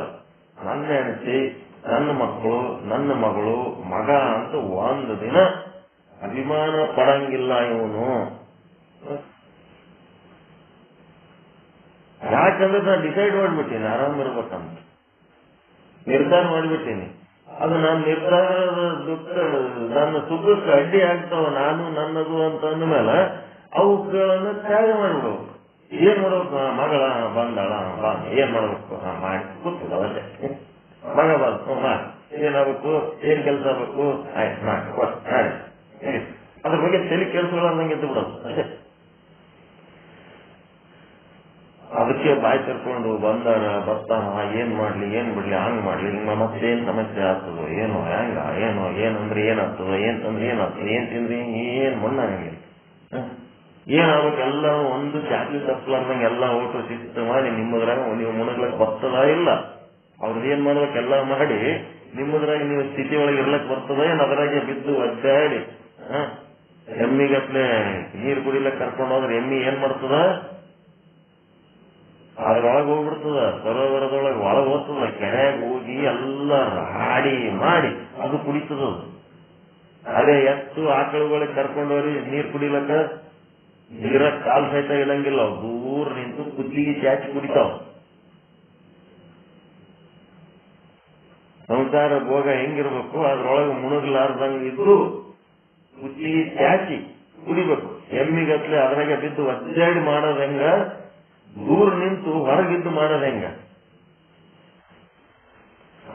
ನನ್ನ ಹೆಂಡತಿ, ನನ್ನ ಮಕ್ಕಳು, ನನ್ನ ಮಗಳು, ಮಗ ಅಂತ ಒಂದು ದಿನ ಅಭಿಮಾನ ಪಡಂಗಿಲ್ಲ ಇವನು. ಯಾಕಂದ್ರೆ ನಾನು ಡಿಸೈಡ್ ಮಾಡ್ಬಿಟ್ಟೀನಿ ಆರಾಮ್ ಇರ್ಬೇಕಂತ ನಿರ್ಧಾರ ಮಾಡ್ಬಿಟ್ಟೀನಿ. ಅದು ನನ್ನ ನಿರ್ಧಾರದ ನನ್ನ ಸುಖಕ್ಕೆ ಅಡ್ಡಿ ಆಗ್ತಾವ ನಾನು ನನ್ನದು ಅಂತ ಅಂದ್ಮೇಲೆ ಅವುಗಳನ್ನ ತ್ಯಾಗ ಮಾಡ್ಬಿಡ್ಬೇಕು. ಏನ್ ಮಾಡ್ಬೇಕು? ಮಗಳ ಬಂದಾಳ, ಬಾ ಏನ್ ಮಾಡ್ಬೇಕು? ಮಾಡಿ ಕೂತಿಲ್ಲ ಅದೇ ಮಗ ಬಂತು, ಏನಾಗಬೇಕು, ಏನ್ ಕೆಲಸ ಆಗ್ಬೇಕು, ಆಯ್ತು ಮಾಡಿ ಅದ್ರ ಬಗ್ಗೆ ತಲೆ ಕೆಲ್ಸಗಳಂಗೆ ಎದ್ದು ಬಿಡೋದು ಅಷ್ಟೇ. ಅದಕ್ಕೆ ಬಾಯಿ ತರ್ಕೊಂಡು ಬಂದಾರ ಬರ್ತಾನ, ಏನ್ ಮಾಡ್ಲಿ ಏನ್ ಬಿಡ್ಲಿ, ಹಂಗ್ ಮಾಡ್ಲಿ, ನಿಮ್ಮ ಮತ್ತೇನ್ ಸಮಸ್ಯೆ ಆಗ್ತದೋ ಏನೋ, ಹೆಂಗ ಏನೋ, ಏನಂದ್ರೆ ಏನಾಗ್ತದೋ, ಏನ್ ತಂದ್ರೆ ಏನಾಗ್ತದೆ, ಏನ್ ತಿಂದ್ರಿ ಏನ್ ಮಣ್ಣಾಗಂಗಿಲ್ಲ, ಏನಾಗ್ಬೇಕು ಎಲ್ಲ ಒಂದು ಚಾಕ್ಲಿ ತಪ್ಪಲಾರ್ದಂಗೆ ಎಲ್ಲ ಓಟು ಶಿಸ್ತು ಮಾಡಿ ನಿಮ್ಮದ್ರಾಗ ನೀವು ಮುಣಗ್ಲಕ್ ಬರ್ತದ ಇಲ್ಲ. ಅವ್ರದ್ದು ಏನ್ ಮಾಡ್ಬೇಕೆಲ್ಲ ಮಾಡಿ ನಿಮ್ಮದ್ರಾಗ ನೀವು ಸ್ಥಿತಿ ಒಳಗೆ ಇರ್ಲಕ್ ಬರ್ತದ ಏನ್? ಅದ್ರಾಗೆ ಬಿದ್ದು ಒದ್ದಾಡಿ ಎಮ್ಮಿಗಟ್ಲೆ ನೀರು ಕುಡಿಲಕ್ ಕರ್ಕೊಂಡು ಹೋದ್ರೆ ಎಮ್ಮಿ ಏನ್ ಮಾಡ್ತದ? ಅದ್ರೊಳಗೆ ಹೋಗ್ಬಿಡ್ತದ, ಸರೋವರದೊಳಗೆ ಒಳಗೆ ಹೋಗ್ತದ, ಕೆರೆಯಾಗ ಹೋಗಿ ಎಲ್ಲ ಹಾಡಿ ಮಾಡಿ ಅದು ಕುಡಿತದ. ಅದೇ ಎತ್ತು ಆಕಳುಗಳಿಗೆ ಕರ್ಕೊಂಡವ್ರಿ ನೀರ್ ಕುಡಿಲಕ್ಕ ನೀರ ಕಾಲ್ ಸಹಿತ ಇಲ್ಲಂಗಿಲ್ಲ, ದೂರ ನಿಂತು ಕುತ್ತಿಗೆ ಚಾಚಿ ಕುಡಿತಾವ. ಸಂಸಾರ ಭೋಗ ಹೆಂಗಿರ್ಬೇಕು, ಅದ್ರೊಳಗೆ ಮುಣಗ್ಲಾರ್ದಂಗ ಇದ್ದು ಕುತ್ತಿಗೆ ಚಾಚಿ ಕುಡಿಬೇಕು. ಎಮ್ಮಿಗತ್ಲೆ ಅದ್ರಾಗೆ ಬಿದ್ದು ಒದ್ದಾಡಿ ಮಾಡೋದ್ ಹೆಂಗ, ದೂರ ನಿಂತು ಹೊರಗಿದ್ದು ಮಾಡೋದ್ ಹೆಂಗ?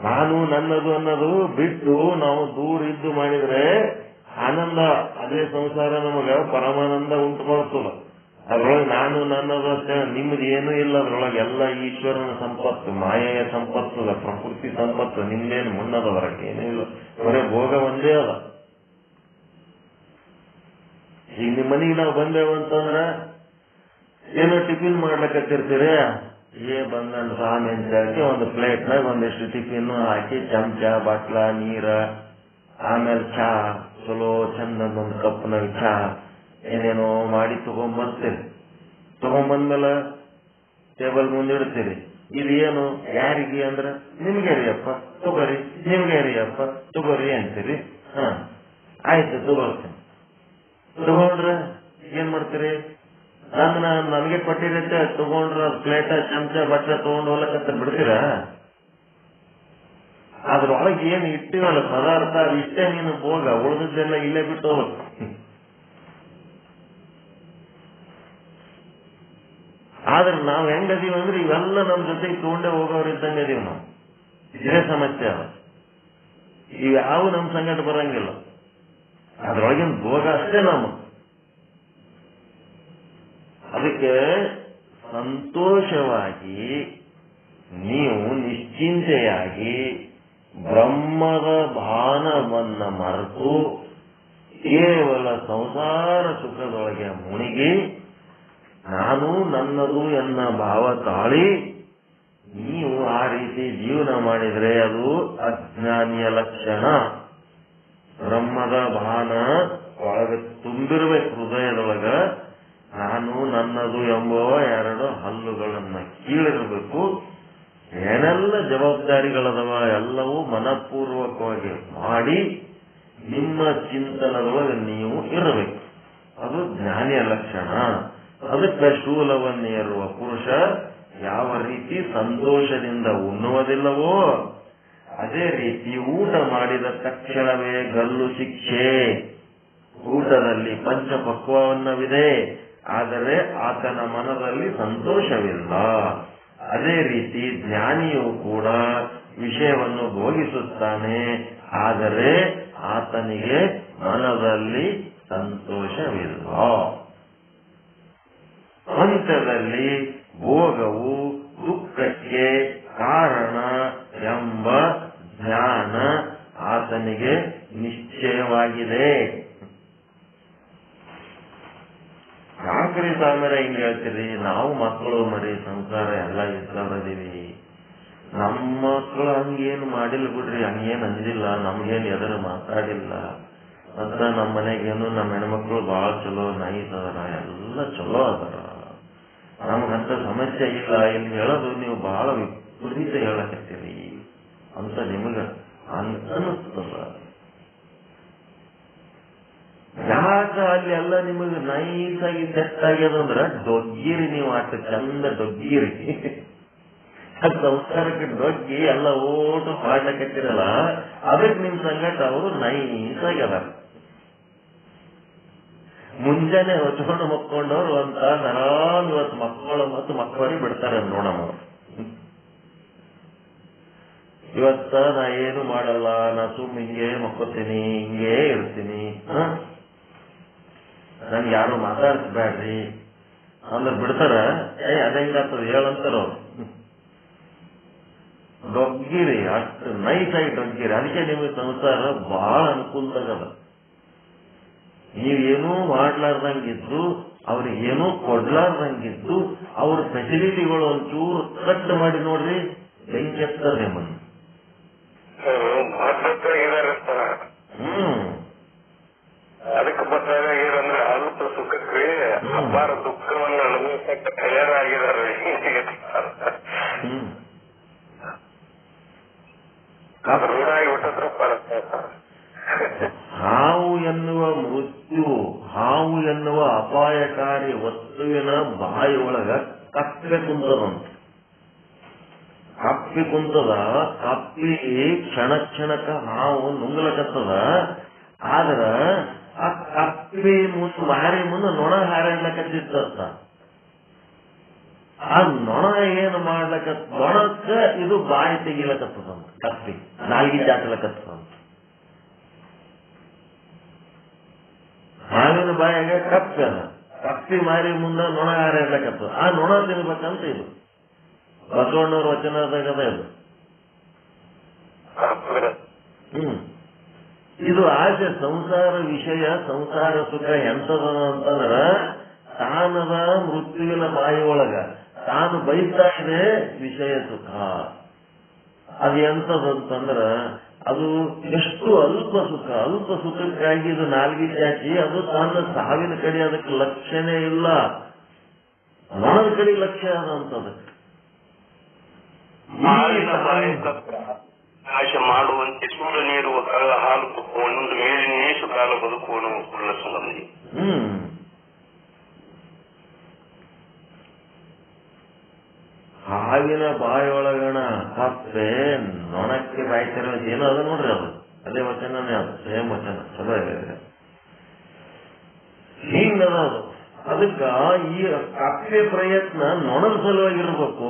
ನಾನು ನನ್ನದು ಅನ್ನೋದು ಬಿಟ್ಟು ನಾವು ದೂರ ಇದ್ದು ಮಾಡಿದ್ರೆ ಆನಂದ, ಅದೇ ಸಂಸಾರ ನಮಗ ಪರಮಾನಂದ ಉಂಟು ಮಾಡ್ತದ. ಅದ್ರೊಳಗೆ ನಾನು ನನ್ನದು ಅಂತ ನಿಮ್ದು ಏನೂ ಇಲ್ಲ. ಅದ್ರೊಳಗೆ ಎಲ್ಲ ಈಶ್ವರನ ಸಂಪತ್ತು, ಮಾಯೆಯ ಸಂಪತ್ತು ಅದ, ಪ್ರಕೃತಿ ಸಂಪತ್ತು. ನಿಮ್ದೇನು ಮುನ್ನದ ಹೊರಗೆ ಏನೂ ಇಲ್ಲ, ಬರೇ ಭೋಗ ಒಂದೇ ಅದ. ಈಗ ನಿಮ್ಮ ಮನೆಗೆ ನಾವು ಬಂದೇವು ಅಂತಂದ್ರ ಏನೋ ಟಿಫಿನ್ ಮಾಡ್ಲಕತ್ತಿರ್ತೀರಿ, ಬಂದಂತ ಸಾಮೆಂಚ ಹಾಕಿ ಒಂದು ಪ್ಲೇಟ್ನಾಗ ಒಂದಿಷ್ಟು ಟಿಫಿನ್ ಹಾಕಿ, ಚಮಚ, ಬಾಟ್ಲ, ನೀರ, ಆಮೇಲೆ ಚಹಾ, ಚಲೋ ಚಂದೊಂದು ಕಪ್ನಾಗ ಚಹಾ ಏನೇನೋ ಮಾಡಿ ತಗೊಂಡ್ಬರ್ತೀರಿ. ತಗೊಂಡ್ಬಂದ್ಮೇಲೆ ಟೇಬಲ್ ಮುಂದಿಡ್ತೀರಿ. ಇದೇನು ಯಾರಿಗೆ ಅಂದ್ರ ನಿಮ್ಗೆ ರೀಯಪ್ಪ ತಗೋರಿ, ನಿಮ್ಗೆ ರೀಯಪ್ಪ ತಗೋರಿ ಅಂತೀರಿ. ಆಯ್ತು ತಗೋಳ್ತೀನಿ. ತಗೊಂಡ್ರ ಏನ್ ಮಾಡ್ತೀರಿ? ನನಗೆ ಕೊಟ್ಟಿರತ್ತೆ ತಗೊಂಡ್ರ ಪ್ಲೇಟ, ಚಮಚ, ಬಟ್ಲ ತಗೊಂಡು ಹೋಗ್ಲಕ್ಕ ಬಿಡ್ತೀರ? ಅದ್ರೊಳಗೆ ಏನು ಇಟ್ಟಿವಲ್ಲ ಪದಾರ್ಥ ಇಷ್ಟೇ ನೀನು ಭೋಗ, ಉಳಿದದ್ದೆಲ್ಲ ಇಲ್ಲೇ ಬಿಟ್ಟು ಹೋಗ್ಬೇಕು. ಆದ್ರೆ ನಾವು ಹೆಂಗದೀವಿ ಅಂದ್ರೆ ಇವೆಲ್ಲ ನಮ್ ಜೊತೆಗೆ ತಗೊಂಡೇ ಹೋಗೋರಿದ್ದಂಗೆ ಅದೀವಿ ನಾವು. ಇದೇ ಸಮಸ್ಯೆ ಅದ. ಇವ್ಯಾವು ನಮ್ ಸಂಗಟ ಬರಂಗಿಲ್ಲ. ಅದ್ರೊಳಗಿನ ಭೋಗ ಅಷ್ಟೇ ನಾವು. ಅದಕ್ಕೆ ಸಂತೋಷವಾಗಿ ನೀವು ನಿಶ್ಚಿಂತೆಯಾಗಿ ಬ್ರಹ್ಮದ ಭಾನವನ್ನ ಮರೆತು ಕೇವಲ ಸಂಸಾರ ಸುಖದೊಳಗೆ ಮುಳುಗಿ ನಾನು ನನ್ನದು ಎನ್ನ ಭಾವ ತಾಳಿ ನೀವು ಆ ರೀತಿ ಜೀವನ ಮಾಡಿದ್ರೆ ಅದು ಅಜ್ಞಾನಿಯ ಲಕ್ಷಣ. ಬ್ರಹ್ಮದ ಭಾನ ಒಳಗೆ ತುಂಬಿರ್ಬೇಕು ಹೃದಯದೊಳಗ. ನಾನು ನನ್ನದು ಎಂಬುವ ಎರಡು ಹಲ್ಲುಗಳನ್ನ ಕೀಳಿರಬೇಕು. ಏನೆಲ್ಲ ಜವಾಬ್ದಾರಿಗಳದವ ಎಲ್ಲವೂ ಮನಪೂರ್ವಕವಾಗಿ ಮಾಡಿ ನಿಮ್ಮ ಚಿಂತನದೊಳಗೆ ನೀವು ಇರಬೇಕು. ಅದು ಜ್ಞಾನಿಯ ಲಕ್ಷಣ. ಅದಕ್ಕೆ ಶೂಲವನ್ನೇರುವ ಪುರುಷ ಯಾವ ರೀತಿ ಸಂತೋಷದಿಂದ ಉಣ್ಣುವುದಿಲ್ಲವೋ ಅದೇ ರೀತಿ ಊಟ ಮಾಡಿದ ತಕ್ಷಣವೇ ಗಲ್ಲು ಶಿಕ್ಷೆ. ಊಟದಲ್ಲಿ ಪಂಚಪಕ್ವನ್ನವಿದೆ, ಆದರೆ ಆತನ ಮನದಲ್ಲಿ ಸಂತೋಷವಿಲ್ಲ. ಅದೇ ರೀತಿ ಜ್ಞಾನಿಯು ಕೂಡ ವಿಷಯವನ್ನು ಭೋಗಿಸುತ್ತಾನೆ, ಆದರೆ ಆತನಿಗೆ ಮನದಲ್ಲಿ ಸಂತೋಷವಿಲ್ಲ. ಅಂತ್ಯದಲ್ಲಿ ಭೋಗವು ದುಃಖಕ್ಕೆ ಕಾರಣ ಎಂಬ ಜ್ಞಾನ ಆತನಿಗೆ ನಿಶ್ಚಯವಾಗಿದೆ. ಯಾಕ್ರಿ ಸ್ವಾಮಿಯರ ಹಿಂಗೆ ಹೇಳ್ತೀರಿ? ನಾವು ಮಕ್ಕಳು ಮರಿ ಸಂಸಾರ ಎಲ್ಲ ಇದ್ದಾರದೀವಿ. ನಮ್ಮ ಮಕ್ಕಳು ಹಂಗೇನು ಮಾಡಿಲ್ಲ ಬಿಡ್ರಿ, ಹಂಗೇನು ಅಂದಿಲ್ಲ, ನಮ್ಗೇನು ಎದುರು ಮಾತಾಡಿಲ್ಲ ಅಂತ. ನಮ್ಮ ಮನೆಗೇನು ನಮ್ಮ ಹೆಣ್ಮಕ್ಳು ಬಹಳ ಚಲೋ ನೈಸ್ ಅದಾರ, ಎಲ್ಲ ಚಲೋ ಅದಾರ, ನಮ್ಗಂತ ಸಮಸ್ಯೆ ಇಲ್ಲ. ಇಲ್ಲಿ ಹೇಳೋದು ನೀವು ಬಹಳ ವಿಪರೀತ ಹೇಳಕತ್ತೀರಿ ಅಂತ ನಿಮಗ ಅನಿಸ್ತದ. ಯಾಕ ಅಲ್ಲಿ ಎಲ್ಲ ನಿಮಗೆ ನೈಸಾಗಿ ಸೆಟ್ ಆಗ್ಯದಂದ್ರ ಡೊಗ್ಗಿರಿ, ನೀವು ಅಷ್ಟ ಚಂದ ಡೊಗ್ಗಿರಿ. ಸಂಸ್ಕಾರಕ್ಕೆ ಡೊಗ್ಗಿ ಎಲ್ಲ ಓಟು ಪಾಡ್ಲಕತ್ತಿರಲ್ಲ, ಅದಕ್ಕೆ ನಿಮ್ ಸಂಗಟ ಅವರು ನೈಸಾಗ್ಯದ. ಮುಂಜಾನೆ ಹೊಚ್ಕೊಂಡು ಮಕ್ಕೊಂಡವ್ರು ಅಂತ ಆರಾಮ್ ಇವತ್ತು ಮಕ್ಕಳು ಮತ್ತು ಮಕ್ಕಳಿಗೆ ಬಿಡ್ತಾರೆ ನೋಡಮ್ಮ. ಇವತ್ತ ನಾ ಏನು ಮಾಡಲ್ಲ, ನಾ ಸುಮ್ ಹಿಂಗೆ ಮಕ್ಕೋತೀನಿ, ಹಿಂಗೇ ಇರ್ತೀನಿ, ನನ್ಗೆ ಯಾರು ಮಾತಾಡಿಸ್ಬೇಡ್ರಿ ಅಂದ್ರೆ ಬಿಡ್ತಾರ. ಅದೇಂಗಾಗ್ತದ ಹೇಳಂತಾರ ಅವ್ರು. ಡೊಗ್ಗಿರಿ, ಅಷ್ಟು ನೈಸಾಗಿ ಡೊಗ್ಗಿರಿ. ಅದಕ್ಕೆ ನಿಮಗೆ ಸಂಸಾರ ಬಹಳ ಅನುಕೂಲದಾಗದ. ನೀವೇನೂ ಮಾಡ್ಲಾರ್ದಂಗಿದ್ದು, ಅವ್ರಿಗೆ ಏನೂ ಕೊಡ್ಲಾರ್ದಂಗಿದ್ದು, ಅವ್ರ ಫೆಸಿಲಿಟಿಗಳು ಒಂಚೂರು ಕಟ್ ಮಾಡಿ ನೋಡ್ರಿ, ಹೆಂಗೆತ್ತಾರೆ ನಿಮ್ಮನ್ನು. ಅದಕ್ಕೆ ಬರ್ತಾಗ ಏನಂದ್ರೆ ಅಲ್ಪ ಸುಖಕ್ಕೆ ಅಪಾರ ದುಃಖವನ್ನು ಅನುಭವಿಸಕ್ಕೆ ತಯಾರಾಗಿದ್ದಾರೆ. ಹಾವು ಎನ್ನುವ ಮೃತ್ಯು, ಹಾವು ಎನ್ನುವ ಅಪಾಯಕಾರಿ ವಸ್ತುವಿನ ಬಾಯಿಯೊಳಗ ಕಪ್ಪೆ ಕುಂತದಂತ. ಕಪ್ಪಿ ಕುಂತದ, ಕಪ್ಪಿ ಕ್ಷಣ ಕ್ಷಣಕ್ಕ ಹಾವು ನುಂಗ್ಲಕತ್ತದ. ಆದ್ರ ಆ ಕಪ್ಪಿ ಮುಂದ್ ಮಾರಿ ಮುಂದೆ ನೊಣ ಹಾರಾಡ್ಲಕತ್ತಿತ್ತ. ಆ ನೊಣ ಏನು ಮಾಡ್ಲಕತ್, ನೊಣಕ್ಕ ಇದು ಬಾಯಿ ತೆಗಿಲಕತ್ತದಂತ. ಕಪ್ಪಿ ನಾಲ್ಗಿ ಜಾತ್ಲಕತ್ತದಂತ. ಹಾವಿನ ಬಾಯಾಗ ಕಪ್ಪಿ ಅದ, ಪಕ್ಷಿ ಮಾರಿ ಮುಂದೆ ನೊಣ ಹಾರಾಡ್ಲಕತ್ತು, ಆ ನೊಣ ತಿನ್ಬೇಕಂತ ಇದು ಬಸವಣ್ಣವ್ರ ವಚನದಾಗದ ಇದು. ಇದು ಆಸೆ, ಸಂಸಾರ ವಿಷಯ, ಸಂಸಾರ ಸುಖ ಎಂತದ ಅಂತಂದ್ರ ತಾನದ ಮೃತ್ಯುವಿನ ಬಾಯಿ ಒಳಗ ತಾನು ಬೈತಾ ಇದೆ ವಿಷಯ ಸುಖ. ಅದು ಎಂತದಂತಂದ್ರ ಅದು ಎಷ್ಟು ಅಲ್ಪ ಸುಖ, ಅಲ್ಪ ಸುಖಕ್ಕಾಗಿ ಇದು ನಾಲ್ಗಿ ಚಾಚಿ ಅದು ತನ್ನ ಸಾವಿನ ಕಡೆ ಅದಕ್ಕೆ ಲಕ್ಷ್ಯನೇ ಇಲ್ಲ, ನೊಣದ ಕಡೆ ಲಕ್ಷ್ಯ ಅದಂತದಕ್ಕೆ. ಆಶೆ ಮಾಡುವಂತೆ ಸೂರ್ಯ ನೀಡುವ ಕಾಲ ಹಾಲು ಕುಕ್ಕೊಂಡು ಮೇಲಿನ ನೇಸು ಕಾಲ ಬದುಕುವನು ಕುಳ್ಳ ಸುಗಂಧಿ. ಹಾವಿನ ಬಾಯೊಳಗಣ ಕಪ್ಪೆ ನೊಣಕ್ಕೆ ಬಾಯ್ತಿರೋ ಏನೋ ಅದ ನೋಡ್ರಿ, ಅದು ಅದೇ ವಚನನೇ, ಅದು ಸೇಮ್ ವಚನ, ಚಲೋ ಇದೆ. ಹಿಂಗದ ಅದು. ಅದಕ್ಕ ಈ ಕಪ್ಪೆ ಪ್ರಯತ್ನ ನೊಣದ ಸಲುವಾಗಿರ್ಬೇಕು,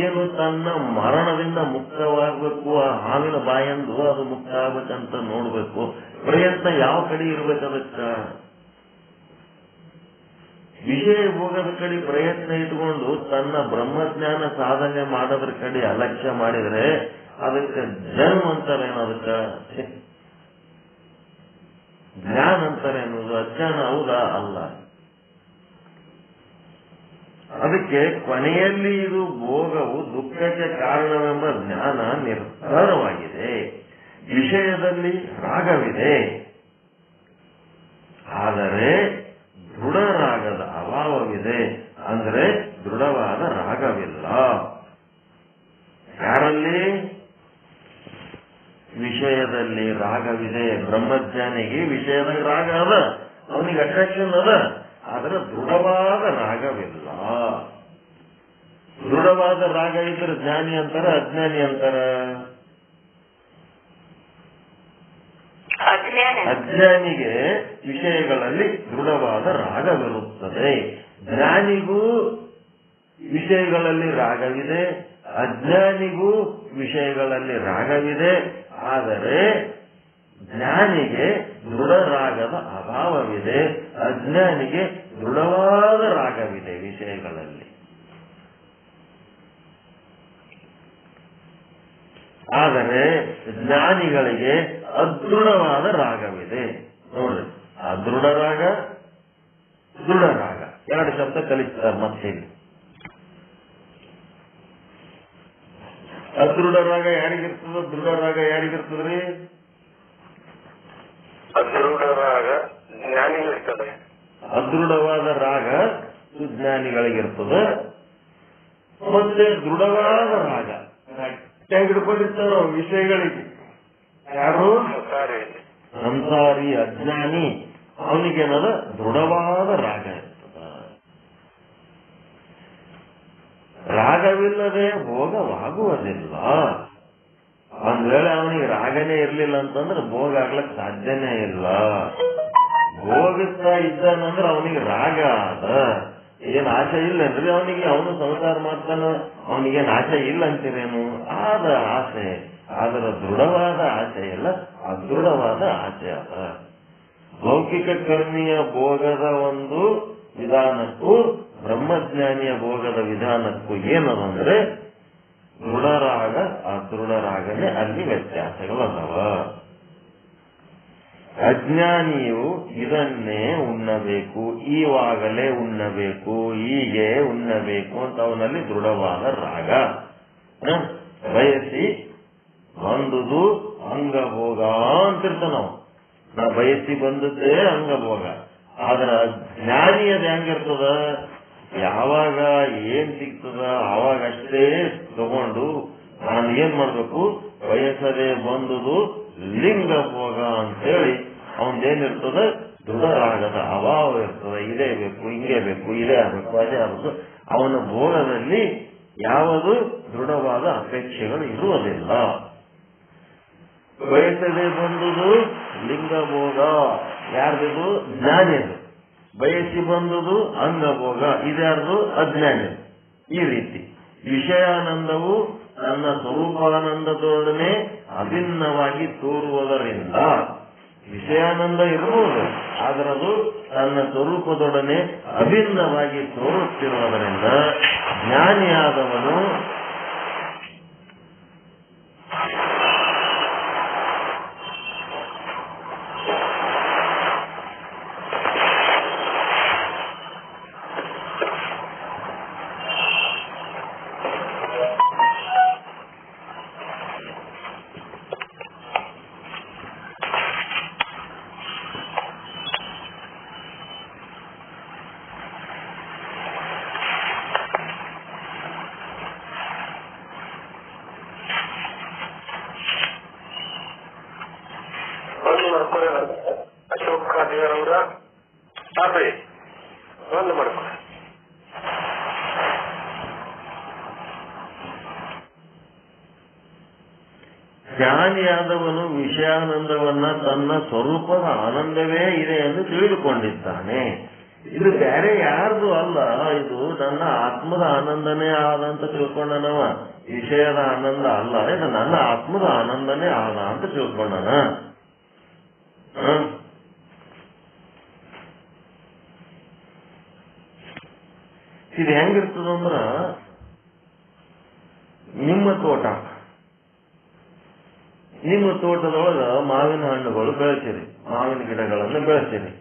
ಏನು ತನ್ನ ಮರಣದಿಂದ ಮುಕ್ತವಾಗಬೇಕು, ಆ ಹಾವಿನ ಬಾಯಂದು ಅದು ಮುಕ್ತ ಆಗ್ಬೇಕಂತ ನೋಡ್ಬೇಕು. ಪ್ರಯತ್ನ ಯಾವ ಕಡೆ ಇರ್ಬೇಕು? ಅದಕ್ಕ ವಿಷಯ ಭೋಗದ ಕಡೆ ಪ್ರಯತ್ನ ಇಟ್ಕೊಂಡು ತನ್ನ ಬ್ರಹ್ಮಜ್ಞಾನ ಸಾಧನೆ ಮಾಡೋದ್ರ ಕಡೆ ಅಲಕ್ಷ್ಯ ಮಾಡಿದ್ರೆ ಅದಕ್ಕೆ ಜನ್ಮ ಅಂತಾರೇನು? ಅದಕ್ಕ ಜ್ಞಾನ ಅಂತಾರೆ ಅನ್ನೋದು ಅಜ್ಞಾನ ಹೌದಾ? ಅಲ್ಲ. ಅದಕ್ಕೆ ಕೊನೆಯಲ್ಲಿ ಇದು ಭೋಗವು ದುಃಖಕ್ಕೆ ಕಾರಣವೆಂಬ ಜ್ಞಾನ ನಿರ್ಧಾರವಾಗಿದೆ. ವಿಷಯದಲ್ಲಿ ರಾಗವಿದೆ, ಆದರೆ ದೃಢ ರಾಗದ ಅಭಾವವಿದೆ. ಅಂದ್ರೆ ದೃಢವಾದ ರಾಗವಿಲ್ಲ ಯಾರಲ್ಲಿ? ವಿಷಯದಲ್ಲಿ ರಾಗವಿದೆ. ಬ್ರಹ್ಮಜ್ಞಾನಿಗೆ ವಿಷಯದಾಗ ರಾಗ ಅದ, ಅವನಿಗೆ ಅಟ್ರಾಕ್ಷನ್ ಅದ, ಆದ್ರೆ ದೃಢವಾದ ರಾಗವಿಲ್ಲ. ದೃಢವಾದ ರಾಗ ಇದ್ರೆ ಜ್ಞಾನಿ ಅಂತಾರ, ಅಜ್ಞಾನಿ ಅಂತಾರ? ಅಜ್ಞಾನಿಗೆ ವಿಷಯಗಳಲ್ಲಿ ದೃಢವಾದ ರಾಗವಿರುತ್ತದೆ. ಜ್ಞಾನಿಗೂ ವಿಷಯಗಳಲ್ಲಿ ರಾಗವಿದೆ, ಅಜ್ಞಾನಿಗೂ ವಿಷಯಗಳಲ್ಲಿ ರಾಗವಿದೆ. ಆದರೆ ಜ್ಞಾನಿಗೆ ದೃಢ ರಾಗದ ಅಭಾವವಿದೆ, ಅಜ್ಞಾನಿಗೆ ದೃಢವಾದ ರಾಗವಿದೆ ವಿಷಯಗಳಲ್ಲಿ. ಆದರೆ ಜ್ಞಾನಿಗಳಿಗೆ ಅದೃಢವಾದ ರಾಗವಿದೆ. ನೋಡ್ರಿ, ಅದೃಢ ರಾಗ, ದೃಢ ರಾಗ ಎರಡು ಶಬ್ದ ಕಲಿತಾರೆ ಮತ್ತೆ. ಅದೃಢ ರಾಗ ಯಾರಿಗಿರ್ತದ, ದೃಢ ರಾಗ ಯಾರಿಗಿರ್ತದ್ರಿ? ಅದೃಢ ರಾಗ ಜ್ಞಾನಿಗಳಿರ್ತದೆ. ಅದೃಢವಾದ ರಾಗ ಸುಜ್ಞಾನಿಗಳಿಗಿರ್ತದೆ. ಮತ್ತೆ ದೃಢವಾದ ರಾಗ ಹಿಡ್ಕೊಂಡಿರ್ತಾರ ವಿಷಯಗಳಿಗೆ. ಯಾರು? ಸಂಸಾರಿ ಅಜ್ಞಾನಿ, ಅವನಿಗೇನದ ದೃಢವಾದ ರಾಗ ಇರ್ತದ. ರಾಗವಿಲ್ಲದೆ ಭೋಗವಾಗುವುದಿಲ್ಲ. ಒಂದ್ ವೇಳೆ ಅವನಿಗೆ ರಾಗನೇ ಇರ್ಲಿಲ್ಲ ಅಂತಂದ್ರೆ ಭೋಗ ಆಗ್ಲಕ್ ಸಾಧ್ಯನೇ ಇಲ್ಲ. ಭೋಗಿಸ್ತಾ ಇದ್ದಾನಂದ್ರೆ ಅವನಿಗೆ ರಾಗ ಅದ. ಏನ್ ಆಸೆ ಇಲ್ಲನ್ರಿ ಅವನಿಗೆ? ಅವನು ಸಂಸಾರ ಮಾಡ್ತಾನ, ಅವನಿಗೇನ್ ಆಸೆ ಇಲ್ಲ ಅಂತೀರೇನು? ಆದ ಆಸೆ, ಆದ್ರ ದೃಢವಾದ ಆಸೆ ಇಲ್ಲ, ಅದೃಢವಾದ ಆಸೆ ಅದ. ಲೌಕಿಕ ಕರ್ಮಿಯ ಭೋಗದ ಒಂದು ವಿಧಾನಕ್ಕೂ ಬ್ರಹ್ಮಜ್ಞಾನಿಯ ಭೋಗದ ವಿಧಾನಕ್ಕೂ ಏನದಂದ್ರೆ ದೃಢರಾಗ ಅದೃಢರಾಗನೇ ಅಲ್ಲಿ ವ್ಯತ್ಯಾಸಗಳದವ. ಅಜ್ಞಾನಿಯು ಇದನ್ನೇ ಉಣ್ಣಬೇಕು, ಈವಾಗಲೇ ಉಣ್ಣಬೇಕು, ಹೀಗೆ ಉಣ್ಣಬೇಕು ಅಂತ ಅವನಲ್ಲಿ ದೃಢವಾದ ರಾಗ. ಬಯಸಿ ಬಂದುದು ಅಂಗಭೋಗ ಅಂತಿರ್ತಾನ ನಾವು. ನಾ ಬಯಸಿ ಬಂದದ್ದೇ ಅಂಗಭೋಗ. ಆದ್ರ ಜ್ಞಾನಿಯದ ಹೆಂಗಿರ್ತದ? ಯಾವಾಗ ಏನ್ ಸಿಗ್ತದ ಅವಾಗಷ್ಟೇ ತಗೊಂಡು ನಾನು ಏನ್ ಮಾಡ್ಬೇಕು, ಬಯಸದೆ ಬಂದುದು ಲಿಂಗ ಭೋಗ ಅಂತೇಳಿ ಅವನದೇನಿರ್ತದ? ದೃಢರಾಗದ ಅಭಾವ ಇರ್ತದ. ಇದೇ ಬೇಕು, ಹಿಂಗೇ ಬೇಕು, ಇದೇ ಆಗ್ಬೇಕು, ಅದೇ ಆಗ್ಬೇಕು. ಅವನ ಭೋಗದಲ್ಲಿ ಯಾವುದು ದೃಢವಾದ ಅಪೇಕ್ಷೆಗಳು ಇರುವುದಿಲ್ಲ. ಬಯಸದೆ ಬಂದುದು ಲಿಂಗ ಭೋಗ ಯಾರ್ದು? ಜ್ಞಾನಿಯದು. ಬಯಸಿ ಬಂದುದು ಅಂಗಭೋಗ ಇದ್ಯಾರ್ದು? ಅಜ್ಞಾನಿ. ಈ ರೀತಿ ವಿಷಯಾನಂದವು ತನ್ನ ಸ್ವರೂಪಾನಂದದೊಡನೆ ಅಭಿನ್ನವಾಗಿ ತೋರುವುದರಿಂದ ವಿಷಯಾನಂದ ಇರಬಹುದು, ಆದರೆ ಅದು ತನ್ನ ಸ್ವರೂಪದೊಡನೆ ಅಭಿನ್ನವಾಗಿ ತೋರುತ್ತಿರುವುದರಿಂದ ಜ್ಞಾನಿಯಾದವನು ಅಶೋಕ್ ಖಾದಿಯವರ ಒಂದು ಮಾಡ್ಕೊ. ಜ್ಞಾನಿಯಾದವನು ವಿಷಯಾನಂದವನ್ನ ತನ್ನ ಸ್ವರೂಪದ ಆನಂದವೇ ಇದೆ ಎಂದು ತಿಳಿದುಕೊಂಡಿದ್ದಾನೆ. ಇದು ಬೇರೆ ಯಾರ್ದು ಅಲ್ಲ, ಇದು ನನ್ನ ಆತ್ಮದ ಆನಂದನೇ ಆದ ಅಂತ ತಿಳ್ಕೊಂಡನವ. ವಿಷಯದ ಆನಂದ ಅಲ್ಲ, ಇದು ನನ್ನ ಆತ್ಮದ ಆನಂದನೇ ಆದ ಅಂತ ತಿಳ್ಕೊಂಡನ. ಇದು ಹೆಂಗಿರ್ತದಂದ್ರ, ನಿಮ್ಮ ತೋಟದೊಳಗ ಮಾವಿನ ಹಣ್ಣುಗಳು ಬೆಳೆಸಿರಿ, ಮಾವಿನ ಗಿಡಗಳನ್ನು ಬೆಳೆಸಿರಿ.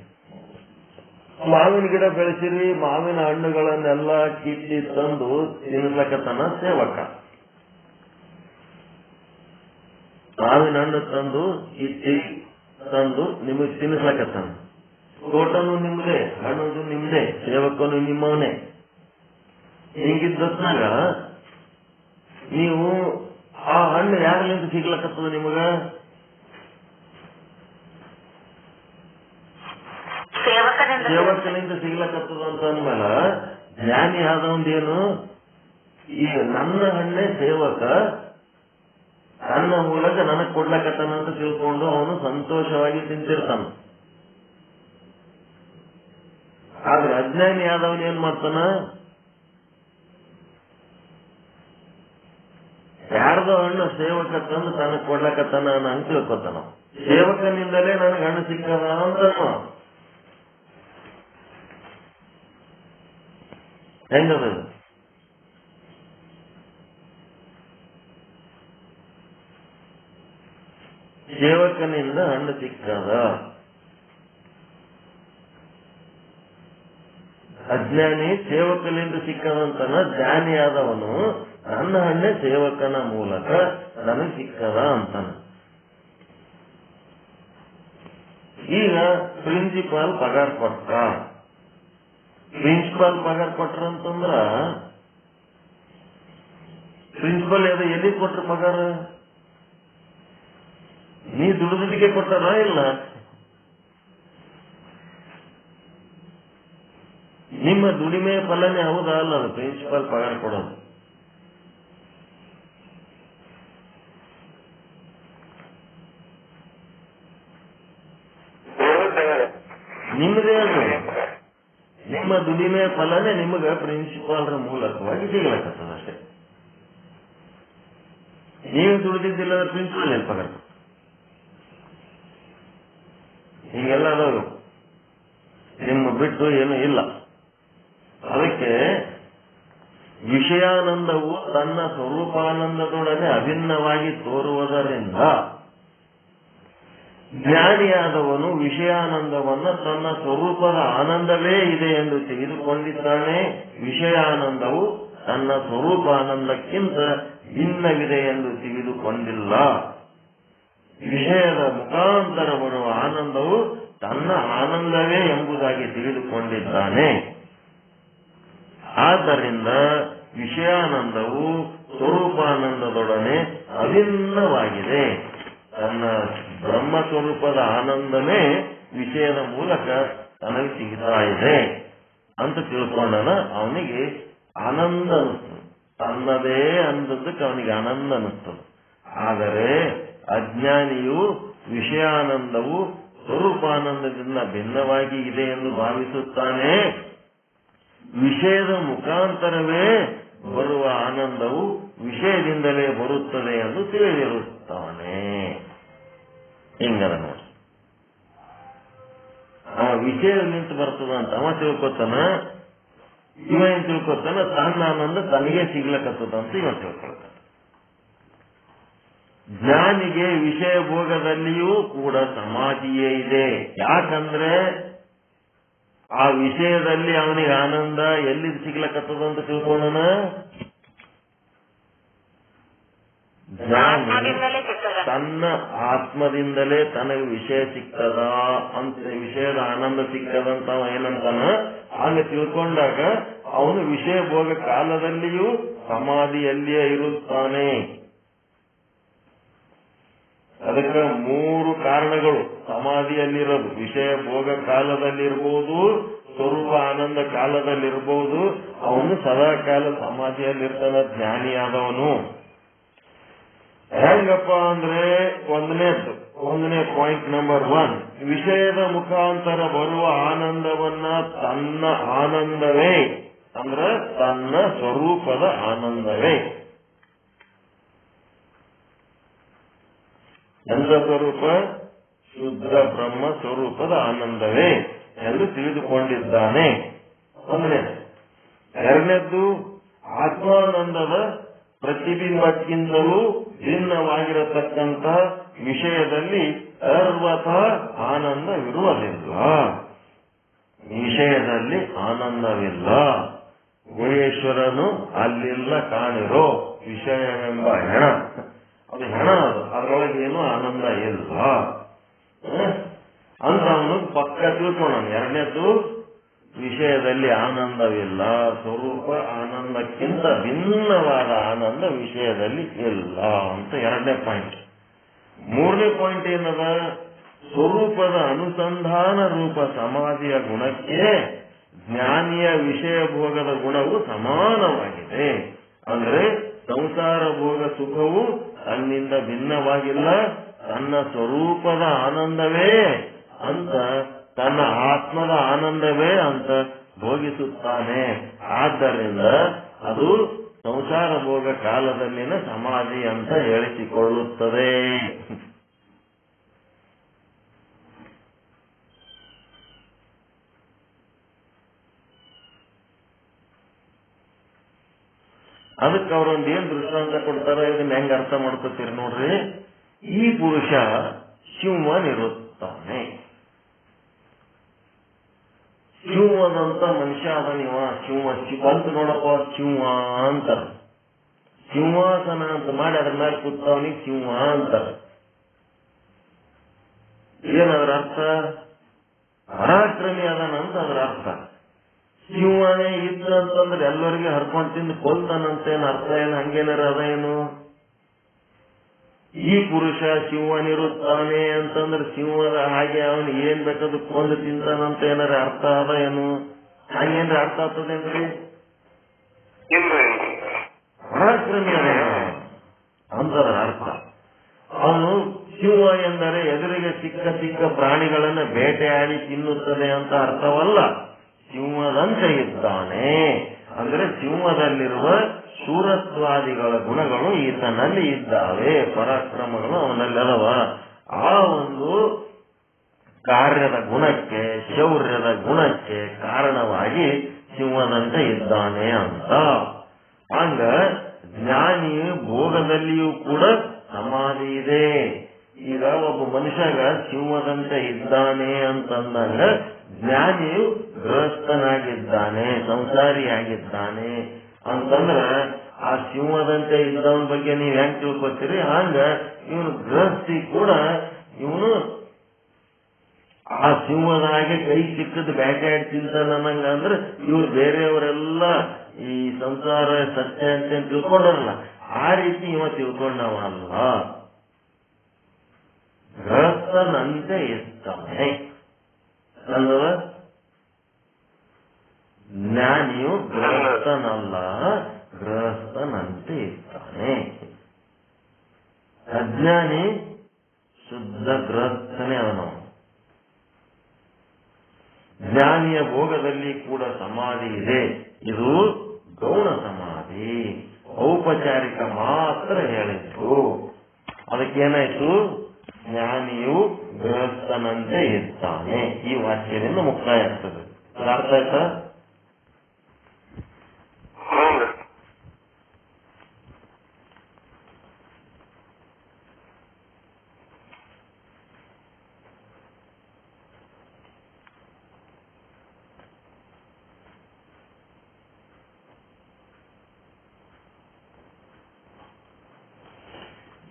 ಮಾವಿನ ಗಿಡ ಬೆಳೆಸಿರಿ, ಮಾವಿನ ಹಣ್ಣುಗಳನ್ನೆಲ್ಲ ಕಿತ್ತಿ ತಂದು ತಿನ್ಲಕತನ ಸೇವಕ. ಮಾವಿನ ಹಣ್ಣು ತಂದು ಕಿತ್ತಿ ತಂದು ನಿಮಗೆ ತಿನ್ನಿಸ್ಲಕತ್ತಾನ. ತೋಟನು ನಿಮ್ದೇ, ಹಣ್ಣು ನಿಮ್ದೇ, ಸೇವಕನು ನಿಮ್ಮವನೇ. ಹಿಂಗಿದ್ದಾಗ ನೀವು ಆ ಹಣ್ಣು ಯಾರಲ್ಲಿಂದ ಸಿಗ್ಲಕತ್ತದ ನಿಮಗ? ಸೇವಕನಿಂದ ಸಿಗ್ಲಕತ್ತದ ಅಂತ ಅಂದ್ಮೇಲೆ ಜ್ಞಾನಿ ಆದವಂದೇನು, ಈಗ ನನ್ನ ಹಣ್ಣೆ ಸೇವಕ, ನನ್ನ ಮೂಲಕ ನನಗ್ ಕೊಡ್ಲಕತ್ತಾನ ಅಂತ ತಿಳ್ಕೊಂಡು ಅವನು ಸಂತೋಷವಾಗಿ ತಿಂತಿರ್ತಾನ. ಆದ್ರೆ ಅಜ್ಞಾನಿ ಆದವನ್ ಏನ್ ಮಾಡ್ತಾನ, ಯಾರ್ದೋ ಹಣ್ಣು ಸೇವಕ ತಂದು ತನಗ್ ಕೊಡ್ಲಕತ್ತಾನ ಅಂತ ತಿಳ್ಕೊತಾನ. ಸೇವಕನಿಂದಲೇ ನನಗೆ ಹಣ್ಣು ಸಿಕ್ಕದ ಅಂತ ಹೆಂಗದ? ಸೇವಕನಿಂದ ಹಣ್ಣು ಸಿಕ್ಕದ. ಅಜ್ಞಾನಿ ಸೇವಕನಿಂದ ಸಿಕ್ಕದಂತನ, ಜ್ಞಾನಿಯಾದವನು ನನ್ನ ಹಣ್ಣೆ ಸೇವಕನ ಮೂಲಕ ನನಗೆ ಸಿಕ್ಕದ ಅಂತಾನ. ಈಗ ಪ್ರಿನ್ಸಿಪಾಲ್ ಪಗಾರ ಕೊಟ್ಟ. ಪ್ರಿನ್ಸಿಪಾಲ್ ಪಗಾರ ಕೊಟ್ರಂತಂದ್ರ ಪ್ರಿನ್ಸಿಪಲ್ ಎಲ್ಲಿ ಕೊಟ್ರ ಪಗಾರ? ನೀ ದುಡಿದಿಗೆ ಕೊಟ್ಟಾರ ಇಲ್ಲ? ನಿಮ್ಮ ದುಡಿಮೆ ಫಲನೇ ಹೌದಾ ಅಲ್ಲ ಅದು ಪ್ರಿನ್ಸಿಪಾಲ್ ಪಗಾರ ಕೊಡೋದು? ನಿಮ್ಮದೇ ಅದು. ನಿಮ್ಮ ದುಡಿಮೆ ಫಲನೇ ನಿಮಗ ಪ್ರಿನ್ಸಿಪಾಲ್ರ ಮೂಲಕವಾಗಿ ಸಿಗ್ಲಕತ್ತದ ಅಷ್ಟೇ. ನೀವು ದುಡಿದಿದ್ದಿಲ್ಲ ಪ್ರಿನ್ಸಿಪಲ್ ಏನ್ ಪಗಾರ? ಹಿಂಗೆಲ್ಲ ಅದಾವ, ನಿಮ್ಮ ಬಿಟ್ಟು ಏನು ಇಲ್ಲ. ಅದಕ್ಕೆ ವಿಷಯಾನಂದವು ತನ್ನ ಸ್ವರೂಪಾನಂದದೊಡನೆ ಅಭಿನ್ನವಾಗಿ ತೋರುವುದರಿಂದ ಜ್ಞಾನಿಯಾದವನು ವಿಷಯಾನಂದವನ್ನ ತನ್ನ ಸ್ವರೂಪದ ಆನಂದವೇ ಇದೆ ಎಂದು ತೆಗೆದುಕೊಂಡಿದ್ದಾನೆ. ವಿಷಯಾನಂದವು ತನ್ನ ಸ್ವರೂಪಾನಂದಕ್ಕಿಂತ ಭಿನ್ನವಿದೆ ಎಂದು ತೆಗೆದುಕೊಂಡಿಲ್ಲ. ವಿಷಯದ ಮುಖಾಂತರ ಬರುವ ಆನಂದವು ತನ್ನ ಆನಂದವೇ ಎಂಬುದಾಗಿ ತಿಳಿದುಕೊಂಡಿದ್ದಾನೆ. ಆದ್ದರಿಂದ ವಿಷಯಾನಂದವು ಸ್ವರೂಪಾನಂದದೊಡನೆ ಅಭಿನ್ನವಾಗಿದೆ. ತನ್ನ ಬ್ರಹ್ಮ ಸ್ವರೂಪದ ಆನಂದನೇ ವಿಷಯದ ಮೂಲಕ ತನಗೆ ಸಿಗ್ತಾ ಇದೆ ಅಂತ ತಿಳ್ಕೊಂಡನ. ಅವನಿಗೆ ಆನಂದ ಅನಿಸ್ತದೆ, ತನ್ನದೇ ಅಂದದ್ದಕ್ಕೆ ಅವನಿಗೆ ಆನಂದ ಅನಿಸ್ತದೆ. ಆದರೆ ಅಜ್ಞಾನಿಯು ವಿಷಯಾನಂದವು ಸ್ವರೂಪಾನಂದದಿಂದ ಭಿನ್ನವಾಗಿ ಇದೆ ಎಂದು ಭಾವಿಸುತ್ತಾನೆ. ವಿಷಯದ ಮುಖಾಂತರವೇ ಬರುವ ಆನಂದವು ವಿಷಯದಿಂದಲೇ ಬರುತ್ತದೆ ಎಂದು ತಿಳಿದಿರುತ್ತಾನೆ. ಹಿಂಗದ ನೋಡಿ. ವಿಷಯ ನಿಂತು ಬರ್ತದ ಅಂತ ಅವ ತಿಳ್ಕೊತಾನ. ಇವ ಏನ್ ತಿಳ್ಕೊತಾನ, ತನ್ನ ಆನಂದ ತನಗೆ ಸಿಗ್ಲಕತ್ತದ ಅಂತ ಇವ ತಿಳ್ಕೊಳ್ತಾನ. ಜ್ಞಾನಿಗೆ ವಿಷಯ ಭೋಗದಲ್ಲಿಯೂ ಕೂಡ ಸಮಾಧಿಯೇ ಇದೆ. ಯಾಕಂದ್ರೆ ಆ ವಿಷಯದಲ್ಲಿ ಅವನಿಗೆ ಆನಂದ ಎಲ್ಲಿ ಸಿಗ್ಲಕತ್ತದ ಅಂತ ತಿಳ್ಕೊಳ್ಳೋಣ. ಜ್ಞಾನಿ ತನ್ನ ಆತ್ಮದಿಂದಲೇ ತನಗೆ ವಿಷಯ ಸಿಗ್ತದ ಅಂತ, ವಿಷಯದ ಆನಂದ ಸಿಗ್ತದಂತ ಅವ ಏನಂತಾನ, ಹಾಗೆ ತಿಳ್ಕೊಂಡಾಗ ಅವನು ವಿಷಯ ಭೋಗ ಕಾಲದಲ್ಲಿಯೂ ಸಮಾಧಿಯಲ್ಲಿಯೇ ಇರುತ್ತಾನೆ. ಅದಕ್ಕೆ 3 ಕಾರಣಗಳು ಸಮಾಧಿಯಲ್ಲಿರೋದು. ವಿಷಯ ಭೋಗ ಕಾಲದಲ್ಲಿರ್ಬೋದು, ಸ್ವರೂಪ ಆನಂದ ಕಾಲದಲ್ಲಿರ್ಬೋದು. ಅವನು ಸದಾ ಕಾಲ ಸಮಾಧಿಯಲ್ಲಿರ್ತಾನ ಜ್ಞಾನಿಯಾದವನು. ಹೆಂಗಪ್ಪ ಅಂದ್ರೆ, ಒಂದನೇ ಪಾಯಿಂಟ್ ನಂಬರ್ 1, ವಿಷಯದ ಮುಖಾಂತರ ಬರುವ ಆನಂದವನ್ನ ತನ್ನ ಆನಂದವೇ ಅಂದ್ರೆ ತನ್ನ ಸ್ವರೂಪದ ಆನಂದವೇ. ಎಂದ ಸ್ವರೂಪ? ಶುದ್ಧ ಬ್ರಹ್ಮ ಸ್ವರೂಪದ ಆನಂದವೇ ಎಂದು ತಿಳಿದುಕೊಂಡಿದ್ದಾನೆ. ಒಂದನೇದು. ಎರಡನೇದ್ದು, ಆತ್ಮಾನಂದದ ಪ್ರತಿಬಿಂಬಕ್ಕಿಂತಲೂ ಭಿನ್ನವಾಗಿರತಕ್ಕಂಥ ವಿಷಯದಲ್ಲಿ ಸರ್ವತಃ ಆನಂದವಿರುವುದಿಲ್ಲ. ವಿಷಯದಲ್ಲಿ ಆನಂದವಿಲ್ಲ. ಗುಹೇಶ್ವರನು ಅಲ್ಲಿಲ್ಲ ಕಾಣಿರೋ ವಿಷಯವೆಂಬ ಹೆಣ, ಅದು ಹೆಣ, ಅದು ಅದರೊಳಗೇನು ಆನಂದ ಇಲ್ಲ ಅಂತ ಅವನು ಪಕ್ಕ ತಿಳ್ಕೊಳ್ಳೋಣ. ಎರಡನೇದ್ದು, ವಿಷಯದಲ್ಲಿ ಆನಂದವಿಲ್ಲ, ಸ್ವರೂಪ ಆನಂದಕ್ಕಿಂತ ಭಿನ್ನವಾದ ಆನಂದ ವಿಷಯದಲ್ಲಿ ಇಲ್ಲ ಅಂತ ಎರಡನೇ ಪಾಯಿಂಟ್. ಮೂರನೇ ಪಾಯಿಂಟ್ ಏನದ, ಸ್ವರೂಪದ ಅನುಸಂಧಾನ ರೂಪ ಸಮಾಧಿಯ ಗುಣಕ್ಕೆ ಜ್ಞಾನಿಯ ವಿಷಯ ಭೋಗದ ಗುಣವು ಸಮಾನವಾಗಿದೆ. ಅಂದ್ರೆ ಸಂಸಾರ ಭೋಗ ಸುಖವು ತನ್ನಿಂದ ಭಿನ್ನವಾಗಿಲ್ಲ, ತನ್ನ ಸ್ವರೂಪದ ಆನಂದವೇ ಅಂತ, ತನ್ನ ಆತ್ಮದ ಆನಂದವೇ ಅಂತ ಭೋಗಿಸುತ್ತಾನೆ. ಆದ್ದರಿಂದ ಅದು ಸಂಸಾರ ಭೋಗ ಕಾಲದಲ್ಲಿನ ಸಮಾಧಿ ಅಂತ ಹೇಳಿಸಿಕೊಳ್ಳುತ್ತದೆ. ಅದಕ್ಕೆ ಅವರೊಂದು ಏನ್ ದೃಷ್ಟಾಂತ ಕೊಡ್ತಾರ, ಇದನ್ನ ಹೆಂಗ ಅರ್ಥ ಮಾಡ್ಕೋತೀರಿ ನೋಡ್ರಿ. ಈ ಪುರುಷ ಶಿವನಿರುತ್ತಾನೆ. ಶಿವದಂತ ಮನುಷ್ಯ ಅದನಿವ, ಶಿವ ಬಂತ ನೋಡಪ್ಪ ಶಿವ ಅಂತಾರ. ಸಿಂಹಾಸನ ಅಂತ ಮಾಡಿ ಅದ್ರ ಮೇಲೆ ಕೂತವನಿಗೆ ಶಿವ ಅಂತಾರ. ಏನದ್ರ ಅರ್ಥ? ಪರಾಕ್ರಮಿ ಅದನಂತ ಅದರ ಅರ್ಥ. ಶಿವನೇ ಇದ್ದ ಅಂತಂದ್ರೆ ಎಲ್ಲರಿಗೆ ಹರ್ಕೊಂಡು ತಿಂದು ಕೊಲ್ತಾನಂತೇನು ಅರ್ಥ ಏನು? ಹಂಗೇನಾರ ಅದ ಏನು? ಈ ಪುರುಷ ಶಿವನಿರುತ್ತಾನೆ ಅಂತಂದ್ರೆ ಶಿವದ ಹಾಗೆ ಅವನು ಏನ್ ಬೇಕಾದ್ರು ಕೊಂದು ತಿಂತಾನಂತ ಏನಾರ ಅರ್ಥ ಅದ ಏನು? ಹಂಗೇನ್ರ ಅರ್ಥ ಆಗ್ತದೇನ್ರಿ? ಪರಾಕ್ರಮಿ ಅದ ಅಂತದ ಅರ್ಥ. ಅವನು ಶಿವ ಎಂದರೆ ಎದುರಿಗೆ ಚಿಕ್ಕ ಚಿಕ್ಕ ಪ್ರಾಣಿಗಳನ್ನ ಬೇಟೆಯಾಡಿ ತಿನ್ನುತ್ತದೆ ಅಂತ ಅರ್ಥವಲ್ಲ. ಸಿಂಹದಂತೆ ಇದ್ದಾನೆ ಅಂದ್ರೆ ಸಿಂಹದಲ್ಲಿರುವ ಶೂರತ್ವಾದಿಗಳ ಗುಣಗಳು ಈತನಲ್ಲಿ ಇದ್ದಾವೆ, ಪರಾಕ್ರಮಗಳು ಅವನಲ್ಲಿ ಅದಾವ. ಆ ಒಂದು ಕಾರ್ಯದ ಗುಣಕ್ಕೆ, ಶೌರ್ಯದ ಗುಣಕ್ಕೆ ಕಾರಣವಾಗಿ ಸಿಂಹದಂತೆ ಇದ್ದಾನೆ ಅಂತ. ಹಂಗ ಜ್ಞಾನಿ ಭೋಗದಲ್ಲಿಯೂ ಕೂಡ ಸಮಾಧಿ ಇದೆ. ಈಗ ಒಬ್ಬ ಮನುಷ್ಯಗ ಸಿಂಹದಂತೆ ಇದ್ದಾನೆ ಅಂತಂದಾಗ ಜ್ಞಾನಿಯು ಗೃಹಸ್ಥನಾಗಿದ್ದಾನೆ, ಸಂಸಾರಿಯಾಗಿದ್ದಾನೆ ಅಂತಂದ್ರ ಆ ಸಿಂಹದಂತೆ ಇದ್ದವನ ಬಗ್ಗೆ ನೀವ್ ಹೆಂಗ್ ತಿಳ್ಕೊತೀರಿ? ಹಂಗ ಇವನು ಗೃಹಸ್ಥಿ ಕೂಡ ಇವನು ಆ ಸಿಂಹದ ಹಾಗೆ ಕೈ ಸಿಕ್ಕದ್ ಬೇಟೆಯಾಡಿ ತಿಂತಾನಂಗ. ಅಂದ್ರೆ ಇವ್ರು ಬೇರೆಯವರೆಲ್ಲ ಈ ಸಂಸಾರ ಸತ್ಯ ಅಂತ ತಿಳ್ಕೊಂಡಲ್ಲ, ಆ ರೀತಿ ಇವ ತಿಳ್ಕೊಂಡವಲ್ಲ. ಗೃಹಸ್ಥನಂತೆ ಇರ್ತಾನೆ ಅಲ್ವ? ಜ್ಞಾನಿಯು ಗೃಹಸ್ಥನಲ್ಲ, ಗೃಹಸ್ಥನಂತೆ ಇರ್ತಾನೆ. ಅಜ್ಞಾನಿ ಶುದ್ಧ ಗೃಹಸ್ಥನೇ ಅವನು. ಜ್ಞಾನಿಯ ಭೋಗದಲ್ಲಿ ಕೂಡ ಸಮಾಧಿ ಇದೆ. ಇದು ಗೌಣ ಸಮಾಧಿ, ಔಪಚಾರಿಕ ಮಾತ್ರ ಹೇಳಿದ್ರು. ಅದಕ್ಕೇನಾಯ್ತು? ಜ್ಞಾನಿಯು ಗೃಹಸ್ಥನಂತೆ ಇದ್ದಾನೆ. ಈ ವಾಕ್ಯದಿಂದ ಮುಕ್ತಾಯ ಆಗ್ತದೆ. ಅರ್ಥ ಆಯ್ತಾ?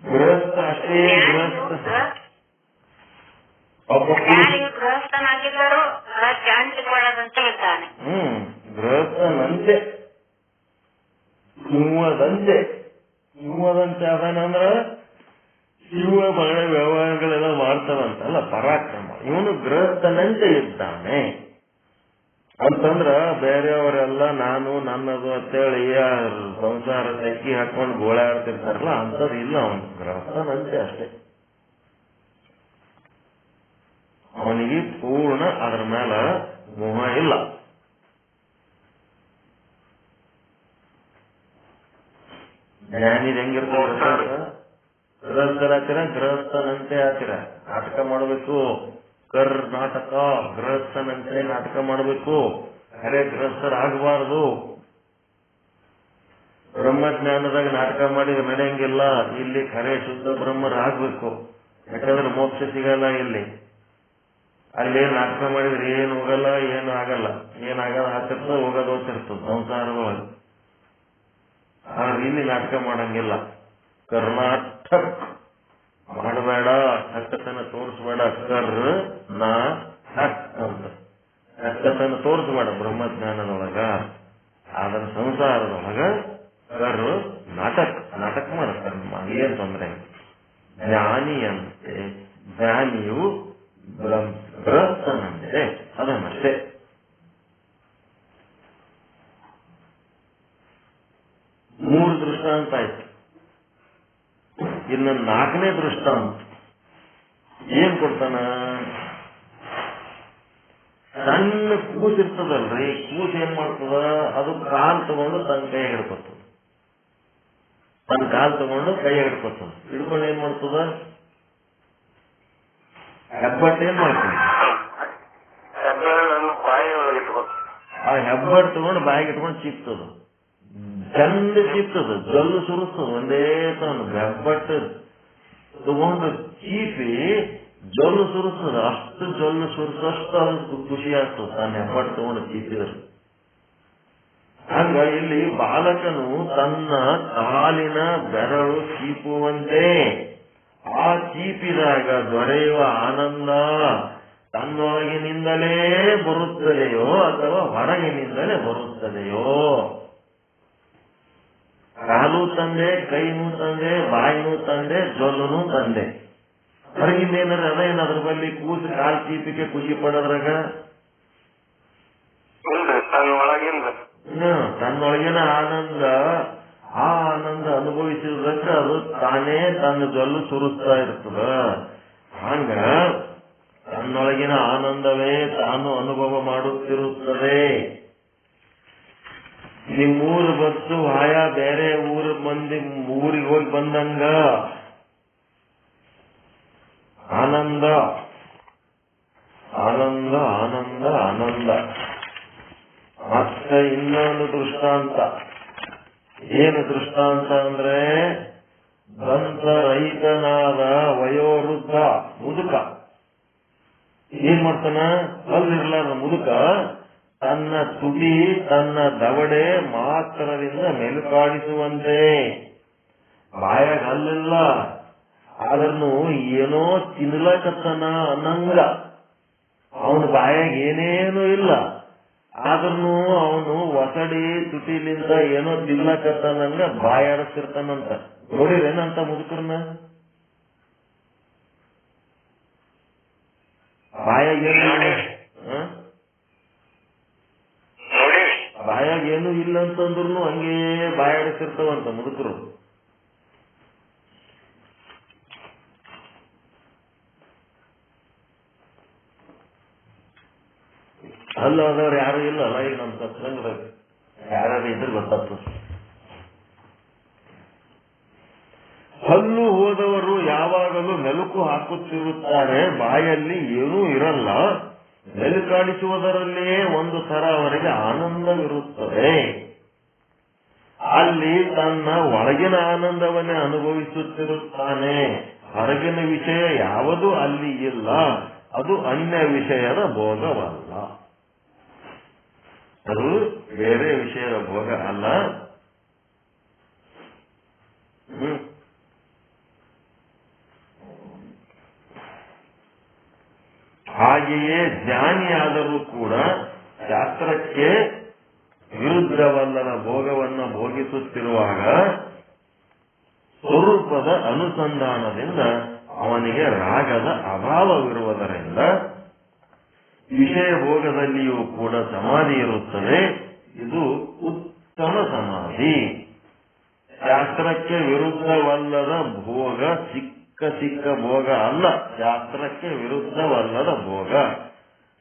ಗೃಹಸ್ಥ ಅಷ್ಟೇ ಗೃಹಸ್ಥನಾಗಿದ್ದರೂ ಶಾಂತಿಗೊಳ್ಳದಂತೆ ಇದ್ದಾನೆ. ಗೃಹಸ್ಥನಂತೆ ಸಿಂಹದಂತೆ ಅದಾನಂದ್ರ ಸಿಂಹ ಬಹಳ ವ್ಯವಹಾರಗಳೆಲ್ಲ ಮಾಡ್ತಾವಂತಲ್ಲ, ಪರಾಕ್ರಮ. ಇವನು ಗೃಹಸ್ಥನಂತೆ ಇದ್ದಾನೆ ಅಂತಂದ್ರ ಬೇರೆಯವರೆಲ್ಲ ನಾನು ನನ್ನದು ಅಂತೇಳಿ ಸಂಸಾರ ತೆಕ್ಕಿ ಹಾಕೊಂಡು ಗೋಳಾಡ್ತಿರ್ತಾರಲ್ಲ, ಅಂತದ್ ಇಲ್ಲ. ಅವನು ಗೃಹಸ್ಥನಂತೆ ಅಷ್ಟೇ. ಅವನಿಗೆ ಪೂರ್ಣ ಅದರ ಮೇಲೆ ಮೋಹ ಇಲ್ಲ. ಜ್ಞಾನಿ ಹೆಂಗಿರ್ತಾರೆ? ಗೃಹಸ್ಥರ ಹಾಕಿರ ಗೃಹಸ್ಥನಂತೆ ಹಾಕಿರ ನಾಟಕ ಮಾಡಬೇಕು. ಕರ್ನಾಟಕ ಗೃಹಸ್ಥನಂತೆ ನಾಟಕ ಮಾಡಬೇಕು. ಖರೆ ಗೃಹಸ್ಥರಾಗಬಾರದು. ಬ್ರಹ್ಮಜ್ಞಾನದಾಗ ನಾಟಕ ಮಾಡಿದ್ರೆ ನಡೆಯಂಗಿಲ್ಲ. ಇಲ್ಲಿ ಖರೆ ಶುದ್ಧ ಬ್ರಹ್ಮರಾಗಬೇಕು. ಯಾಕಂದ್ರೆ ಮೋಕ್ಷ ಸಿಗಲ್ಲ ಇಲ್ಲಿ. ಅಲ್ಲಿ ನಾಟಕ ಮಾಡಿದ್ರೆ ಏನು ಹೋಗಲ್ಲ, ಏನು ಆಗಲ್ಲ. ಏನಾಗಲ್ಲ ಆಗ್ತಿರ್ತದ, ಹೋಗೋದು ಹೋಗ್ತಿರ್ತದ ಸಂಸಾರದೊಳಗೆ. ಆದ್ರೆ ಇಲ್ಲಿ ನಾಟಕ ಮಾಡಂಗಿಲ್ಲ. ಕರ್ನಾಟಕ ಮಾಡಬೇಡ, ಹಕ್ಕತನ ತೋರಿಸ್ಬೇಡ. ಹಕ್ಕತನ ತೋರಿಸ್ಬೇಡ ಬ್ರಹ್ಮಜ್ಞಾನದೊಳಗ. ಆದ್ರೆ ಸಂಸಾರದೊಳಗ ನಾಟಕ ಮಾಡ್ತಾರೆ. ಏನ್ ತೊಂದ್ರೆ? ಜ್ಞಾನಿಯು ಗೃಹಸ್ಥನಂತೆ ಅದನ್ನಷ್ಟೇ. ಮೂರು ದೃಷ್ಟಾಂತ ಆಯ್ತು. ಇನ್ನು ನಾಲ್ಕನೇ ದೃಷ್ಟಾಂತ ಏನ್ ಕೊಡ್ತಾನ? ಸಣ್ಣ ಕೂಸಿರ್ತದಲ್ರಿ, ಕೂಸು ಏನ್ ಮಾಡ್ತದ? ಅದು ಕಾಲ್ ತಗೊಂಡು ತನ್ನ ಕೈ ಹಿಡ್ಕೊತದ. ತನ್ನ ಕಾಲ್ ತಗೊಂಡು ಕೈ ಹಿಡ್ಕೊತದ. ಹಿಡ್ಕೊಂಡು ಏನ್ ಮಾಡ್ತದ? ಹೆಬ್ಬಟ್ಟು ಏನ್ ಮಾಡ್ತದೆ? ಆ ಹೆಬ್ಬಟ್ಟು ತಗೊಂಡು ಬಾಯಿಗೆ ಇಟ್ಕೊಂಡು ಚಿಕ್ತದ. ಚಂದ ಚಿಕ್ತದ, ಜೊಲ್ಲು ಸುರಿಸ್ತದ. ಒಂದೇ ತಗೊಂಡು ಹೆಬ್ಬಟ್ಟು ತಗೊಂಡು ಚೀಪಿ ಜೊಲ್ಲು ಸುರಿಸ್ತದ. ಅಷ್ಟು ಜೊಲ್ಲು ಸುರಿಸಷ್ಟು ಅದು ಖುಷಿ ಆಗ್ತದ ತಾನು ಹೆಬ್ಬಟ್ಟು ತಗೊಂಡು ಚೀಪಿದ್ರು. ಹಂಗ ಇಲ್ಲಿ ಬಾಲಕನು ತನ್ನ ಕಾಲಿನ ಬೆರಳು ಚೀಪುವಂತೆ ಆ ಚೀಪಿದಾಗ ದೊರೆಯುವ ಆನಂದ ತನ್ನೊಳಗಿನಿಂದಲೇ ಬರುತ್ತದೆಯೋ ಅಥವಾ ಹೊರಗಿನಿಂದಲೇ ಬರುತ್ತದೆಯೋ? ಕಾಲು ತಂದೆ, ಕೈನೂ ತಂದೆ, ಬಾಯಿನೂ ತಂದೆ, ಜೊಲ್ಲೂ ತಂದೆ. ಹೊರಗಿಂದ ಏನಾರ ಅದೇನು ಅದ್ರ ಬಲ್ಲಿ ಕೂಸು ಕಾಲು ಚೀಪಿಗೆ ಖುಷಿ ಪಡೋದ್ರಾಗ? ತನ್ನೊಳಗಿನ ಆನಂದ, ಆ ಆನಂದ ಅನುಭವಿಸಿದಕ್ಕೆ ಅದು ತಾನೇ ತನ್ನ ಜೊಲ್ಲು ಸುರಿಸ್ತಾ ಇರ್ತದ. ಹಂಗ ತನ್ನೊಳಗಿನ ಆನಂದವೇ ತಾನು ಅನುಭವ ಮಾಡುತ್ತಿರುತ್ತದೆ. ನಿಮ್ಮೂರು ಬಸ್ಸು ಆಯಾ ಬೇರೆ ಊರು ಮಂದಿ ಊರಿಗೆ ಹೋಗಿ ಬಂದಂಗ ಆನಂದ ಆನಂದ ಆನಂದ ಆನಂದ. ಮತ್ತೆ ಇನ್ನೊಂದು ದೃಷ್ಟಾಂತ. ಏನು ದೃಷ್ಟಾಂತ ಅಂದ್ರೆ, ದಂತರಹಿತನಾದ ವಯೋವೃದ್ಧ ಮುದುಕ ಏನ್ ಮಾಡ್ತಾನ? ಅಲ್ಲಿರ್ಲಾರ ಮುದುಕ ತನ್ನ ತುಟಿ, ತನ್ನ ದವಡೆ ಮಾತ್ರದಿಂದ ಮೆಲುಕಾಡಿಸುವಂತೆ, ಬಾಯಾಗ ಹಲ್ಲಿಲ್ಲ ಆದ್ರೂ ಏನೋ ತಿನ್ಲಕತ್ತನ ಅನ್ನಂಗ. ಅವನ ಬಾಯಾಗ ಏನೇನು ಇಲ್ಲ ಆದ್ರೂ ಅವನು ಒಸಡಿ ತುಟಿಲಿಂದ ಏನೋ ತಿನ್ಲಕತ್ತನಂಗ ಬಾಯಾಡಿಸ್ತಿರ್ತಾನಂತ. ನೋಡಿರೇನಂತ ಮುದುಕರನ್ನ? ಬಾಯಾಗ ಏನು ಇಲ್ಲ ಅಂತಂದ್ರು ಹಂಗೇ ಬಾಯಾಡಿಸಿರ್ತಾವಂತ ಮುದುಕರು. ಅಲ್ಲಾದವ್ರು ಯಾರು ಇಲ್ಲ ಅಲ್ಲ. ಈಗ ನಮ್ಮ ಸತ್ಸಂಗದಾಗ ಯಾರು ಇದ್ರೆ ಗೊತ್ತಾಗ್ತದೆ. ಹಲ್ಲು ಹೋದವರು ಯಾವಾಗಲೂ ಮೆಲುಕು ಹಾಕುತ್ತಿರುತ್ತಾರೆ, ಬಾಯಲ್ಲಿ ಏನೂ ಇರಲ್ಲ. ಮೆಲುಕಾಡಿಸುವುದರಲ್ಲಿಯೇ ಒಂದು ತರ ಅವರಿಗೆ ಆನಂದವಿರುತ್ತದೆ. ಅಲ್ಲಿ ತನ್ನ ಒಳಗಿನ ಆನಂದವನ್ನೇ ಅನುಭವಿಸುತ್ತಿರುತ್ತಾನೆ. ಹೊರಗಿನ ವಿಷಯ ಯಾವುದೂ ಅಲ್ಲಿ ಇಲ್ಲ. ಅದು ಅನ್ಯ ವಿಷಯದ ಭೋಗವಲ್ಲ. ಅದು ಬೇರೆ ವಿಷಯದ ಭೋಗ ಅಲ್ಲ. ಹಾಗೆಯೇ ಜ್ಞಾನಿಯಾದರೂ ಕೂಡ ಶಾಸ್ತ್ರಕ್ಕೆ ವಿರುದ್ಧವಲ್ಲದ ಭೋಗವನ್ನು ಭೋಗಿಸುತ್ತಿರುವಾಗ ಸ್ವರೂಪದ ಅನುಸಂಧಾನದಿಂದ ಅವನಿಗೆ ರಾಗದ ಅಭಾವವಿರುವುದರಿಂದ ವಿಷಯ ಭೋಗದಲ್ಲಿಯೂ ಕೂಡ ಸಮಾಧಿ ಇರುತ್ತದೆ. ಇದು ಉತ್ತಮ ಸಮಾಧಿ. ಶಾಸ್ತ್ರಕ್ಕೆ ವಿರುದ್ಧವಲ್ಲದ ಭೋಗ ಸಿಕ್ಕ ಭೋಗ ಅಲ್ಲ, ಶಾಸ್ತ್ರಕ್ಕೆ ವಿರುದ್ಧವಲ್ಲದ ಭೋಗ.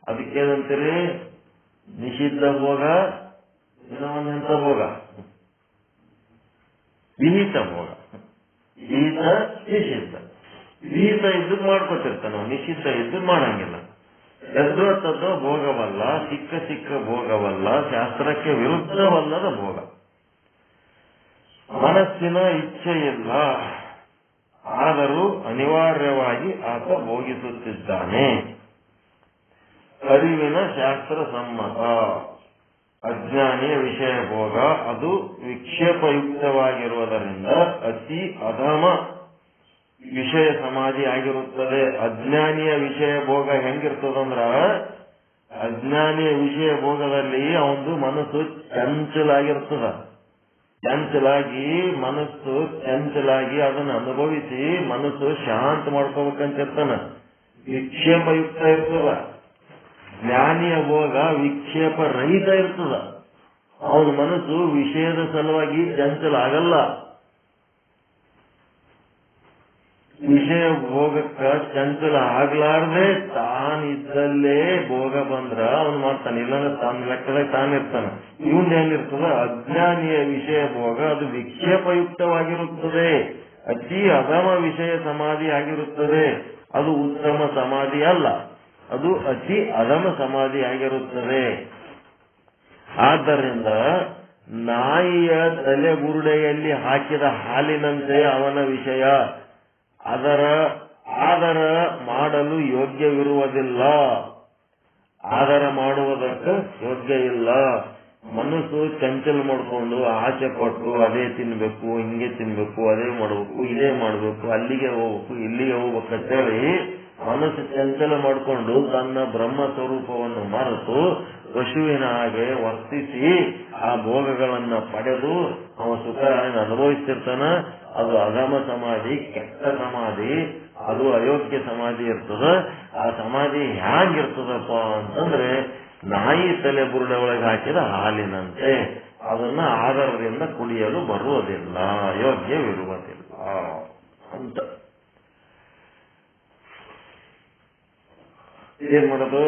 ಅದಕ್ಕೇನಂತೀರಿ? ನಿಷಿದ್ಧ ಭೋಗ, ಇನ್ನೊಂದೆಂತ ಭೋಗ? ವಿಹಿತ ಭೋಗ. ವಿಹಿತ ನಿಷಿದ್ಧ. ವಿಹಿತ ಇದ್ದದ್ ಮಾಡ್ಕೊತಿರ್ತಾನ, ನಿಷಿದ್ಧ ಇದ್ದದ್ ಮಾಡಂಗಿಲ್ಲ. ಎದ್ರತ್ತದ್ದು ಭೋಗವಲ್ಲ, ಸಿಕ್ಕ ಭೋಗವಲ್ಲ, ಶಾಸ್ತ್ರಕ್ಕೆ ವಿರುದ್ಧವಲ್ಲದ ಭೋಗ. ಮನಸ್ಸಿನ ಇಚ್ಛೆ ಇಲ್ಲ, ಆದರೂ ಅನಿವಾರ್ಯವಾಗಿ ಆತ ಭೋಗಿಸುತ್ತಿದ್ದಾನೆ. ಅರಿವಿನ ಶಾಸ್ತ್ರ ಸಮ್ಮತ. ಅಜ್ಞಾನಿಯ ವಿಷಯ ಭೋಗ ಅದು ವಿಕ್ಷೇಪಯುಕ್ತವಾಗಿರುವುದರಿಂದ ಅತಿ ಅಧಮ ವಿಷಯ ಸಮಾಧಿ ಆಗಿರುತ್ತದೆ. ಅಜ್ಞಾನಿಯ ವಿಷಯ ಭೋಗ ಹೆಂಗಿರ್ತದಂದ್ರ, ಅಜ್ಞಾನಿಯ ವಿಷಯ ಭೋಗದಲ್ಲಿ ಅವನು ಮನಸ್ಸು ಚಂಚಲಾಗಿರ್ತದ. ಮನಸ್ಸು ಚಂಚಲಾಗಿ ಅದನ್ನು ಅನುಭವಿಸಿ ಮನಸ್ಸು ಶಾಂತ ಮಾಡ್ಕೋಬೇಕಂತಿರ್ತಾನ. ವಿಕ್ಷೇಪಯುಕ್ತ ಇರ್ತದ. ಜ್ಞಾನಿಯ ಭೋಗ ವಿಕ್ಷೇಪ ರಹಿತ ಇರ್ತದ. ಅವನ ಮನಸ್ಸು ವಿಷಯದ ಸಲುವಾಗಿ ಚಂಚಲ ಆಗಲ್ಲ. ವಿಷಯ ಭೋಗಕ್ಕ ಚಂಚಲ ಆಗ್ಲಾರ್ದೆ ತಾನಿದ್ದಲ್ಲೇ ಭೋಗ ಬಂದ್ರ ಅವನು ಮಾಡ್ತಾನೆ, ಇಲ್ಲಾಂದ್ರೆ ತಾನ ಲೆಕ್ಕದಾಗ ತಾನಿರ್ತಾನ. ಇವನ್ ಏನಿರ್ತದ? ಅಜ್ಞಾನಿಯ ವಿಷಯ ಭೋಗ ಅದು ವಿಕ್ಷೇಪಯುಕ್ತವಾಗಿರುತ್ತದೆ. ಅತಿ ಅಧಮ ವಿಷಯ ಸಮಾಧಿ ಆಗಿರುತ್ತದೆ. ಅದು ಉತ್ತಮ ಸಮಾಧಿ ಅಲ್ಲ, ಅದು ಅತಿ ಅಧಮ ಸಮಾಧಿ ಆಗಿರುತ್ತದೆ. ಆದ್ದರಿಂದ ನಾಯಿಯ ತಲೆಬುರುಡೆಯಲ್ಲಿ ಹಾಕಿದ ಹಾಲಿನಂತೆ ಅವನ ವಿಷಯ ಆದರ ಮಾಡಲು ಯೋಗ್ಯವಿರುವುದಿಲ್ಲ, ಆದರ ಮಾಡುವುದಕ್ಕೆ ಯೋಗ್ಯ ಇಲ್ಲ. ಮನಸ್ಸು ಚಂಚಲ ಮಾಡ್ಕೊಂಡು ಆಸೆ ಪಟ್ಟು ಅದೇ ತಿನ್ಬೇಕು, ಹಿಂಗೆ ತಿನ್ಬೇಕು, ಅದೇ ಮಾಡ್ಬೇಕು, ಇದೇ ಮಾಡ್ಬೇಕು, ಅಲ್ಲಿಗೆ ಹೋಗ್ಬೇಕು, ಇಲ್ಲಿಗೆ ಹೋಗ್ಬೇಕಂತೇಳಿ ಮನಸ್ಸು ಚಂಚಲ ಮಾಡಿಕೊಂಡು ತನ್ನ ಬ್ರಹ್ಮ ಸ್ವರೂಪವನ್ನು ಮರೆತು ಪಶುವಿನ ಹಾಗೆ ವರ್ತಿಸಿ ಆ ಭೋಗಗಳನ್ನ ಪಡೆದು ಅವ ಸುಖ ಅನುಭವಿಸ್ತಿರ್ತಾನ. ಅದು ಅಧಮ ಸಮಾಧಿ, ಕೆಟ್ಟ ಸಮಾಧಿ, ಅದು ಅಯೋಗ್ಯ ಸಮಾಧಿ ಇರ್ತದ. ಆ ಸಮಾಧಿ ಹ್ಯಾಂಗಿರ್ತದಪ್ಪ ಅಂತಂದ್ರೆ ನಾಯಿ ತಲೆ ಬುರುಡೆ ಒಳಗೆ ಹಾಕಿದ ಹಾಲಿನಂತೆ. ಅದನ್ನ ಆಧಾರದಿಂದ ಕುಡಿಯಲು ಬರುವುದಿಲ್ಲ, ಯೋಗ್ಯವಿರುವುದಿಲ್ಲ ಅಂತ. ಏನ್ ಮಾಡೋದು?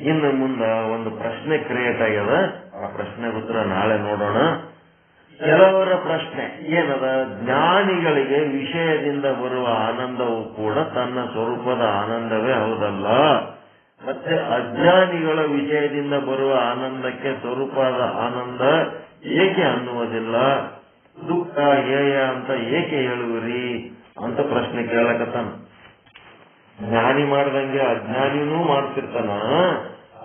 ಇನ್ನು ಮುಂದ ಒಂದು ಪ್ರಶ್ನೆ ಕ್ರಿಯೇಟ್ ಆಗ್ಯದ. ಆ ಪ್ರಶ್ನೆ ಉತ್ತರ ನಾಳೆ ನೋಡೋಣ. ಕೆಲವರ ಪ್ರಶ್ನೆ ಏನದ? ಜ್ಞಾನಿಗಳಿಗೆ ವಿಷಯದಿಂದ ಬರುವ ಆನಂದವೂ ಕೂಡ ತನ್ನ ಸ್ವರೂಪದ ಆನಂದವೇ ಹೌದಲ್ಲ, ಮತ್ತೆ ಅಜ್ಞಾನಿಗಳ ವಿಷಯದಿಂದ ಬರುವ ಆನಂದಕ್ಕೆ ಸ್ವರೂಪದ ಆನಂದ ಏಕೆ ಅನ್ನುವುದಿಲ್ಲ? ದುಃಖ ಹೇಯ ಅಂತ ಏಕೆ ಹೇಳುವಿರಿ ಅಂತ ಪ್ರಶ್ನೆ ಕೇಳಕತ್ತಾನ. ಜ್ಞಾನಿ ಮಾಡ್ದಂಗೆ ಅಜ್ಞಾನಿನೂ ಮಾಡ್ತಿರ್ತಾನ.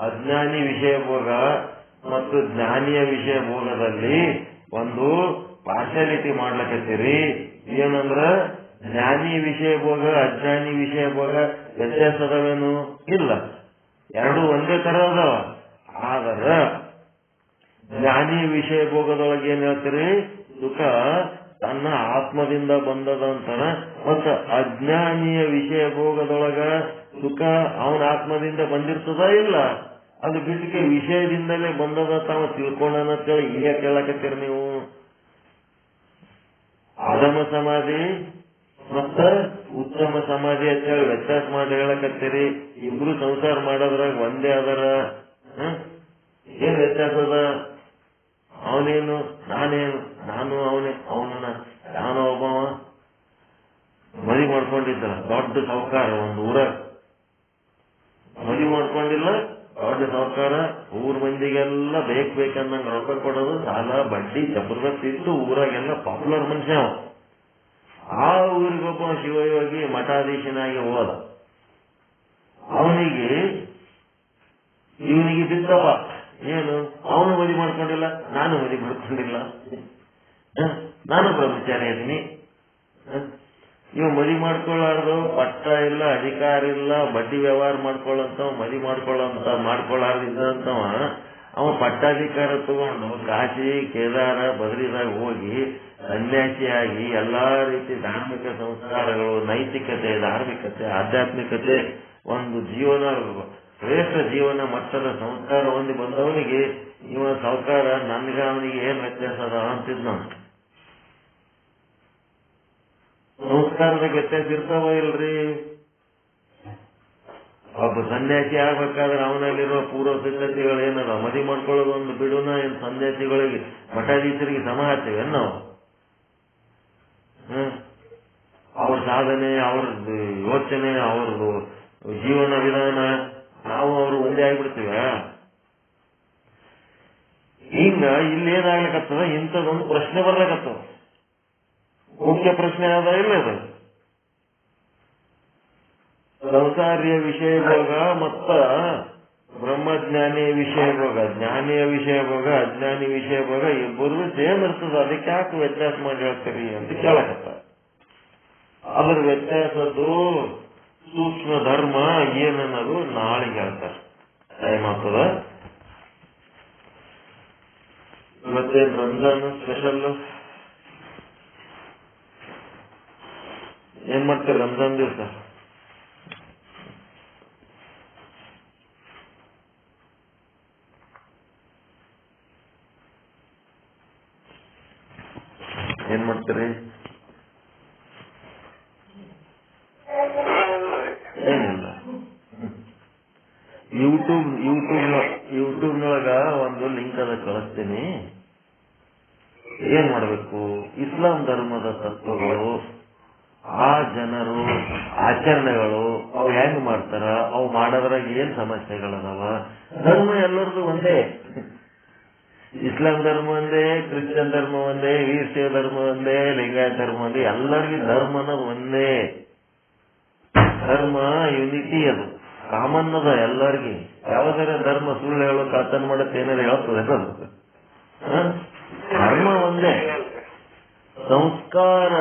ಅಜ್ಞಾನಿ ವಿಷಯ ಭೋಗ ಮತ್ತು ಜ್ಞಾನಿಯ ವಿಷಯ ಭೋಗದಲ್ಲಿ ಒಂದು ಪಾರ್ಶಾಲಿಟಿ ಮಾಡ್ಲಕತ್ತೀರಿ. ಏನಂದ್ರ ಜ್ಞಾನಿ ವಿಷಯ ಭೋಗ ಅಜ್ಞಾನಿ ವಿಷಯ ಭೋಗ ವ್ಯತ್ಯಾಸದವೇನು? ಇಲ್ಲ, ಎರಡು ಒಂದೇ ತರ ಅದಾವ. ಆದ್ರ ಜ್ಞಾನಿ ವಿಷಯ ಭೋಗದೊಳಗೆ ಏನ್ ಹೇಳ್ತೀರಿ? ಸುಖ ತನ್ನ ಆತ್ಮದಿಂದ ಬಂದದಂತಾನ. ಮತ್ತ ಅಜ್ಞಾನಿಯ ವಿಷಯ ಭೋಗದೊಳಗ ಸುಖ ಅವನ ಆತ್ಮದಿಂದ ಬಂದಿರ್ತದ ಇಲ್ಲ, ಅದು ಬಿಟ್ಟಿಗೆ ವಿಷಯದಿಂದಲೇ ಬಂದದ ತಾವ ತಿಳ್ಕೊಂಡಂತೇಳಿ ಈಗ ಕೇಳಕತ್ತೀರಿ ನೀವು. ಅಧಮ ಸಮಾಧಿ ಮತ್ತ ಉತ್ತಮ ಸಮಾಧಿ ಅಂತೇಳಿ ವ್ಯತ್ಯಾಸ ಮಾಡಿ ಹೇಳಕತ್ತೀರಿ. ಇಬ್ರು ಸಂಸಾರ ಮಾಡೋದ್ರಾಗ ಒಂದೇ ಅದರ. ಏನ್ ವ್ಯತ್ಯಾಸ ಅದ? ಅವನೇನು ನಾನೇನು, ನಾನು ಅವನೇ, ಅವನ ನಾನು ಒಬ್ಬ ಮಾಡ್ಕೊಂಡಿದ್ದ ದೊಡ್ಡ ಸಾಹುಕಾರ ಒಂದು ಊರ ಮದುವೆ ಮಾಡ್ಕೊಂಡಿಲ್ಲ, ದೊಡ್ಡ ಸಾಹುಕಾರ, ಊರ್ ಮಂದಿಗೆಲ್ಲ ಬೇಕಂದಂಗ ರೊಕ್ಕ ಕೊಡೋದು, ಸಾಲ ಬಡ್ಡಿ ಜಬರ್ದಸ್ತ್ ಇತ್ತು, ಊರಾಗೆಲ್ಲ ಪಾಪ್ಯುಲರ್ ಮನುಷ್ಯ. ಆ ಊರಿಗೊಬ್ಬ ಶಿವಯೋಗಿ ಮಠಾಧೀಶನಾಗಿ ಹೋದ. ಇವನಿಗೆ ಬಿದ್ದವ ಏನು, ಅವನು ಮದುವೆ ಮಾಡ್ಕೊಂಡಿಲ್ಲ, ನಾನು ಮದುವೆ ಮಾಡ್ಕೊಂಡಿಲ್ಲ, ನಾನು ಬ್ರಹ್ಮಚಾರಿ ಇದ್ದೀನಿ. ಇವ್ ಮದುವೆ ಮಾಡ್ಕೊಳ್ಳಾರ್ದು, ಪಟ್ಟ ಇಲ್ಲ, ಅಧಿಕಾರ ಇಲ್ಲ, ಬಡ್ಡಿ ವ್ಯವಹಾರ ಮಾಡ್ಕೊಳ್ಳಂತವ್, ಮದುವೆ ಮಾಡ್ಕೊಳ್ಳಾರ್ದಿದ್ದಂತವ ಅವ ಪಟ್ಟಾಧಿಕಾರ ತಗೊಂಡು ಕಾಶಿ, ಕೇದಾರ, ಬದ್ರಿದಾಗ ಹೋಗಿ ಸನ್ಯಾಸಿಯಾಗಿ ಎಲ್ಲಾ ರೀತಿ ಧಾರ್ಮಿಕ ಸಂಸ್ಕಾರಗಳು, ನೈತಿಕತೆ, ಧಾರ್ಮಿಕತೆ, ಆಧ್ಯಾತ್ಮಿಕತೆ, ಒಂದು ಜೀವನ ಶ್ರೇಷ್ಠ ಜೀವನ ಮಟ್ಟದ ಸಂಸ್ಕಾರ ಹೊಂದಿ ಬಂದವನಿಗೆ ಇವ ಸಾಹುಕಾರ ನನ್ಗೆ ಅವನಿಗೆ ಏನ್ ವ್ಯತ್ಯಾಸ ಅದ ಅಂತಿದ್ ನಾವು. ಸಂಸ್ಕಾರದಾಗ ವ್ಯತ್ಯಾಸ ಇರ್ತಾವ ಇಲ್ರಿ? ಒಬ್ಬ ಸನ್ಯಾಸಿ ಆಗ್ಬೇಕಾದ್ರೆ ಅವನಲ್ಲಿರೋ ಪೂರ್ವ ಸಿದ್ಧತೆಗಳು ಏನದ, ಮದುವೆ ಮಾಡ್ಕೊಳ್ಳೋದು ಒಂದು ಬಿಡುನ, ಏನ್ ಸನ್ಯಾಸಿಗಳಿಗೆ ಮಠಾಧೀಶರಿಗೆ ಸಮ ಆಗ್ತೇವೆ ನಾವು? ಅವ್ರ ಸಾಧನೆ, ಅವ್ರದ್ದು ಯೋಚನೆ, ಅವ್ರದ್ದು ಜೀವನ ವಿಧಾನ, ನಾವು ಅವರು ಒಂದೇ ಆಗ್ಬಿಡ್ತೀವ. ಹಿಂಗ ಇಲ್ಲೇನಾಗ್ಲಿಕ್ಕತ್ತದ, ಇಂಥದೊಂದು ಪ್ರಶ್ನೆ ಬರ್ಲಿಕ್ಕತ್ತದ. ಮುಖ್ಯ ಪ್ರಶ್ನೆ ಅದ ಇಲ್ಲ ಅದು, ಸಂಸಾರಿಯ ವಿಷಯ ಭೋಗ ಮತ್ತ ಬ್ರಹ್ಮಜ್ಞಾನಿಯ ವಿಷಯ ಭೋಗ, ಜ್ಞಾನಿಯ ವಿಷಯ ಭೋಗ, ಅಜ್ಞಾನಿ ವಿಷಯ ಭೋಗ ಇಬ್ಬರು ಸೇಮ್ ಇರ್ತದ. ಅದಕ್ಕೆ ಯಾಕೆ ವ್ಯತ್ಯಾಸ ಮಾಡಿ ಹೇಳ್ತೀರಿ ಅಂತ ಕೇಳಕತ್ತ. ಅದ್ರ ವ್ಯತ್ಯಾಸದ್ದು ಸೂಕ್ಷ್ಮ ಧರ್ಮ ಏನನ್ನೋದು ನಾಳೆಗೆ ಹೇಳ್ತಾರೆ. ಟೈಮ್ ಆಗ್ತದ. ಇವತ್ತೇನು ರಂಜಾನ್ ಸ್ಪೆಷಲ್ ಏನ್ ಮಾಡ್ತಾರೆ ರಂಜಾನ್ ದಿವಸ? ಏನ್ ಮಾಡ್ತೀರಿ? ಏನಿಲ್ಲ. ಯೂಟ್ಯೂಬ್ನೊಳಗ ಒಂದು ಲಿಂಕ್ ಅದ ಕಳಿಸ್ತೀನಿ. ಏನ್ ಮಾಡ್ಬೇಕು? ಇಸ್ಲಾಂ ಧರ್ಮದ ತತ್ವಗಳು, ಆ ಜನರು ಆಚರಣೆಗಳು, ಅವು ಹೆಂಗ್ ಮಾಡ್ತಾರ, ಅವು ಮಾಡೋದ್ರಾಗ ಏನ್ ಸಮಸ್ಯೆಗಳದಾವ. ಧರ್ಮ ಎಲ್ಲರದು ಒಂದೇ. ಇಸ್ಲಾಂ ಧರ್ಮ ಒಂದೇ, ಕ್ರಿಶ್ಚಿಯನ್ ಧರ್ಮ ಒಂದೇ, ವೀರಶೈವ ಧರ್ಮ ಒಂದೇ, ಲಿಂಗಾಯತ ಧರ್ಮ ಒಂದೇ, ಎಲ್ಲರಿಗೂ ಧರ್ಮನ ಒಂದೇ. ಧರ್ಮ ಯುನಿಟಿ, ಅದು ಕಾಮನ್ ಅದ ಎಲ್ಲರಿಗೂ. ಯಾವ್ದಾರ ಧರ್ಮ ಸುಳ್ಳು ಹೇಳೋ ಕಾತನ್ ಮಾಡತ್ತೆ ಏನಾದ್ರು ಹೇಳ್ತದೆ ಅದು. ಧರ್ಮ ಒಂದೇ. ಸಂಸ್ಕಾರ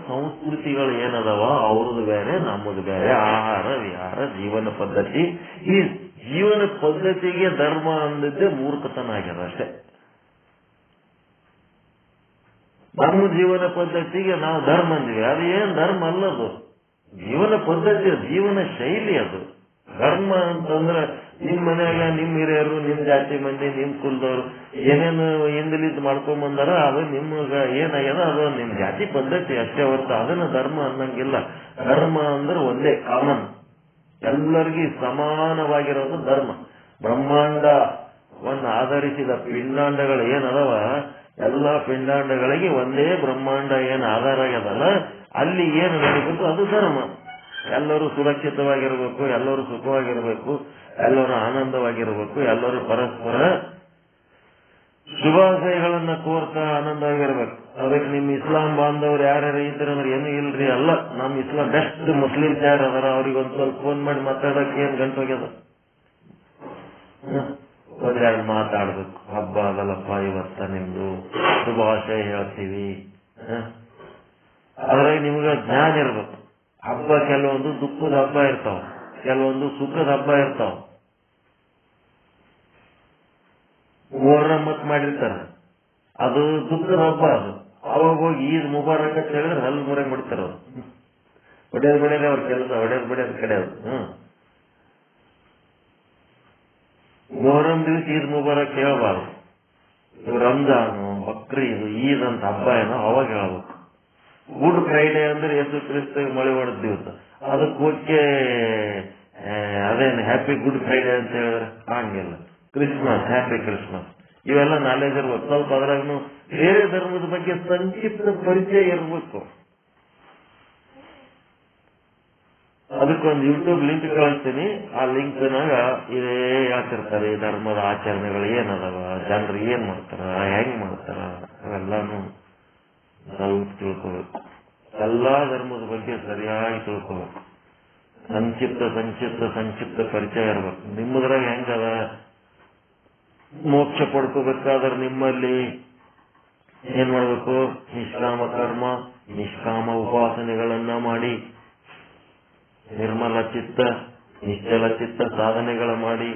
ಸಂಸ್ಕೃತಿಗಳು ಏನದವ ಅವ್ರದ್ದು ಬೇರೆ, ನಮ್ಮದು ಬೇರೆ. ಆಹಾರ ವಿಹಾರ, ಜೀವನ ಪದ್ಧತಿ. ಈ ಜೀವನ ಪದ್ಧತಿಗೆ ಧರ್ಮ ಅಂದಿದ್ದೆ ಮೂರ್ಖತನ ಆಗ್ಯದ ಅಷ್ಟೇ. ನಮ್ಮ ಜೀವನ ಪದ್ಧತಿಗೆ ನಾವು ಧರ್ಮ ಅಂದಿವಿ. ಅದು ಏನ್ ಧರ್ಮ ಅಲ್ಲದು, ಜೀವನ ಪದ್ಧತಿ, ಜೀವನ ಶೈಲಿ ಅದು. ಧರ್ಮ ಅಂತಂದ್ರೆ ನಿಮ್ ಮನೆಯಾಗ ನಿಮ್ ಹಿರಿಯರು, ನಿಮ್ ಜಾತಿ ಮಂದಿ, ನಿಮ್ ಕುಲದವರು ಏನೇನು ಹಿಂದಲಿದ್ದು ಮಾಡ್ಕೊಂಡ್ ಬಂದಾರ, ಅದು ನಿಮ್ಗ ಏನಾಗ್ಯದ ಅದು ನಿಮ್ ಜಾತಿ ಪದ್ಧತಿ ಅಷ್ಟೇ ಹೊರತು ಅದನ್ನ ಧರ್ಮ ಅನ್ನಂಗಿಲ್ಲ. ಧರ್ಮ ಅಂದ್ರೆ ಒಂದೇ, ಕಾಮನ್, ಎಲ್ಲರಿಗೂ ಸಮಾನವಾಗಿರೋದು ಧರ್ಮ. ಬ್ರಹ್ಮಾಂಡವನ್ನು ಆಧರಿಸಿದ ಪಿಂಡಾಂಡಗಳು ಏನದವ, ಎಲ್ಲಾ ಪಿಂಡಾಂಡಗಳಿಗೆ ಒಂದೇ ಬ್ರಹ್ಮಾಂಡ ಏನ್ ಆಧಾರ ಆಗ್ಯದಲ್ಲ, ಅಲ್ಲಿ ಏನು ನಡೀಬೇಕು ಅದು ಧರ್ಮ. ಎಲ್ಲರೂ ಸುರಕ್ಷಿತವಾಗಿರ್ಬೇಕು, ಎಲ್ಲರೂ ಸುಖವಾಗಿರ್ಬೇಕು, ಎಲ್ಲರೂ ಆನಂದವಾಗಿರ್ಬೇಕು, ಎಲ್ಲರೂ ಪರಸ್ಪರ ಶುಭಾಶಯಗಳನ್ನ ಕೋರ್ತಾ ಆನಂದವಾಗಿರ್ಬೇಕು. ಅದಕ್ಕೆ ನಿಮ್ ಇಸ್ಲಾಂ ಬಾಂಧವ್ರು ಯಾರ್ಯಾರು ಇದ್ರಂದ್ರೆ ಏನು ಇಲ್ರಿ, ಅಲ್ಲ ನಮ್ ಇಸ್ಲಾಂ ಬೆಸ್ಟ್ ಮುಸ್ಲಿಮ್ಸ್ ಯಾರು ಅದಾರ ಅವ್ರಿಗೊಂದ್ ಸ್ವಲ್ಪ ಫೋನ್ ಮಾಡಿ ಮಾತಾಡಕ್ಕೆ ಏನ್ ಗಂಟು ಹೋಗ್ಯದ, ಒಂದೆರಡು ಮಾತಾಡ್ಬೇಕು. ಹಬ್ಬ ಅದಲ್ಲಪ್ಪ ಇವತ್ತ ನಿಮ್ದು, ಶುಭಾಶಯ ಹೇಳ್ತೀವಿ. ಅದ್ರಾಗ ನಿಮ್ಗೆ ಜ್ಞಾನ ಇರ್ಬೇಕು. ಹಬ್ಬ ಕೆಲವೊಂದು ದುಃಖದ ಹಬ್ಬ ಇರ್ತಾವ, ಕೆಲವೊಂದು ಸುಖದ ಹಬ್ಬ ಇರ್ತಾವ. ಮೊಹರಮ್ಮತ್ ಮಾಡಿರ್ತಾರ, ಅದು ದುಃಖದ ಹಬ್ಬ. ಅದು ಅವಾಗ ಹೋಗಿ ಈದ್ ಮುಬಾರಕ್ ಅಂತ ಹೇಳಿದ್ರೆ ಹಲ್ ಮುರಂಗ್ ಬಿಡ್ತಾರ. ಅವ್ರು ಹೊಡೆಯೋದು ಬಡಿಯೋದೇ ಅವ್ರ ಕೆಲಸ, ಹೊಡೆಯೋದು ಬಡಿಯೋದ್ ಕಡೆ ಅದು. ಮೊಹರಂ ದಿವಸ ಈದ್ ಮುಬಾರಕ್ ಹೇಳಬಾರ್ದು. ರಂಜಾನು, ಬಕ್ರೀದ್, ಈದ್ ಅಂತ ಹಬ್ಬ ಏನೋ ಅವಾಗ ಹೇಳ್ಬೇಕು. ಗುಡ್ ಫ್ರೈಡೆ ಅಂದ್ರೆ ಯೇಸು ಕ್ರಿಸ್ತ ಮಳೆ ಹೊಡೆದ ದಿವಸ, ಅದಕ್ಕೆ ಹೋಗಿ ಅದೇನು ಹ್ಯಾಪಿ ಗುಡ್ ಫ್ರೈಡೆ ಅಂತ ಹೇಳಿದ್ರೆ ಹಂಗಿಲ್ಲ. ಕ್ರಿಸ್ಮಸ್, ಹ್ಯಾಪಿ ಕ್ರಿಸ್ಮಸ್, ಇವೆಲ್ಲ ನಾಲೆಜ್ ಇರ್ಬೇಕು. ಸ್ವಲ್ಪ ಅದ್ರಾಗ ಬೇರೆ ಧರ್ಮದ ಬಗ್ಗೆ ಸಂಕ್ಷಿಪ್ತ ಪರಿಚಯ ಇರ್ಬೇಕು. ಅದಕ್ಕೊಂದು ಯೂಟ್ಯೂಬ್ ಲಿಂಕ್ ಕಳಿಸ್ತೀನಿ. ಆ ಲಿಂಕ್ನಾಗ ಇದೇ ಹೇಳ್ತಿರ್ತಾರೆ ಧರ್ಮದ ಆಚರಣೆಗಳು ಏನದವ, ಜನರು ಏನ್ ಮಾಡ್ತಾರ, ಹೆಂಗ್ ಮಾಡ್ತಾರ, ಅವೆಲ್ಲಾನು ನಾವು ತಿಳ್ಕೋಬೇಕು. ಎಲ್ಲಾ ಧರ್ಮದ ಬಗ್ಗೆ ಸರಿಯಾಗಿ ತಿಳ್ಕೋಬೇಕು. ಸಂಕ್ಷಿಪ್ತ ಪರಿಚಯ ಇರ್ಬೇಕು. ನಿಮ್ಮದ್ರಾಗ ಹೆಂಗದ, ಮೋಕ್ಷ ಪಡ್ಕೋಬೇಕಾದ್ರೆ ನಿಮ್ಮಲ್ಲಿ ಏನ್ ಮಾಡ್ಬೇಕು? ನಿಷ್ಕಾಮ ಕರ್ಮ, ನಿಷ್ಕಾಮ ಉಪಾಸನೆಗಳನ್ನ ಮಾಡಿ, ನಿರ್ಮಲ ಚಿತ್ತ, ನಿಶ್ಚಲ ಚಿತ್ತ ಸಾಧನೆಗಳ ಮಾಡಿ,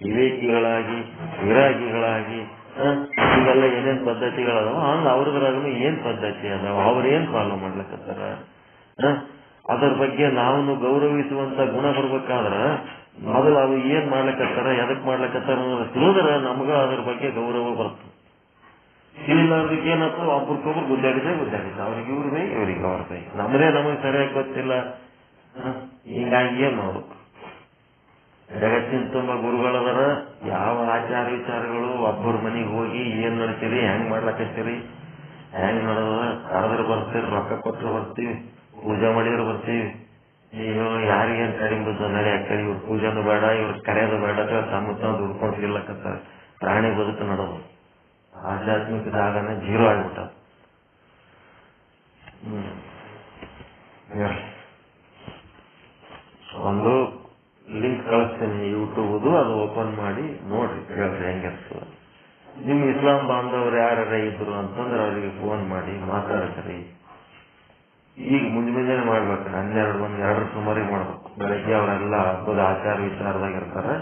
ವಿವೇಕಿಗಳಾಗಿ, ವಿರಾಗಿಗಳಾಗಿ, ಈಗೆಲ್ಲ ಏನೇನ್ ಪದ್ಧತಿಗಳದಾವ ಹಂಗ ಅವ್ರದ್ರಾಗನು ಏನ್ ಪದ್ಧತಿ ಅದಾವ, ಅವ್ರೇನ್ ಫಾಲೋ ಮಾಡ್ಲಕತ್ತಾರ, ಅದರ ಬಗ್ಗೆ ನಾವು ಗೌರವಿಸುವಂತ ಗುಣ ಬರ್ಬೇಕಾದ್ರ ಮೊದಲು ಅವು ಏನ್ ಮಾಡ್ಲಕತ್ತಾರ, ಎದಕ್ ಮಾಡ್ಲಕತ್ತಾರ ಅನ್ನೋದು ತಿಳಿದ್ರೆ ನಮಗ ಅದ್ರ ಬಗ್ಗೆ ಗೌರವ ಬರ್ತದೆ. ತಿಳಿಲಾರ್ದಕ್ಕೆ ಏನಪ್ಪ ಒಬ್ರಿಗೊಬ್ರು ಗುದ್ದಾಡಿದೆ ಅವ್ರಿಗೆ ಇವ್ರ ಬೈ, ಇವ್ರಿಗೆ ಅವ್ರ ಬೈ, ನಮಗೆ ಸರಿಯಾಗಿ ಗೊತ್ತಿಲ್ಲ. ಹೀಗಾಗಿ ಏನ್ ಮಾಡ್ಬೇಕು? ಜಗತ್ತಿನ ತುಂಬ ಗುರುಗಳದಾರ. ಯಾವ ಆಚಾರ ವಿಚಾರಗಳು ಒಬ್ಬರ ಮನೆಗೆ ಹೋಗಿ ಏನ್ ನಡ್ತೀರಿ, ಹೆಂಗ್ ಮಾಡ್ಲಕತ್ತೀರಿ, ಹೆಂಗ್ ನಡೆದ, ಕರೆದ್ರೆ ಬರ್ತೀರಿ, ರೊಕ್ಕ ಕೊಟ್ಟರು ಬರ್ತೀವಿ, ಪೂಜೆ ಮಾಡಿದ್ರು ಬರ್ತೀವಿ. ಅಯ್ಯೋ ಯಾರಿಗೇನ್ ಕಡಿಮೆ ಬಿದ್ದ ನಡೆ ಅಕ್ಕಡಿ, ಇವ್ರ ಪೂಜೆನೂ ಬೇಡ, ಇವ್ರ ಕರೆಯೋದು ಬೇಡ, ತಮ್ಮ ದುಡ್ಕೊಂಡು ಸಿಗ್ಲಕತ್ತಾರ. ಪ್ರಾಣಿ ಬದುಕು ನಡೆದು ಆಧ್ಯಾತ್ಮಿಕ ಜಾಗನೇ ಜೀರೋ ಆಗ್ಬಿಟ್ಟ. ಒಂದು ಲಿಂಕ್ ಕಳಿಸ್ತೀನಿ ಯೂಟ್ಯೂಬ್, ಅದು ಓಪನ್ ಮಾಡಿ ನೋಡ್ರಿ, ಕೇಳ್ರಿ ಹೆಂಗಿರ್ತದ. ನಿಮ್ ಇಸ್ಲಾಂ ಬಾಂಧವ್ರು ಯಾರ ಇದ್ರು ಅಂತಂದ್ರೆ ಅವ್ರಿಗೆ ಫೋನ್ ಮಾಡಿ ಮಾತಾಡ್ತೀರಿ. ಈಗ ಮುಂಜಾನೆ ಮಾಡ್ಬೇಕು, 12 ಸುಮಾರಿಗೆ ಮಾಡ್ಬೇಕು. ಬೆಳಗ್ಗೆ ಅವರೆಲ್ಲ ಹಬ್ಬದ ಆಚಾರ ವಿಚಾರದಾಗ ಇರ್ತಾರೆ.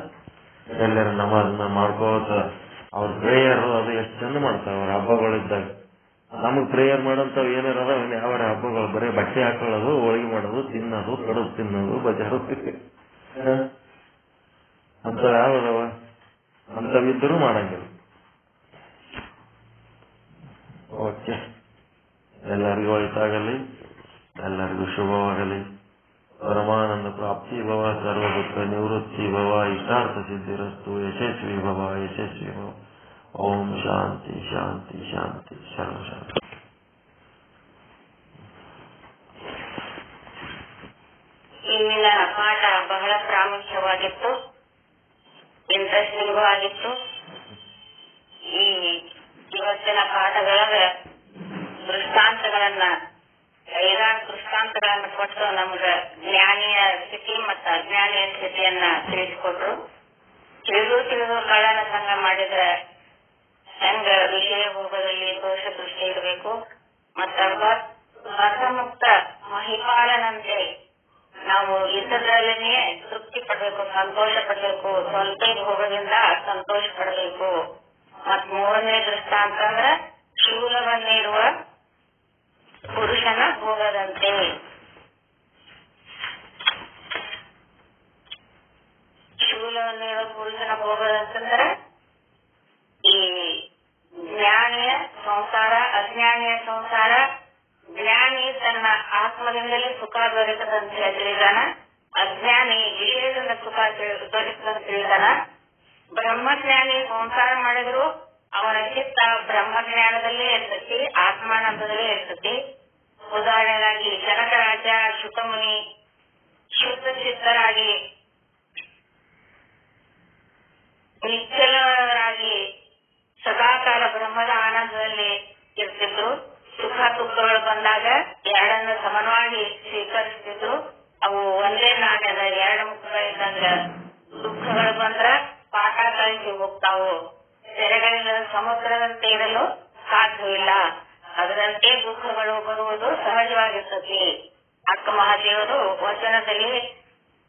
ಎಲ್ಲರ ನಮಾಜ್ನ ಮಾಡ್ಕೋತ ಅವ್ರ ಪ್ರೇಯರ್ ಅದು ಎಷ್ಟು ಚಂದ ಮಾಡ್ತಾರ ಅವ್ರ ಹಬ್ಬಗಳಿದ್ದಾಗ. ನಮಗ್ ಪ್ರೇಯರ್ ಮಾಡೋಂಥವ್ ಏನಾರ ಅದ ಯಾವ ಹಬ್ಬಗಳು ಬರೀ ಬಟ್ಟೆ ಹಾಕೊಳ್ಳೋದು, ಹೋಳಿಗೆ ಮಾಡೋದು, ತಿನ್ನೋದು, ಕಡುಬು ತಿನ್ನೋದು, ಬಜಾರು ಅಂತ ಯಾವದವ ಅಂತವಿದ್ರೂ ಮಾಡಂಗಿಲ್ಲ. ಓಕೆ, ಎಲ್ಲರಿಗೂ ಒಳಿತಾಗಲಿ, ಎಲ್ಲರಿಗೂ ಶುಭವಾಗಲಿ. ಪರಮಾನಂದ ಪ್ರಾಪ್ತಿ ಭವ, ಸರ್ವ ದುಃಖ ನಿವೃತ್ತಿ ಭವ, ಇಷ್ಟಾರ್ಥ ಸಿದ್ಧಿರಸ್ತು, ಯಶಸ್ವಿ ಭವ. ಓಂ ಶಾಂತಿ ಶಾಂತಿ ಶಾಂತಿ ಸರ್ವ ಶಾಂತಿ. ಇಂದಿನ ಪಾಠ ಬಹಳ ಪ್ರಾಮುಖ್ಯವಾಗಿತ್ತು, ಇಂಟ್ರೆಸ್ಟಿಂಗ್ ಆಗಿತ್ತು. ಇವತ್ತಿನ ಪಾಠದೊಳಗ ದೃಷ್ಟಾಂತಗಳನ್ನ 5 ದೃಷ್ಟಾಂತಗಳನ್ನ ಕೊಟ್ಟು ನಮ್ಗ ಜ್ಞಾನಿಯ ಸ್ಥಿತಿ ಮತ್ತು ಅಜ್ಞಾನಿಯ ಸ್ಥಿತಿಯನ್ನ ತಿಳಿಸಿಕೊಟ್ರು. ತಿಳಿದು ಕಳ್ಳನ ಸಂಘ ಮಾಡಿದ್ರೆ ಹೆಂಗ ವಿಷಯ ಭೋಗದಲ್ಲಿ ದೋಷ ದೃಷ್ಟಿ ಇರಬೇಕು, ಮತ್ತ ಬದ್ಧಮುಕ್ತ ಮಹಿಪಾಲನಂತೆ ನಾವು ಇದ್ದದ್ರಲ್ಲೇ ತೃಪ್ತಿ ಪಡಬೇಕು, ಸಂತೋಷ ಪಡಬೇಕು, ಸ್ವಲ್ಪ ಭೋಗದಿಂದ ಸಂತೋಷ ಪಡಬೇಕು. ಮತ್ 3ನೇ ದೃಷ್ಟಾಂತ ಅಂದ್ರ ಶೂಲವನ್ನಿರುವ ಪುರುಷನ ಭೋಗದಂತೆ. ಶೂಲವನ್ನಿರುವ ಪುರುಷನ ಭೋಗದಂತಂದ್ರ ಈ ಜ್ಞಾನಿಯ ಸಂಸಾರ, ಅಜ್ಞಾನಿಯ ಸಂಸಾರ. ಜ್ಞಾನಿ ತನ್ನ ಆತ್ಮದಿಂದಲೇ ಸುಖ ದೊರೆತದಂತ ತಿಳಿದಾನ, ಅಜ್ಞಾನಿ ವಿಷಯದಿಂದ ಸುಖ ದೊರೆತದಂತ ತಿಳಿದಾನ. ಬ್ರಹ್ಮಜ್ಞಾನಿ ಸಂಸಾರ ಮಾಡಿದ್ರು ಅವನ ಚಿತ್ತ ಬ್ರಹ್ಮಜ್ಞಾನದಲ್ಲೇ ಇರ್ತತಿ, ಆತ್ಮಾನಂದದಲ್ಲೇ ಇರ್ತತಿ. ಉದಾಹರಣೆಗಾಗಿ ಜನಕರಾಜ, ಶುಕಮುನಿ ಶುದ್ಧ ಚಿತ್ತರಾಗಿ ನಿಶ್ಚಲರಾಗಿ ಸದಾಕಾಲ ಬ್ರಹ್ಮದ ಆನಂದದಲ್ಲಿ ಇರ್ತಿದ್ರು. ಸುಖ ದುಃಖಗಳು ಬಂದಾಗ ಎರಡನ್ನು ಸಮನವಾಗಿ ಸ್ವೀಕರಿಸ್ತಿದ್ರು. ಅವು ಒಂದೇ ನಾಣ್ಯದ 2 ಮುಖಗಳಿದ್ದಂಗ. ದುಃಖಗಳು ಬಂದ್ರ ಪಾಠ ಕಳಿಸಿ ಹೋಗ್ತಾವು. ತೆರೆಗಳಿಂದ ಸಮುದ್ರದಂತೆ ಇರಲು ಸಾಧ್ಯವಿಲ್ಲ, ಅದರಂತೆ ದುಃಖಗಳು ಬರುವುದು ಸಹಜವಾಗಿರ್ತತಿ. ಅಕ್ಕ ಮಹಾದೇವರು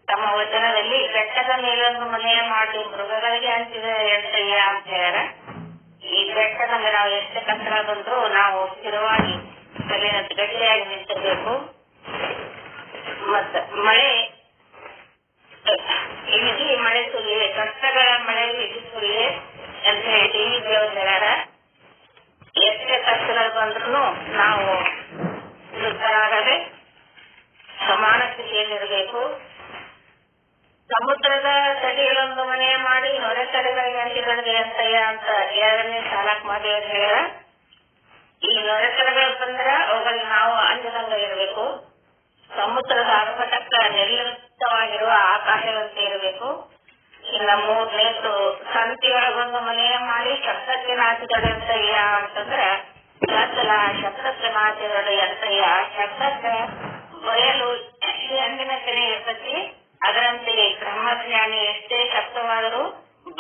ತಮ್ಮ ವಚನದಲ್ಲಿ ಬೆಟ್ಟದ ಮೇಲೊಂದು ಮನೆಯ ಮಾಡಿ ಮೃಗಗಳಿಗೆ ಹಂಚಿದ ಎಂತಯ್ಯ ಅಂತ ಹೇಳ್ಯಾರ. ಈ ಬೆಟ್ಟದಂಗ ನಾವು ಎಷ್ಟು ಕಷ್ಟ ಬಂದ್ರು ನಾವು ಸ್ಥಿರವಾಗಿ ಕಲ್ಲಿನ ಗಟ್ಟಿಯಾಗಿ ನಿಂತಿರ್ಬೇಕು. ಮತ್ತ ಮಳೆ ಇಡೀ ಮಳೆ ಸುರಿಯೆ, ಕಷ್ಟಗಳ ಮಳೆ ಇಡೀ ಸುರಿಯೆ ಅಂತ ಹೇಳಿ ದೇವರು ಹೇಳ್ಯಾರ. ಎಷ್ಟೇ ಕಷ್ಟಗಳು ಬಂದ್ರು ನಾವು ತೃಪ್ತರಾಗದೆ ಸಮಾನ ಸ್ಥಿತಿಯಲ್ಲಿರಬೇಕು. ಸಮುದ್ರದ ತಡಿಗಳೊಂದು ಮನೆ ಮಾಡಿ ಹೊರ ತಡೆಗಳಿಗೆ ಅಂಟಿಗಳಿಗೆ ಅಂತಯ್ಯ ಅಂತ 2ನೇ ಶಾಲಕ್ ಮಾದೇವರು ಹೇಳ್ಯಾರ. ಈ ನೊರೆತರಗಳು ಬಂದ್ರ ಅವುಗಳಿಗೆ ನಾವು ಅಂಜದಂಗ ಇರಬೇಕು. ಸಮುದ್ರದ ಅರ್ಭಟಕ್ಕ ನಿರ್ಲಿಪ್ತವಾಗಿರುವ ಆಕಾಶದಂತೆ ಇರಬೇಕು. ಇನ್ನ ಮೂರನೇದ್ದು ಸಂತಿಯೊಳಗೊಂದು ಮನೆಯ ಮಾಡಿ ಶಬ್ದಕ್ಕೆ ನಾಚಿದೊಡೆಯಂತಯ್ಯ ಅಂತಂದ್ರ ಗದ್ದಲ ಶಬ್ದಕ್ಕೆ ನಾಚಿದೊಡೆಯಂತಯ್ಯ. ಶಬ್ದಕ್ಕೆ ಬಯಲು ಹೆಣ್ಣಿನ ಕೆನೆ ಇರ್ತತಿ, ಅದರಂತೆ ಬ್ರಹ್ಮಜ್ಞಾನಿ ಎಷ್ಟೇ ಶಬ್ದವಾದರೂ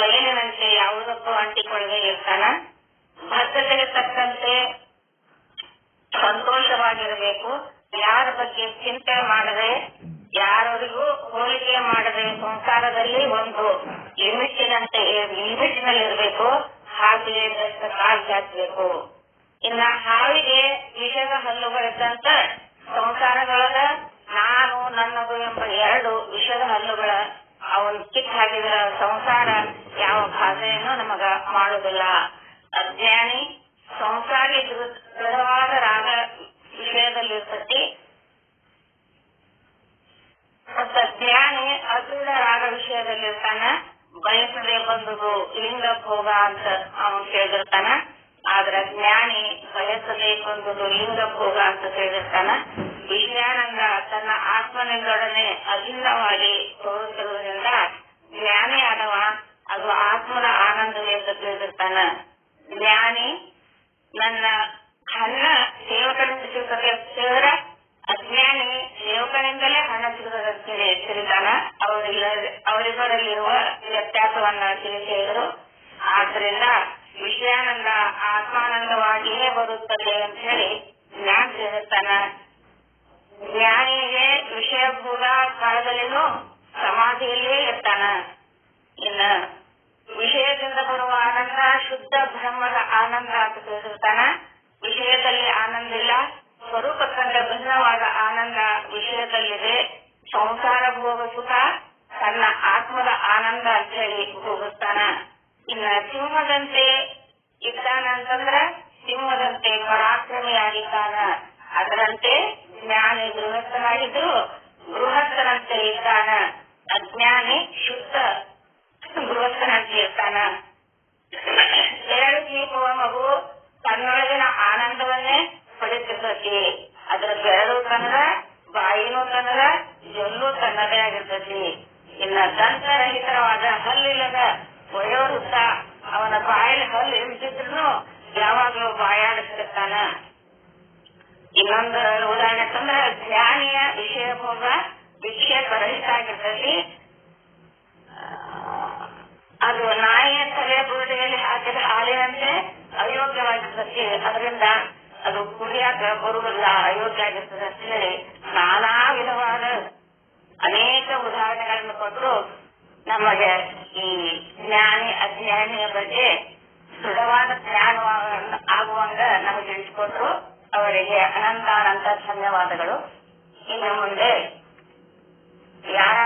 ಬಯಲಿನಂತೆ ಯಾವುದಕ್ಕೂ ಅಂಟಿಕೊಳ್ಳದೆ ಇರ್ತಾನ. ಬದ್ಧತೆಗೆ ತಕ್ಕಂತೆ ಸಂತೋಷವಾಗಿರಬೇಕು. ಯಾರ ಬಗ್ಗೆ ಚಿಂತೆ ಮಾಡದೆ, ಯಾರವರಿಗೂ ಹೋಲಿಕೆ ಮಾಡದೆ ಸಂಸಾರದಲ್ಲಿ ಒಂದು ಲಿಮಿಟ್ನಲ್ಲಿರ್ಬೇಕು. ಹಾಗೆ ಕಾಲ್ ಚಾಚಬೇಕು. ಇನ್ನ ಹಾವಿಗೆ ವಿಷದ ಹಲ್ಲುಗಳಿದ್ದಂತ ಸಂಸಾರದೊಳಗ ನಾನು ನನ್ನದು ಎಂಬ 2 ವಿಷದ ಹಲ್ಲುಗಳ ಅವನ್ ಕಿತ್ ಹಾಕಿದ್ರ ಸಂಸಾರ ಯಾವ ಬಾಧೆಯನ್ನು ನಮಗ ಮಾಡುವುದಿಲ್ಲ. ಅಜ್ಞಾನಿ ಸಂಸಾರಿ ದೃಢವಾದ ರಾಗ ವಿಷಯದಲ್ಲಿರ್ತತಿ, ಮತ್ತು ಜ್ಞಾನಿ ಅದೃಢ ರಾಗ ವಿಷಯದಲ್ಲಿರ್ತಾನ. ಬಯಸದೆ ಬಂದುದು ಲಿಂಗ ಭೋಗ ಅಂತ ಅವನು ತಿಳಿದಿರ್ತಾನ. ಆದ್ರ ಜ್ಞಾನಿ ಬಯಸದೆ ಬಂದುದು ಲಿಂಗ ಭೋಗ ಅಂತ ತಿಳಿದಿರ್ತಾನ. ವಿಷಯಾನಂದ ತನ್ನ ಆತ್ಮನಿಂದೊಡನೆ ಅಭಿನ್ನವಾಗಿ ತೋರುತ್ತಿರುವುದರಿಂದ ಜ್ಞಾನಿ ಆದವ ಅದು ಆತ್ಮದ ಆನಂದವೇ ಅಂತ ತಿಳಿದಿರ್ತಾನ. ಜ್ಞಾನಿ ನನ್ನ ಹಣ ಸೇವಕನಿಂದ ಸಿಗುತ್ತದೆ ಅಂತ ಹೇಳಿದ್ರೆ ಅಜ್ಞಾನಿ ಸೇವಕನಿಂದಲೇ ಹಣ ಸಿಗುತ್ತದಂತೇಳಿ ತಿಳಿದಾನ. ಅವರಿಬ್ಬರಲ್ಲಿರುವ ವ್ಯತ್ಯಾಸವನ್ನ ತಿಳಿಸಿದರು. ಆದ್ರಿಂದ ವಿಷಯಾನಂದ ಆತ್ಮಾನಂದವಾಗಿಯೇ ಬರುತ್ತದೆ ಅಂತ ಹೇಳಿ ಜ್ಞಾನ ತಿಳಿದಿರ್ತಾನ. ಜ್ಞಾನಿಗೆ ವಿಷಯ ಭೋಗ ಕಾಲದಲ್ಲಿನೂ ಸಮಾಧಿಯಲ್ಲೇ ಇರ್ತಾನ. ಇನ್ನ ವಿಷಯದಿಂದ ಬರುವ ಆನಂದ ಶುದ್ಧ ಬ್ರಹ್ಮದ ಆನಂದ ಅಂತ ತಿಳಿದಿರ್ತಾನ. ವಿಷಯದಲ್ಲಿ ಆನಂದ ಇಲ್ಲ, ಸ್ವರೂಪಕ್ಕಂತ ಭಿನ್ನವಾದ ಆನಂದ ವಿಷಯದಲ್ಲಿದೆ. ಸಂಸಾರ ಭೋಗ ಸುಖ ತನ್ನ ಆತ್ಮದ ಆನಂದ ಅಂತ ಹೇಳಿ ಹೋಗುತ್ತಾನ. ಇನ್ನ ಸಿಂಹದಂತೆ ಇದ್ದಾನ ಅಂತಂದ್ರ ಸಿಂಹದಂತೆ ಪರಾಕ್ರಮಿಯಾಗಿದ್ದಾನ. ಅದರಂತೆ ಜ್ಞಾನಿ ಗೃಹಸ್ಥನಾಗಿದ್ರು ಗೃಹಸ್ಥನಂತೆ ಇದ್ದಾನ. ಅಜ್ಞಾನಿ ಶುದ್ಧ ಗೃಹಸ್ಥನಂತೆ ಇರ್ತಾನ. 2 ದೀಪವ ಮಗು ತನ್ನೊಳಗಿನ ಆನಂದವನ್ನೇ ಪಡೆತಿರ್ತತಿ. ಅದ್ರ ಬೆರಳು ತನ್ನದ, ಬಾಯಿನೂ ತನ್ನದ, ಜೊಲ್ಲು ತನ್ನದೇ ಆಗಿರ್ತತಿ. ಇನ್ನ ದಂತರಹಿತವಾದ ಹಲ್ಲಿಲ್ಲದ ವಯೋವೃದ್ಧ ಅವನ ಬಾಯಲ್ಲಿ ಹಲ್ಲು ಇಳಿಸಿದ್ರು ಯಾವಾಗಲೂ ಬಾಯಾಡಿಸ್ತಿರ್ತಾನ. ಇನ್ನೊಂದು ಉದಾಹರಣೆ ತಂದ್ರ ಜ್ಞಾನಿಯ ವಿಷಯ ಭೋಗ ವಿಕ್ಷೇಪ ರಹಿತ ಆಗಿರ್ತತಿ. ಅದು ನಾಯಿಯ ತಲೆ ಬುರುಡೆಯಲ್ಲಿ ಹಾಕಿದ ಹಾಲಿನಂತೆ ಅಯೋಗ್ಯವಾಗಿರ್ತತಿ. ಅದರಿಂದ ಅದು ಕುಡಿಯಾಕ ಬರುವುದಿಲ್ಲ, ಅಯೋಗ್ಯ ಆಗಿರ್ತದೆ ಅಂತ ಹೇಳಿ ನಾನಾ ವಿಧವಾದ ಅನೇಕ ಉದಾಹರಣೆಗಳನ್ನು ಕೊಟ್ಟು ನಮಗೆ ಈ ಜ್ಞಾನಿ ಅಜ್ಞಾನಿಯ ಬಗ್ಗೆ ದೃಢವಾದ ಜ್ಞಾನ ಆಗುವಂಗ ನಮಗೆ ತಿಳಿಸಿಕೊಟ್ರು. ಅವರಿಗೆ ಅನಂತ ಧನ್ಯವಾದಗಳು. ಇನ್ನು ಮುಂದೆ ಯಾರ